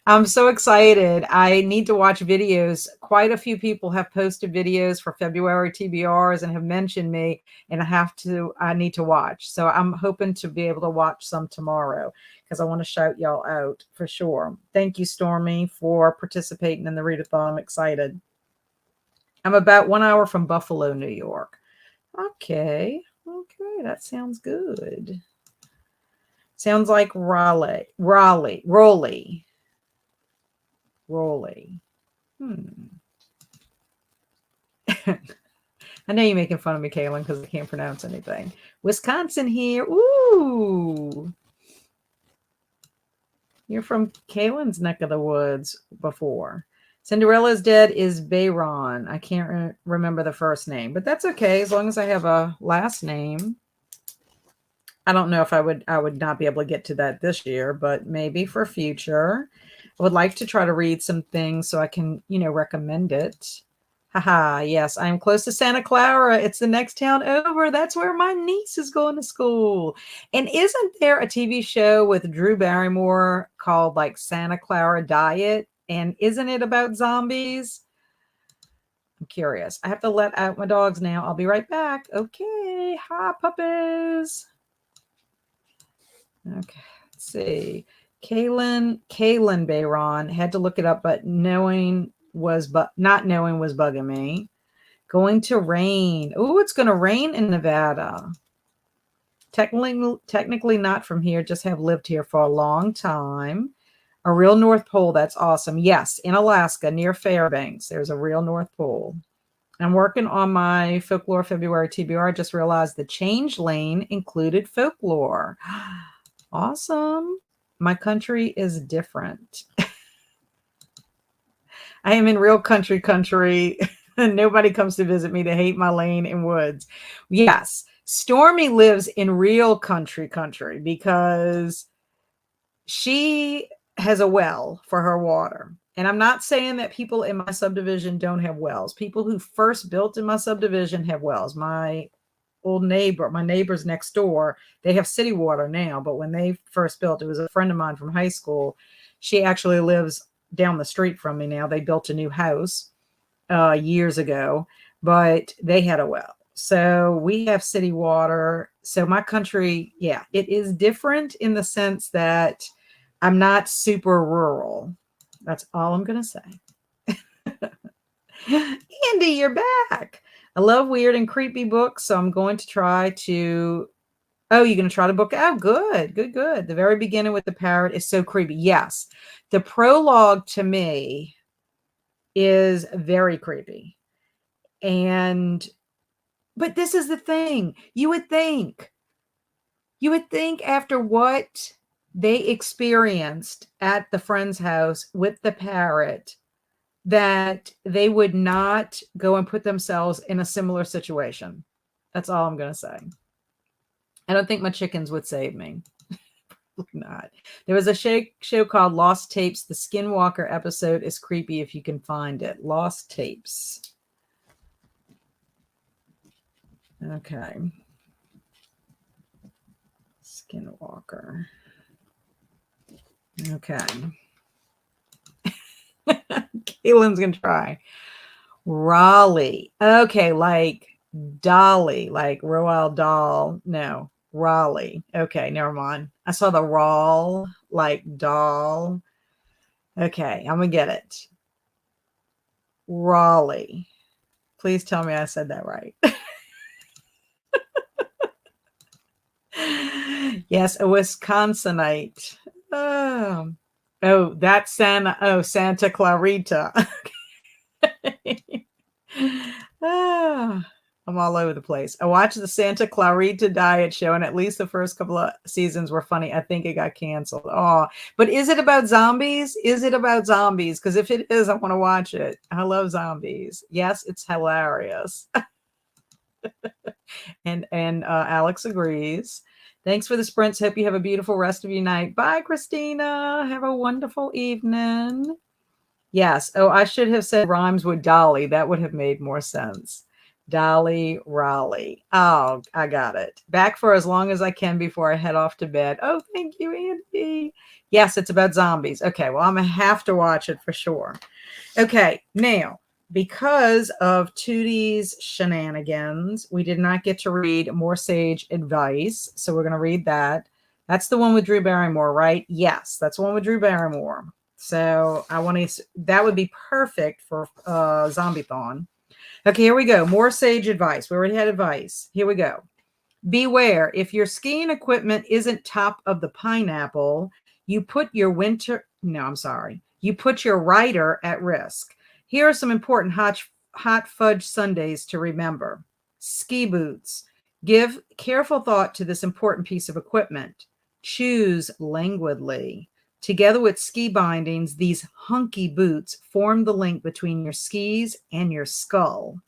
I'm so excited. I need to watch videos. Quite a few people have posted videos for February TBRs and have mentioned me, and I need to watch. So I'm hoping to be able to watch some tomorrow because I want to shout y'all out for sure. Thank you, Stormy, for participating in the readathon. I'm excited. I'm about 1 hour from Buffalo, New York. Okay. that sounds good. Sounds like Raleigh. I know you're making fun of me, Kaylin, because I can't pronounce anything. Wisconsin here. Ooh. You're from Kaylin's neck of the woods before. Cinderella's dead is Bayron. I can't remember the first name, but that's okay as long as I have a last name. I don't know if I would not be able to get to that this year, but maybe for future. I would like to try to read some things so I can, recommend it. Haha, yes, I'm close to Santa Clara. It's the next town over. That's where my niece is going to school. And isn't there a TV show with Drew Barrymore called like Santa Clara Diet? And isn't it about zombies? I'm curious. I have to let out my dogs now. I'll be right back. Okay. Hi, puppies. Okay. Let's see. Kaylin Bayron. Had to look it up, but not knowing was bugging me. Going to rain. Oh, it's going to rain in Nevada. Technically not from here. Just have lived here for a long time. A real North Pole. That's awesome. Yes, in Alaska, near Fairbanks, there's a real North Pole. I'm working on my Folklore February TBR. I just realized the change lane included folklore. Awesome. My country is different. I am in real country. Nobody comes to visit me to hate my lane and woods. Yes, Stormy lives in real country because she has a well for her water. And I'm not saying that people in my subdivision don't have wells. People who first built in my subdivision have wells. My neighbors next door, they have city water now. But when they first built, it was a friend of mine from high school. She actually lives down the street from me now. They built a new house years ago, but they had a well. So we have city water. So my country, yeah, it is different in the sense that I'm not super rural. That's all I'm going to say. Andy, you're back. I love weird and creepy books, so I'm going to try to... Oh, you're going to try the book? Oh, good. The very beginning with the parrot is so creepy. Yes. The prologue to me is very creepy. But this is the thing. You would think after what they experienced at the friend's house with the parrot, that they would not go and put themselves in a similar situation. That's all I'm going to say. I don't think my chickens would save me. Not. There was a show called Lost Tapes. The Skinwalker episode is creepy if you can find it. Lost Tapes. Okay. Skinwalker. Okay. Kaylin's going to try. Raleigh. Okay, like Dolly, like Roald Dahl. No, Raleigh. Okay, never mind. I saw the Rawl, like doll. Okay, I'm going to get it. Raleigh. Please tell me I said that right. Yes, a Wisconsinite. Oh, that's Santa Clarita. I'm all over the place. I watched the Santa Clarita Diet show, and at least the first couple of seasons were funny. I think it got canceled. Oh, but is it about zombies? Because if it is, I want to watch it. I love zombies. Yes, it's hilarious. and Alex agrees. Thanks for the sprints. Hope you have a beautiful rest of your night. Bye, Christina. Have a wonderful evening. Yes. Oh, I should have said rhymes with Dolly. That would have made more sense. Dolly Raleigh. Oh, I got it. Back for as long as I can before I head off to bed. Oh, thank you, Andy. Yes, it's about zombies. Okay, well, I'm going to have to watch it for sure. Okay, now, because of Tootie's shenanigans, we did not get to read More Sage Advice. So we're going to read that. That's the one with Drew Barrymore, right? Yes, that's the one with Drew Barrymore. So that would be perfect for Zombie-thon. Okay, here we go. More sage advice. We already had advice. Here we go. Beware, if your skiing equipment isn't top of the pineapple, you put your you put your rider at risk. Here are some important hot fudge Sundays to remember. Ski boots. Give careful thought to this important piece of equipment. Choose languidly. Together with ski bindings, these hunky boots form the link between your skis and your skull.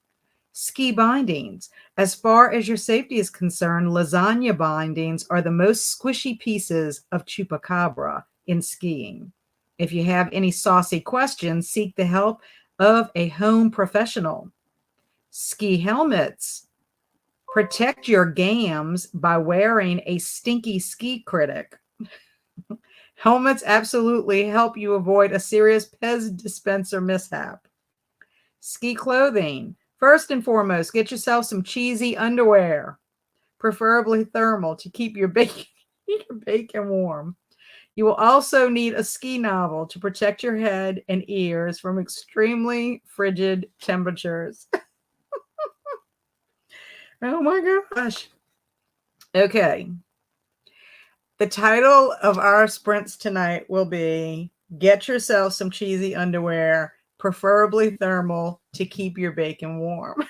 Ski bindings. As far as your safety is concerned, lasagna bindings are the most squishy pieces of chupacabra in skiing. If you have any saucy questions, seek the help of a home professional. Ski helmets. Protect your gams by wearing a stinky ski critic. Helmets absolutely help you avoid a serious Pez dispenser mishap. Ski clothing. First and foremost, get yourself some cheesy underwear, preferably thermal, to keep your bacon warm. You will also need a ski novel to protect your head and ears from extremely frigid temperatures. Oh my gosh. Okay. The title of our sprints tonight will be Get Yourself Some Cheesy Underwear, preferably thermal, to keep your bacon warm.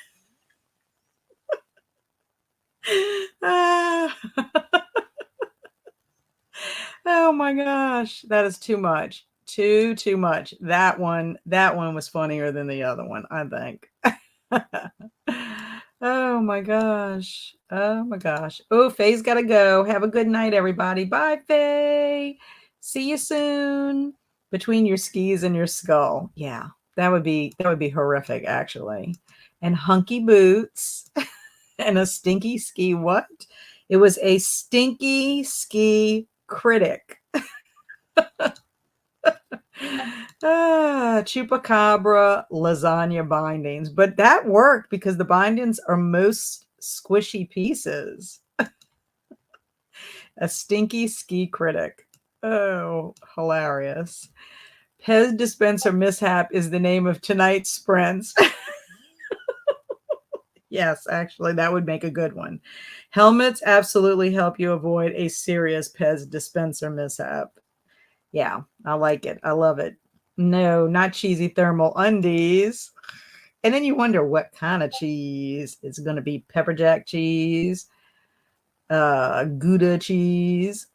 Oh my gosh, that is too much. Too much. That one was funnier than the other one, I think. Oh my gosh. Oh my gosh. Oh, Faye's got to go. Have a good night, everybody. Bye, Faye. See you soon. Between your skis and your skull. Yeah, that would be horrific, actually. And hunky boots and a stinky ski. What? It was a stinky ski critic. Chupacabra lasagna bindings, but that worked because the bindings are most squishy pieces. A stinky ski critic. Oh, hilarious. Pez dispenser mishap is the name of tonight's sprints. Yes, actually, that would make a good one. Helmets absolutely help you avoid a serious Pez dispenser mishap. Yeah, I like it. I love it. No, not cheesy thermal undies. And then you wonder what kind of cheese. It's going to be pepper jack cheese, Gouda cheese.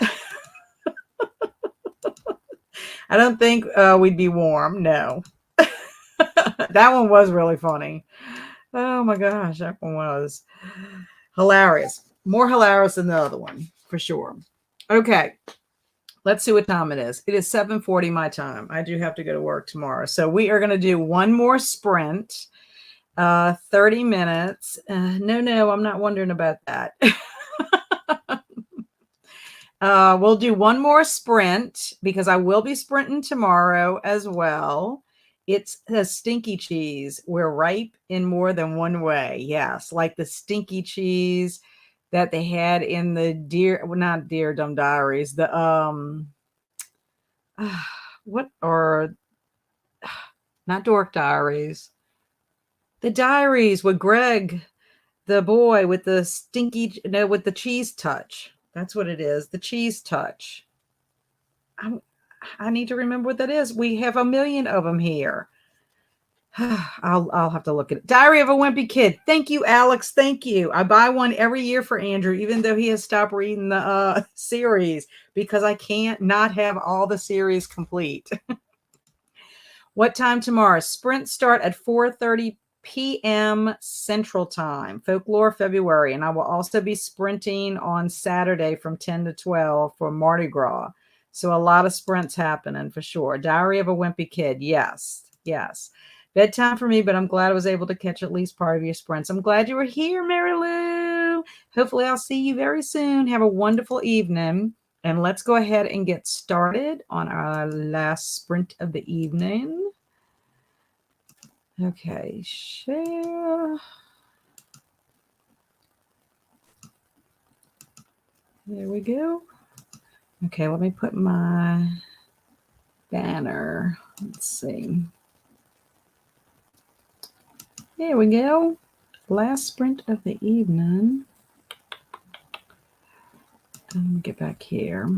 I don't think we'd be warm. No. That one was really funny. Oh my gosh, that one was hilarious. More hilarious than the other one, for sure. Okay. Let's see what time it is. It is 7:40 my time. I do have to go to work tomorrow. So we are going to do one more sprint, 30 minutes. No, I'm not wondering about that. We'll do one more sprint because I will be sprinting tomorrow as well. It's a stinky cheese. We're ripe in more than one way. Yes, like the stinky cheese that they had in the not Dear Dumb Diaries, the what or not Dork Diaries, the diaries with Greg, the boy with the stinky, no, with the cheese touch. That's what it is. The cheese touch. I need to remember what that is. We have a million of them here. I'll have to look at it. Diary of a Wimpy Kid. Thank you, Alex. Thank you. I buy one every year for Andrew, even though he has stopped reading the series, because I can't not have all the series complete. What time tomorrow? Sprints start at 4:30 p.m. Central Time, Folklore February. And I will also be sprinting on Saturday from 10 to 12 for Mardi Gras. So a lot of sprints happening for sure. Diary of a Wimpy Kid. Yes. Bedtime for me, but I'm glad I was able to catch at least part of your sprints. I'm glad you were here, Mary Lou. Hopefully I'll see you very soon. Have a wonderful evening. And let's go ahead and get started on our last sprint of the evening. Okay, share. There we go. Okay, let me put my banner. Let's see. There we go. Last sprint of the evening. Let me get back here.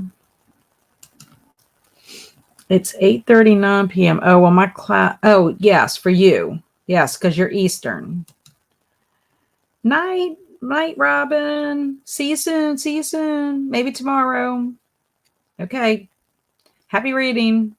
It's 8:39 p.m. Oh, well, my class. Oh, yes, for you. Yes, because you're Eastern. Night, night, Robin. See you soon. See you soon. Maybe tomorrow. Okay. Happy reading.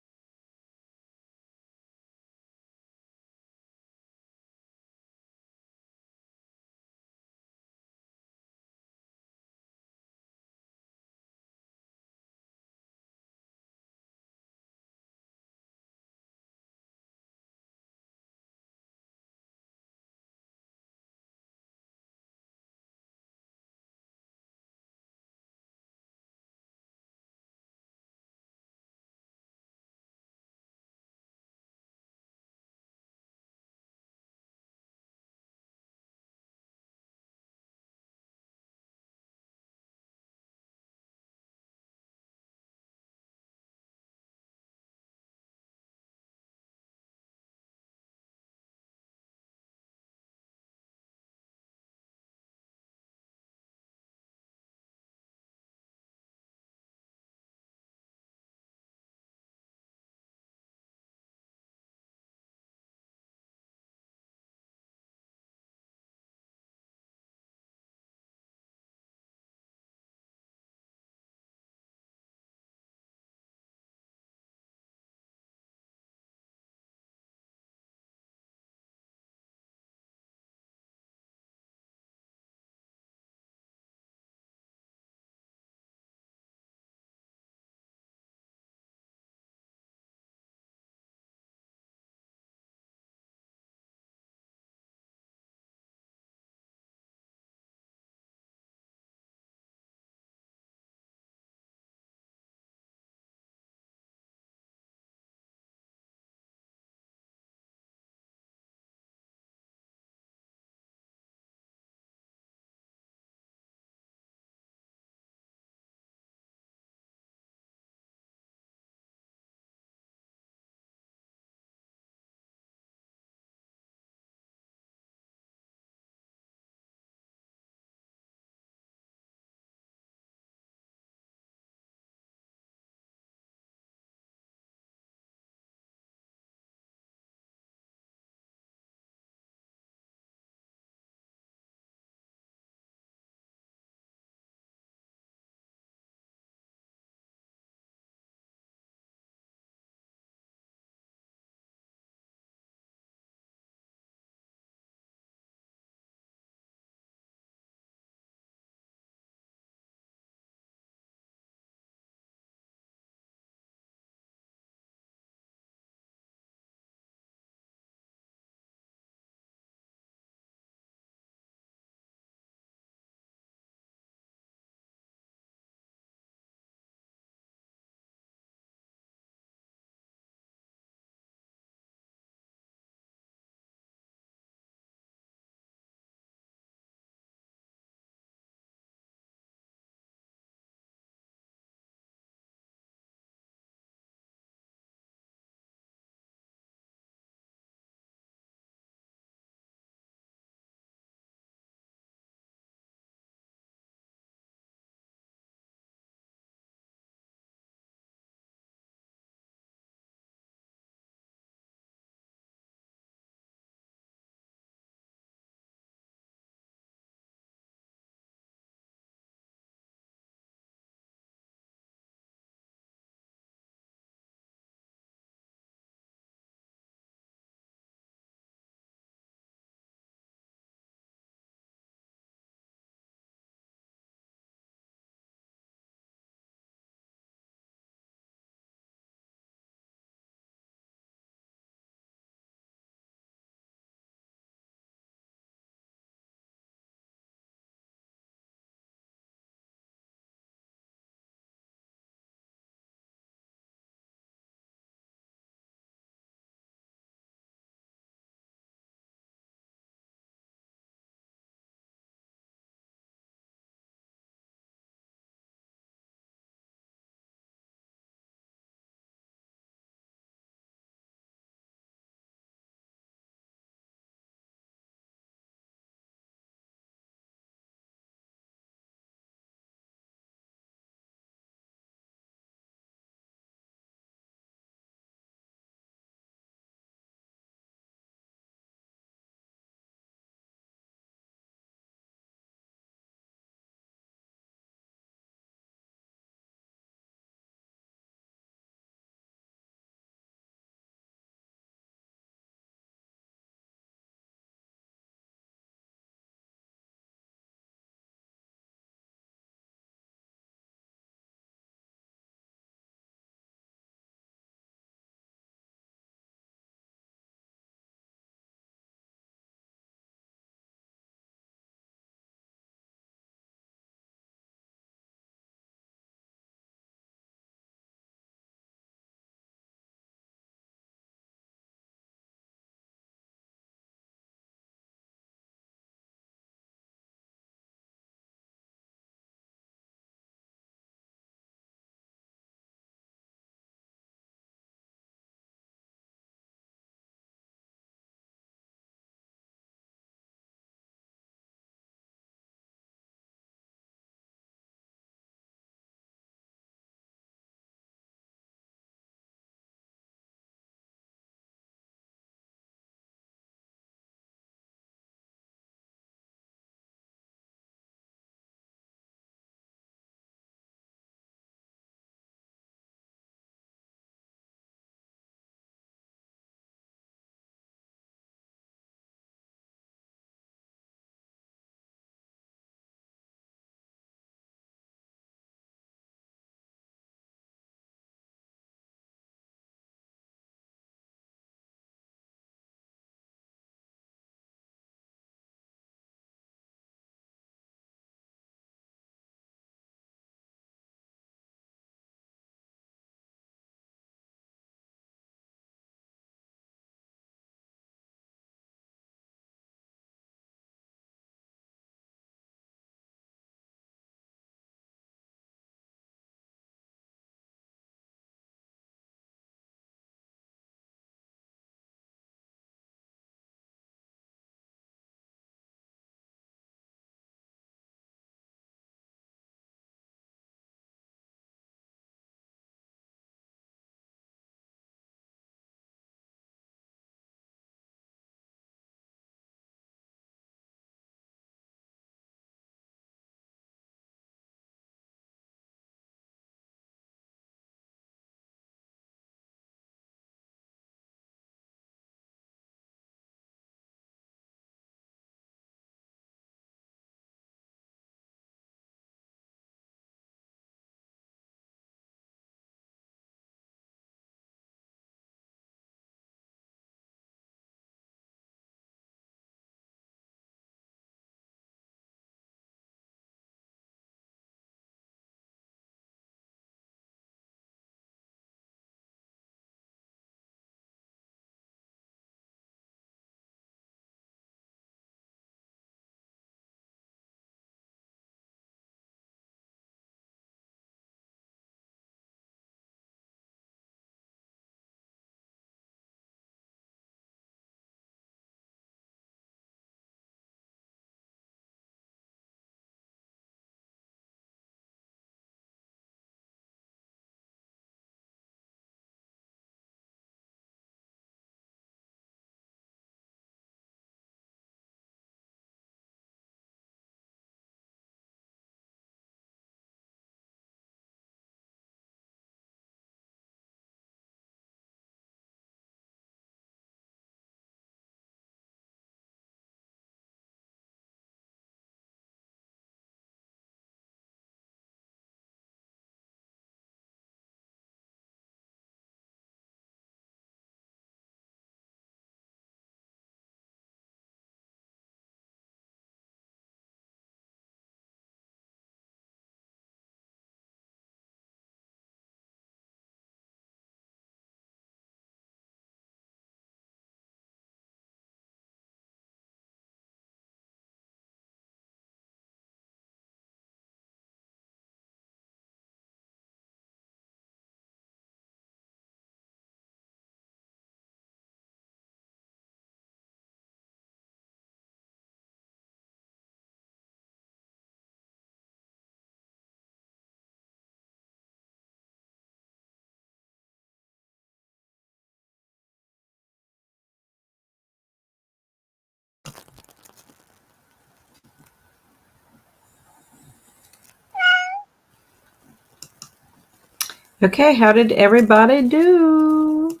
Okay, how did everybody do?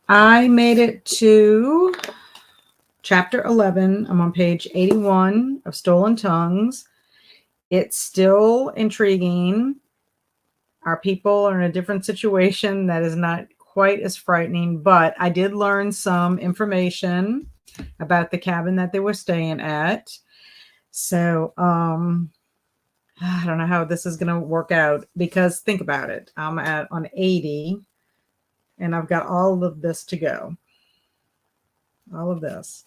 I made it to chapter 11. I'm on page 81 of Stolen Tongues. It's still intriguing. Our people are in a different situation that is not quite as frightening, but I did learn some information about the cabin that they were staying at. So, I don't know how this is going to work out, because think about it. I'm on 80 and I've got all of this to go. All of this.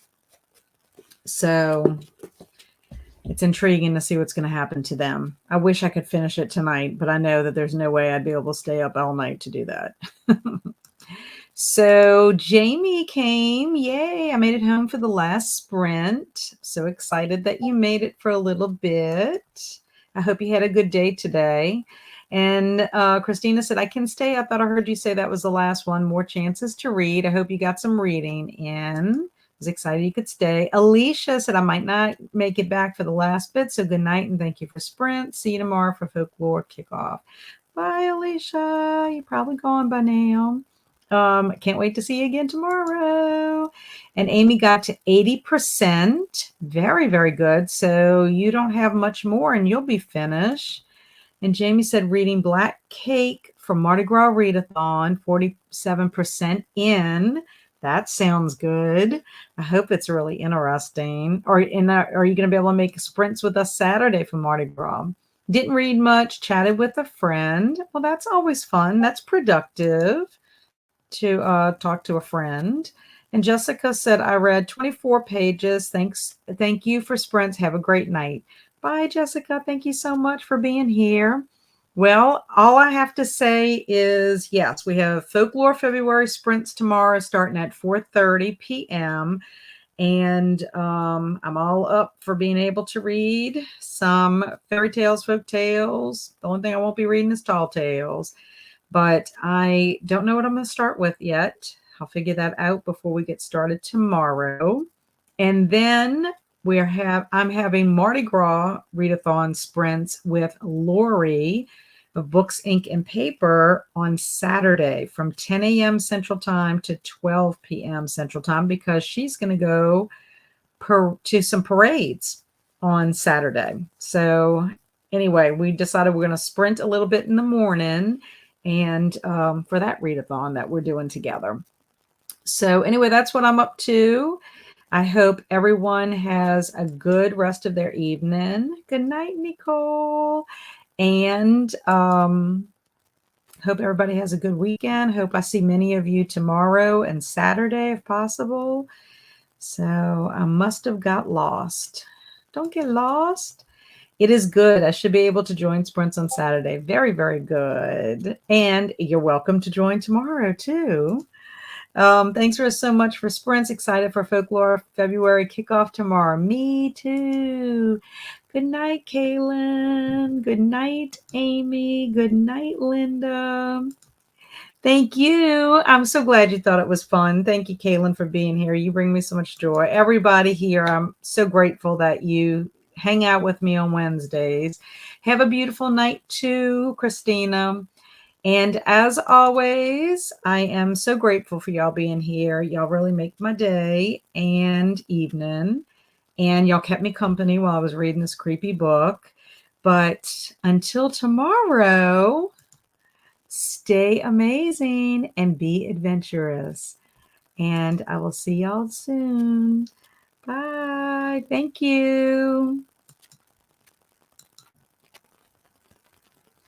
So it's intriguing to see what's going to happen to them. I wish I could finish it tonight, but I know that there's no way I'd be able to stay up all night to do that. So Jamie came. Yay. I made it home for the last sprint. So excited that you made it for a little bit. I hope you had a good day today. And Christina said, I can stay. I thought I heard you say that was the last one. More chances to read. I hope you got some reading in. Was excited you could stay. Alicia said, I might not make it back for the last bit. So good night and thank you for sprint. See you tomorrow for folklore kickoff. Bye, Alicia. You're probably gone by now. Can't wait to see you again tomorrow. And Amy got to 80%. Very, very good. So you don't have much more and you'll be finished. And Jamie said, reading Black Cake from Mardi Gras Readathon, 47% in. That sounds good. I hope it's really interesting. Are you going to be able to make sprints with us Saturday for Mardi Gras? Didn't read much, chatted with a friend. Well, that's always fun. That's productive to talk to a friend. And Jessica said, I read 24 pages. Thank you for sprints. Have a great night. Bye, Jessica. Thank you so much for being here. Well, all I have to say is, yes, we have Folklore February sprints tomorrow starting at 4:30 p.m. And I'm all up for being able to read some fairy tales, folk tales. The only thing I won't be reading is tall tales. But I don't know what I'm going to start with yet. I'll figure that out before we get started tomorrow. And then I'm having Mardi Gras readathon sprints with Lori of Books, Ink, and Paper on Saturday from 10 a.m. Central Time to 12 p.m. Central Time, because she's going to go to some parades on Saturday. So anyway, we decided we're going to sprint a little bit in the morning and for that readathon that we're doing together. So anyway, that's what I'm up to. I hope everyone has a good rest of their evening. Good night, Nicole. And hope everybody has a good weekend. Hope I see many of you tomorrow and Saturday if possible. So I must have got lost. Don't get lost. It is good. I should be able to join sprints on Saturday. Very, very good. And you're welcome to join tomorrow too. Thanks so much for sprints. Excited for Folklore February kickoff tomorrow. Me too. Good night, Kaylin. Good night, Amy. Good night, Linda. Thank you. I'm so glad you thought it was fun. Thank you, Kaylin, for being here. You bring me so much joy. Everybody here, I'm so grateful that you hang out with me on Wednesdays. Have a beautiful night too, Christina. And as always, I am so grateful for y'all being here. Y'all really make my day and evening. And y'all kept me company while I was reading this creepy book. But until tomorrow, stay amazing and be adventurous. And I will see y'all soon. Bye. Thank you.